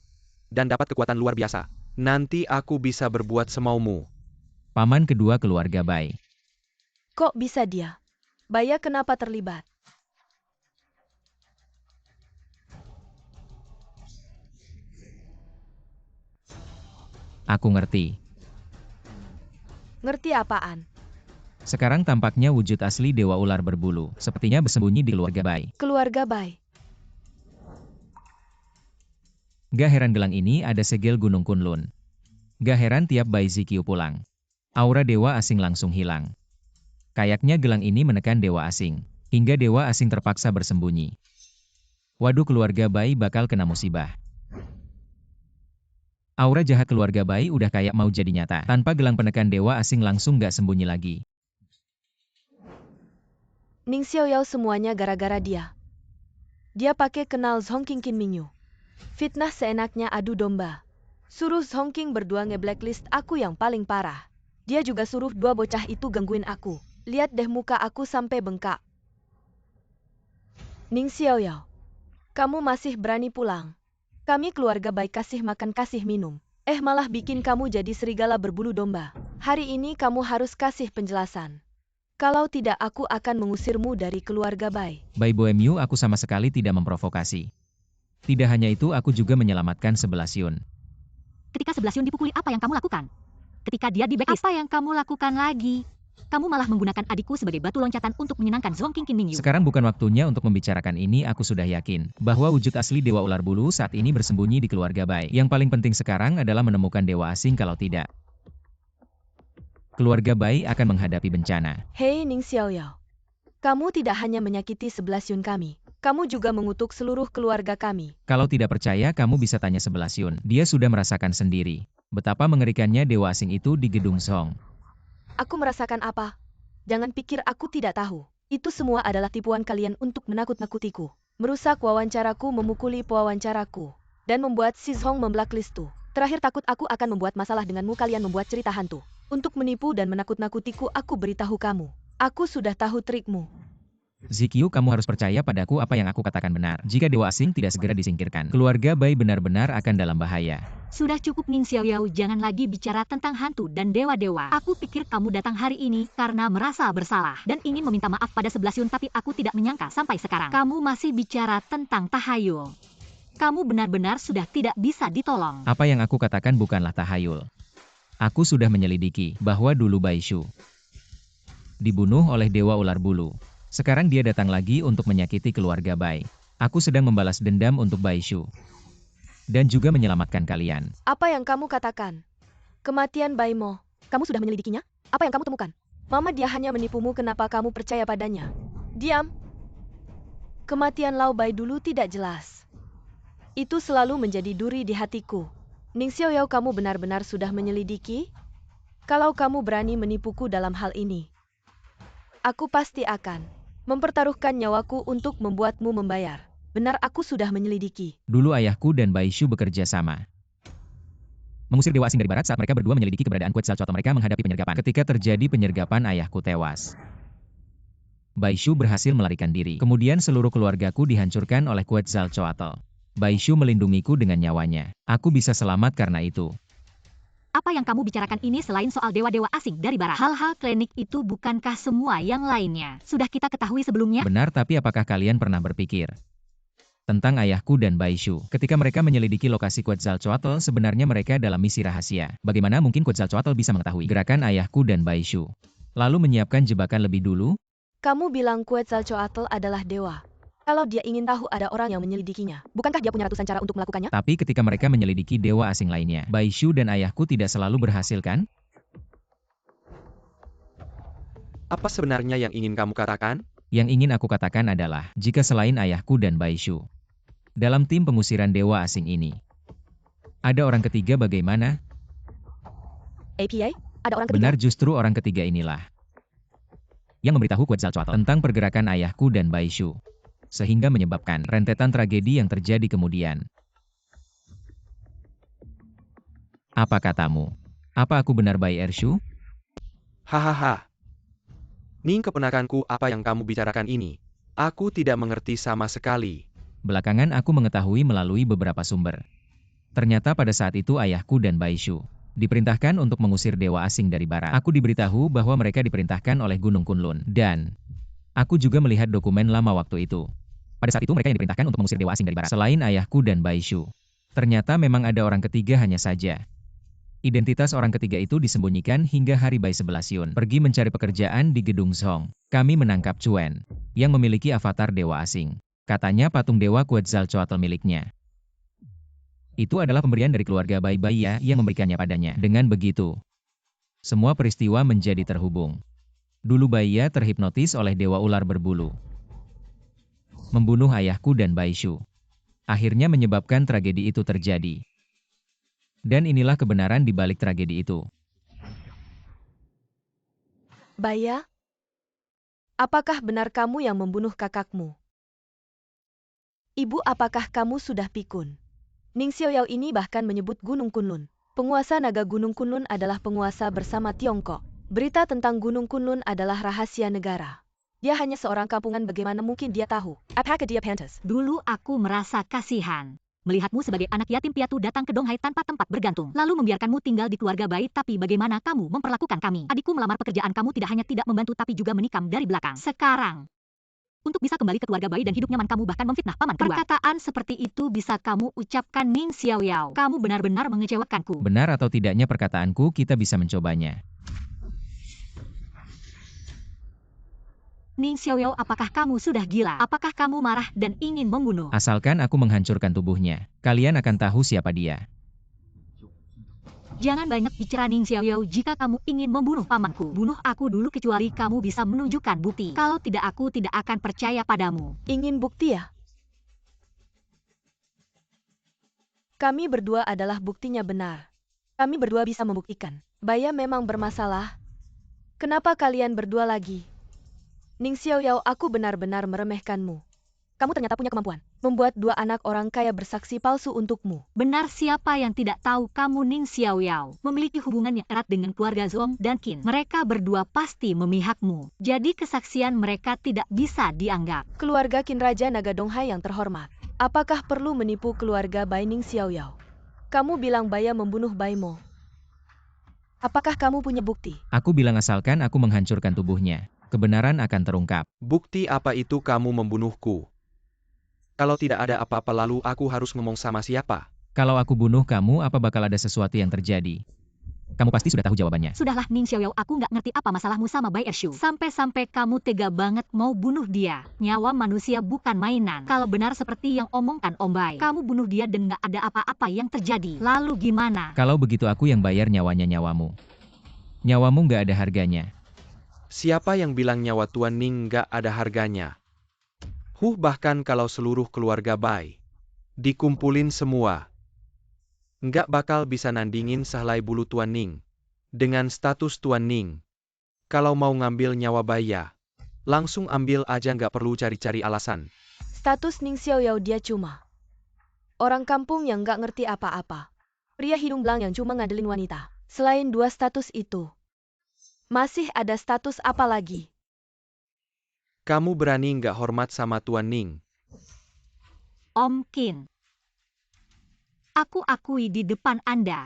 Dan dapat kekuatan luar biasa. Nanti aku bisa berbuat semaumu. Paman kedua keluarga Bai. Kok bisa dia? Baya kenapa terlibat? Aku ngerti. Ngerti apaan? Sekarang tampaknya wujud asli dewa ular berbulu, sepertinya bersembunyi di keluarga Bai. Keluarga Bai. Gak heran gelang ini ada segel Gunung Kunlun. Gak heran tiap Bai Ziqiu pulang. Aura dewa asing langsung hilang. Kayaknya gelang ini menekan dewa asing, hingga dewa asing terpaksa bersembunyi. Waduh, keluarga Bai bakal kena musibah. Aura jahat keluarga Bai udah kayak mau jadi nyata. Tanpa gelang penekan dewa asing langsung gak sembunyi lagi. Ning Xiaoyao semuanya gara-gara dia. Dia pakai kenal Zhong King Qin Mingyu. Fitnah seenaknya adu domba. Suruh Zhong King berdua nge-blacklist aku yang paling parah. Dia juga suruh dua bocah itu gangguin aku. Lihat deh muka aku sampai bengkak. Ning Xiaoyao, kamu masih berani pulang. Kami keluarga Bai kasih makan kasih minum. Malah bikin kamu jadi serigala berbulu domba. Hari ini kamu harus kasih penjelasan. Kalau tidak aku akan mengusirmu dari keluarga Bai. Bai Boemyu, aku sama sekali tidak memprovokasi. Tidak hanya itu, aku juga menyelamatkan 11 Yun. Ketika 11 Yun dipukuli, apa yang kamu lakukan? Ketika dia di blacklist, apa yang kamu lakukan lagi? Kamu malah menggunakan adikku sebagai batu loncatan untuk menyenangkan Zhong King Qin Mingyu. Sekarang bukan waktunya untuk membicarakan ini. Aku sudah yakin bahwa wujud asli dewa ular bulu saat ini bersembunyi di keluarga Bai. Yang paling penting sekarang adalah menemukan dewa asing, kalau tidak, keluarga Bai akan menghadapi bencana. Hei Ning Xiaoyao, kamu tidak hanya menyakiti 11 Yun kami, kamu juga mengutuk seluruh keluarga kami. Kalau tidak percaya, kamu bisa tanya 11 Yun. Dia sudah merasakan sendiri betapa mengerikannya dewa asing itu di gedung Zhong. Aku merasakan apa? Jangan pikir aku tidak tahu. Itu semua adalah tipuan kalian untuk menakut-nakutiku, merusak wawancaraku, memukuli pewawancaraku, dan membuat Si Zhong memblacklistku. Terakhir takut aku akan membuat masalah denganmu, kalian membuat cerita hantu. Untuk menipu dan menakut-nakutiku, aku beritahu kamu. Aku sudah tahu trikmu. Zikyu, kamu harus percaya padaku, apa yang aku katakan benar. Jika dewa asing tidak segera disingkirkan, keluarga Bai benar-benar akan dalam bahaya. Sudah cukup Ning Xiaoyao, jangan lagi bicara tentang hantu dan dewa-dewa. Aku pikir kamu datang hari ini karena merasa bersalah dan ingin meminta maaf pada 11 Yun, tapi aku tidak menyangka sampai sekarang kamu masih bicara tentang tahayul. Kamu benar-benar sudah tidak bisa ditolong. Apa yang aku katakan bukanlah tahayul. Aku sudah menyelidiki bahwa dulu Bai Shu dibunuh oleh Dewa Ular Bulu. Sekarang dia datang lagi untuk menyakiti keluarga Bai. Aku sedang membalas dendam untuk Bai Shu. Dan juga menyelamatkan kalian. Apa yang kamu katakan? Kematian Bai Mo. Kamu sudah menyelidikinya? Apa yang kamu temukan? Mama, dia hanya menipumu, kenapa kamu percaya padanya? Diam. Kematian Lao Bai dulu tidak jelas. Itu selalu menjadi duri di hatiku. Ning Xiaoyao, kamu benar-benar sudah menyelidiki? Kalau kamu berani menipuku dalam hal ini, aku pasti akan mempertaruhkan nyawaku untuk membuatmu membayar. Benar, aku sudah menyelidiki. Dulu ayahku dan Bai Shu bekerja sama. Mengusir dewa asing dari barat saat mereka berdua menyelidiki keberadaan Quetzalcoatl. Mereka menghadapi penyergapan. Ketika terjadi penyergapan, ayahku tewas. Bai Shu berhasil melarikan diri. Kemudian seluruh keluargaku dihancurkan oleh Quetzalcoatl. Bai Shu melindungiku dengan nyawanya. Aku bisa selamat karena itu. Apa yang kamu bicarakan ini selain soal dewa-dewa asing dari barat? Hal-hal klinik itu bukankah semua yang lainnya sudah kita ketahui sebelumnya? Benar, tapi apakah kalian pernah berpikir tentang ayahku dan Bai Shu? Ketika mereka menyelidiki lokasi Quetzalcoatl, sebenarnya mereka dalam misi rahasia. Bagaimana mungkin Quetzalcoatl bisa mengetahui gerakan ayahku dan Bai Shu? Lalu menyiapkan jebakan lebih dulu? Kamu bilang Quetzalcoatl adalah dewa. Kalau dia ingin tahu ada orang yang menyelidikinya, bukankah dia punya ratusan cara untuk melakukannya? Tapi ketika mereka menyelidiki dewa asing lainnya, Bai Shu dan ayahku tidak selalu berhasil, kan? Apa sebenarnya yang ingin kamu katakan? Yang ingin aku katakan adalah, jika selain ayahku dan Bai Shu, dalam tim pengusiran dewa asing ini, ada orang ketiga, bagaimana? APA? Ada orang ketiga? Benar, justru orang ketiga inilah yang memberitahu Quetzalcoatl tentang pergerakan ayahku dan Bai Shu, sehingga menyebabkan rentetan tragedi yang terjadi kemudian. Apa katamu? Apa aku benar, Bai Ershu? Hahaha. Ning, keponakanku, apa yang kamu bicarakan ini? Aku tidak mengerti sama sekali. Belakangan aku mengetahui melalui beberapa sumber. Ternyata pada saat itu ayahku dan Bai Shu diperintahkan untuk mengusir dewa asing dari barat. Aku diberitahu bahwa mereka diperintahkan oleh Gunung Kunlun. Dan aku juga melihat dokumen lama waktu itu. Pada saat itu mereka yang diperintahkan untuk mengusir dewa asing dari barat. Selain ayahku dan Bai Shu, ternyata memang ada orang ketiga hanya saja. Identitas orang ketiga itu disembunyikan hingga hari Bai 11 Yun pergi mencari pekerjaan di gedung Zhong. Kami menangkap Cuen, yang memiliki avatar dewa asing. Katanya patung dewa Quetzalcoatl miliknya. Itu adalah pemberian dari keluarga Bai Baiya yang memberikannya padanya. Dengan begitu, semua peristiwa menjadi terhubung. Dulu Baiya terhipnotis oleh dewa ular berbulu, membunuh ayahku dan Bai Shu. Akhirnya menyebabkan tragedi itu terjadi. Dan inilah kebenaran di balik tragedi itu. Baiya? Apakah benar kamu yang membunuh kakakmu? Ibu, apakah kamu sudah pikun? Ning Xiaoyao ini bahkan menyebut Gunung Kunlun. Penguasa naga Gunung Kunlun adalah penguasa bersama Tiongkok. Berita tentang Gunung Kunlun adalah rahasia negara. Dia hanya seorang kampungan, bagaimana mungkin dia tahu? Apakah dia pantas? Dulu aku merasa kasihan melihatmu sebagai anak yatim piatu datang ke Donghai tanpa tempat bergantung, lalu membiarkanmu tinggal di keluarga baik. Tapi bagaimana kamu memperlakukan kami? Adikku melamar pekerjaan kamu tidak hanya tidak membantu tapi juga menikam dari belakang. Sekarang, untuk bisa kembali ke keluarga bayi dan hidup nyaman, kamu bahkan memfitnah paman kedua. Perkataan seperti itu bisa kamu ucapkan, Ning Xiaoyao? Kamu benar-benar mengecewakanku. Benar atau tidaknya perkataanku, kita bisa mencobanya. Ning Xiaoyao, apakah kamu sudah gila? Apakah kamu marah dan ingin membunuh? Asalkan aku menghancurkan tubuhnya, kalian akan tahu siapa dia. Jangan banyak bicara, Ning Xiaoyao. Jika kamu ingin membunuh pamanku, bunuh aku dulu, kecuali kamu bisa menunjukkan bukti. Kalau tidak, aku tidak akan percaya padamu. Ingin bukti ya? Kami berdua adalah buktinya benar. Kami berdua bisa membuktikan. Baiya memang bermasalah. Kenapa kalian berdua lagi? Ning Xiaoyao, aku benar-benar meremehkanmu. Kamu ternyata punya kemampuan membuat dua anak orang kaya bersaksi palsu untukmu. Benar, siapa yang tidak tahu kamu Ning Xiaoyao memiliki hubungan yang erat dengan keluarga Zhong dan Qin. Mereka berdua pasti memihakmu. Jadi kesaksian mereka tidak bisa dianggap. Keluarga Qin Raja Naga Donghai yang terhormat. Apakah perlu menipu keluarga Bai Ning Xiaoyao? Kamu bilang Baya membunuh Baimo. Apakah kamu punya bukti? Aku bilang asalkan aku menghancurkan tubuhnya, kebenaran akan terungkap. Bukti apa itu kamu membunuhku? Kalau tidak ada apa-apa lalu aku harus ngomong sama siapa? Kalau aku bunuh kamu, apa bakal ada sesuatu yang terjadi? Kamu pasti sudah tahu jawabannya. Sudahlah Ning Xiaoyao, aku nggak ngerti apa masalahmu sama Bai Ershu. Sampai-sampai kamu tega banget mau bunuh dia. Nyawa manusia bukan mainan. Kalau benar seperti yang omongkan Om Bai, kamu bunuh dia dan nggak ada apa-apa yang terjadi. Lalu gimana? Kalau begitu aku yang bayar nyawanya nyawamu. Nyawamu nggak ada harganya. Siapa yang bilang nyawa Tuan Ning nggak ada harganya? Bahkan kalau seluruh keluarga Bai dikumpulin semua, nggak bakal bisa nandingin sehelai bulu Tuan Ning. Dengan status Tuan Ning, kalau mau ngambil nyawa Baya, langsung ambil aja nggak perlu cari-cari alasan. Status Ning Xiaoyao dia cuma orang kampung yang nggak ngerti apa-apa. Pria hidung belang yang cuma ngandelin wanita. Selain dua status itu, masih ada status apa lagi? Kamu berani nggak hormat sama Tuan Ning? Om Qin, aku akui di depan Anda.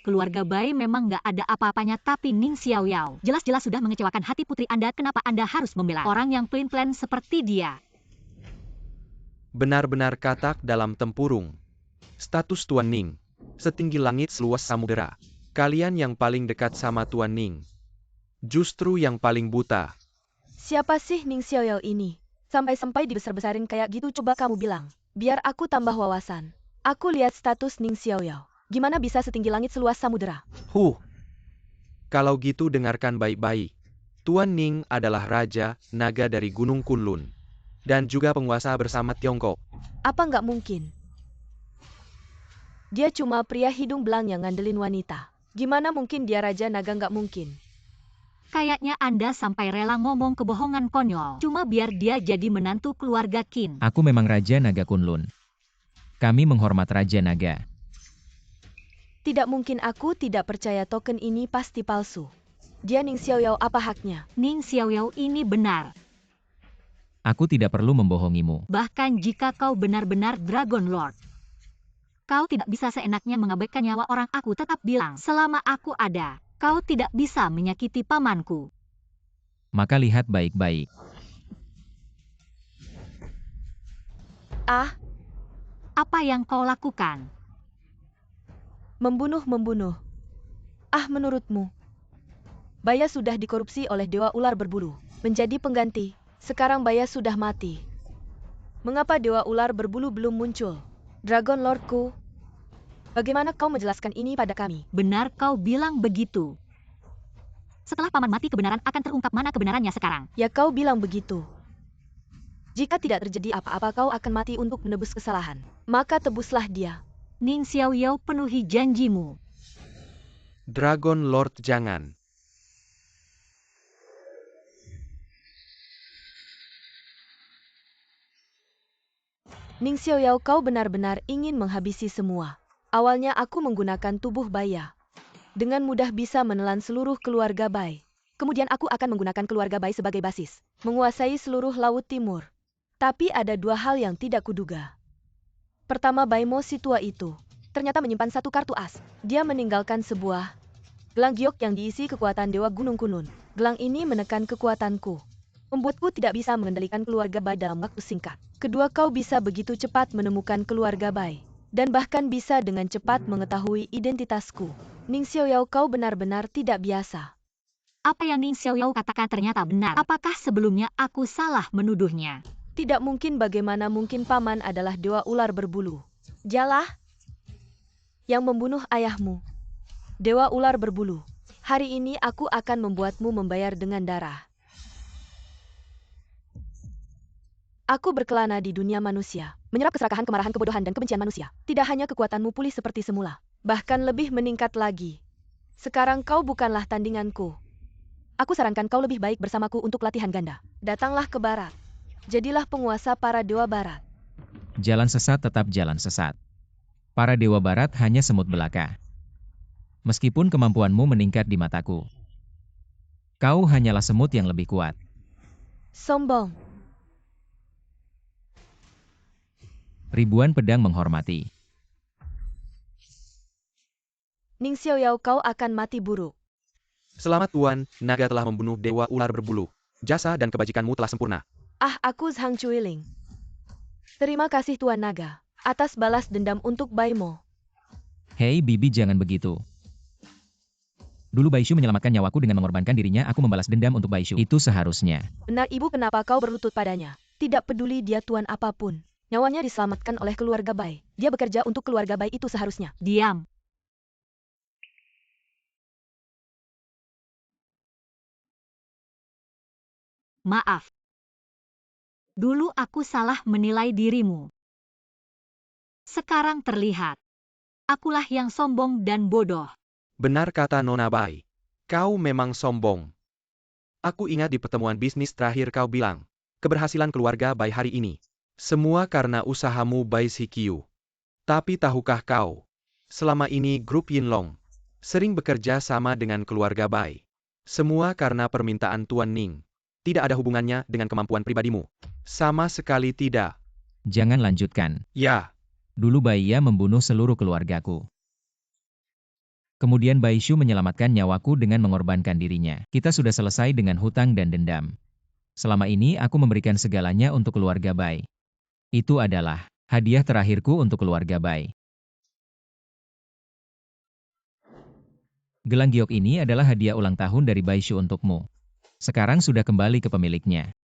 Keluarga Bai memang nggak ada apa-apanya, tapi Ning Xiaoyao jelas-jelas sudah mengecewakan hati putri Anda. Kenapa Anda harus membela orang yang plain-plain seperti dia? Benar-benar katak dalam tempurung. Status Tuan Ning setinggi langit seluas samudera. Kalian yang paling dekat sama Tuan Ning, justru yang paling buta. Siapa sih Ning Xiaoyao ini? Sampai-sampai dibesar-besarin kayak gitu. Coba kamu bilang, biar aku tambah wawasan. Aku lihat status Ning Xiaoyao. Gimana bisa setinggi langit seluas samudera? Kalau gitu dengarkan baik-baik. Tuan Ning adalah Raja Naga dari Gunung Kunlun. Dan juga penguasa bersama Tiongkok. Apa nggak mungkin? Dia cuma pria hidung belang yang ngandelin wanita. Gimana mungkin dia Raja Naga? Nggak mungkin. Kayaknya Anda sampai rela ngomong kebohongan konyol. Cuma biar dia jadi menantu keluarga Qin. Aku memang Raja Naga Kunlun. Kami menghormat Raja Naga. Tidak mungkin, aku tidak percaya token ini pasti palsu. Dia Ning Xiaoyao, apa haknya? Ning Xiaoyao ini benar. Aku tidak perlu membohongimu. Bahkan jika kau benar-benar Dragon Lord, kau tidak bisa seenaknya mengabaikan nyawa orang. Aku tetap bilang, selama aku ada, kau tidak bisa menyakiti pamanku. Maka lihat baik-baik. Apa yang kau lakukan? Membunuh. Menurutmu, Baya sudah dikorupsi oleh Dewa Ular Berbulu menjadi pengganti. Sekarang Baya sudah mati. Mengapa Dewa Ular Berbulu belum muncul? Dragon Lordku, bagaimana kau menjelaskan ini pada kami? Benar kau bilang begitu. Setelah paman mati, kebenaran akan terungkap. Mana kebenarannya sekarang? Ya, kau bilang begitu. Jika tidak terjadi apa-apa, kau akan mati untuk menebus kesalahan. Maka tebuslah dia. Ning Xiaoyao, penuhi janjimu. Dragon Lord jangan. Ning Xiaoyao, kau benar-benar ingin menghabisi semua. Awalnya aku menggunakan tubuh Baya. Dengan mudah bisa menelan seluruh keluarga Bai. Kemudian aku akan menggunakan keluarga Bai sebagai basis. Menguasai seluruh Laut Timur. Tapi ada dua hal yang tidak kuduga. Pertama, Baimo si tua itu ternyata menyimpan satu kartu as. Dia meninggalkan sebuah gelang giok yang diisi kekuatan Dewa Gunung Kunlun. Gelang ini menekan kekuatanku. Membuatku tidak bisa mengendalikan keluarga Bai dalam waktu singkat. Kedua, kau bisa begitu cepat menemukan keluarga Bai. Dan bahkan bisa dengan cepat mengetahui identitasku. Ning Xiaoyao, kau benar-benar tidak biasa. Apa yang Ning Xiaoyao katakan ternyata benar. Apakah sebelumnya aku salah menuduhnya? Tidak mungkin. Bagaimana mungkin paman adalah Dewa Ular Berbulu? Dialah yang membunuh ayahmu. Dewa Ular Berbulu, hari ini aku akan membuatmu membayar dengan darah. Aku berkelana di dunia manusia, menyerap keserakahan, kemarahan, kebodohan, dan kebencian manusia. Tidak hanya kekuatanmu pulih seperti semula, bahkan lebih meningkat lagi. Sekarang kau bukanlah tandinganku. Aku sarankan kau lebih baik bersamaku untuk latihan ganda. Datanglah ke barat. Jadilah penguasa para dewa barat. Jalan sesat tetap jalan sesat. Para dewa barat hanya semut belaka. Meskipun kemampuanmu meningkat di mataku, kau hanyalah semut yang lebih kuat. Sombong. Ribuan pedang menghormati. Ning Xiaoyao, kau akan mati buruk. Selamat Tuan, naga telah membunuh dewa ular berbulu. Jasa dan kebajikanmu telah sempurna. Aku Zhang Chuiling. Terima kasih Tuan Naga, atas balas dendam untuk Baimo. Hei Bibi, jangan begitu. Dulu Baishu menyelamatkan nyawaku dengan mengorbankan dirinya, aku membalas dendam untuk Baishu. Itu seharusnya. Benar Ibu, kenapa kau berlutut padanya? Tidak peduli dia tuan apapun. Nyawanya diselamatkan oleh keluarga Bai. Dia bekerja untuk keluarga Bai, itu seharusnya. Diam. Maaf. Dulu aku salah menilai dirimu. Sekarang terlihat. Akulah yang sombong dan bodoh. Benar kata Nona Bai. Kau memang sombong. Aku ingat di pertemuan bisnis terakhir kau bilang, keberhasilan keluarga Bai hari ini. Semua karena usahamu Bai Sikyu. Tapi tahukah kau, selama ini grup Yinlong sering bekerja sama dengan keluarga Bai. Semua karena permintaan Tuan Ning. Tidak ada hubungannya dengan kemampuan pribadimu. Sama sekali tidak. Jangan lanjutkan. Ya. Dulu Baiya membunuh seluruh keluargaku. Kemudian Baishu menyelamatkan nyawaku dengan mengorbankan dirinya. Kita sudah selesai dengan hutang dan dendam. Selama ini aku memberikan segalanya untuk keluarga Bai. Itu adalah hadiah terakhirku untuk keluarga Bai. Gelang giok ini adalah hadiah ulang tahun dari Baishu untukmu. Sekarang sudah kembali ke pemiliknya.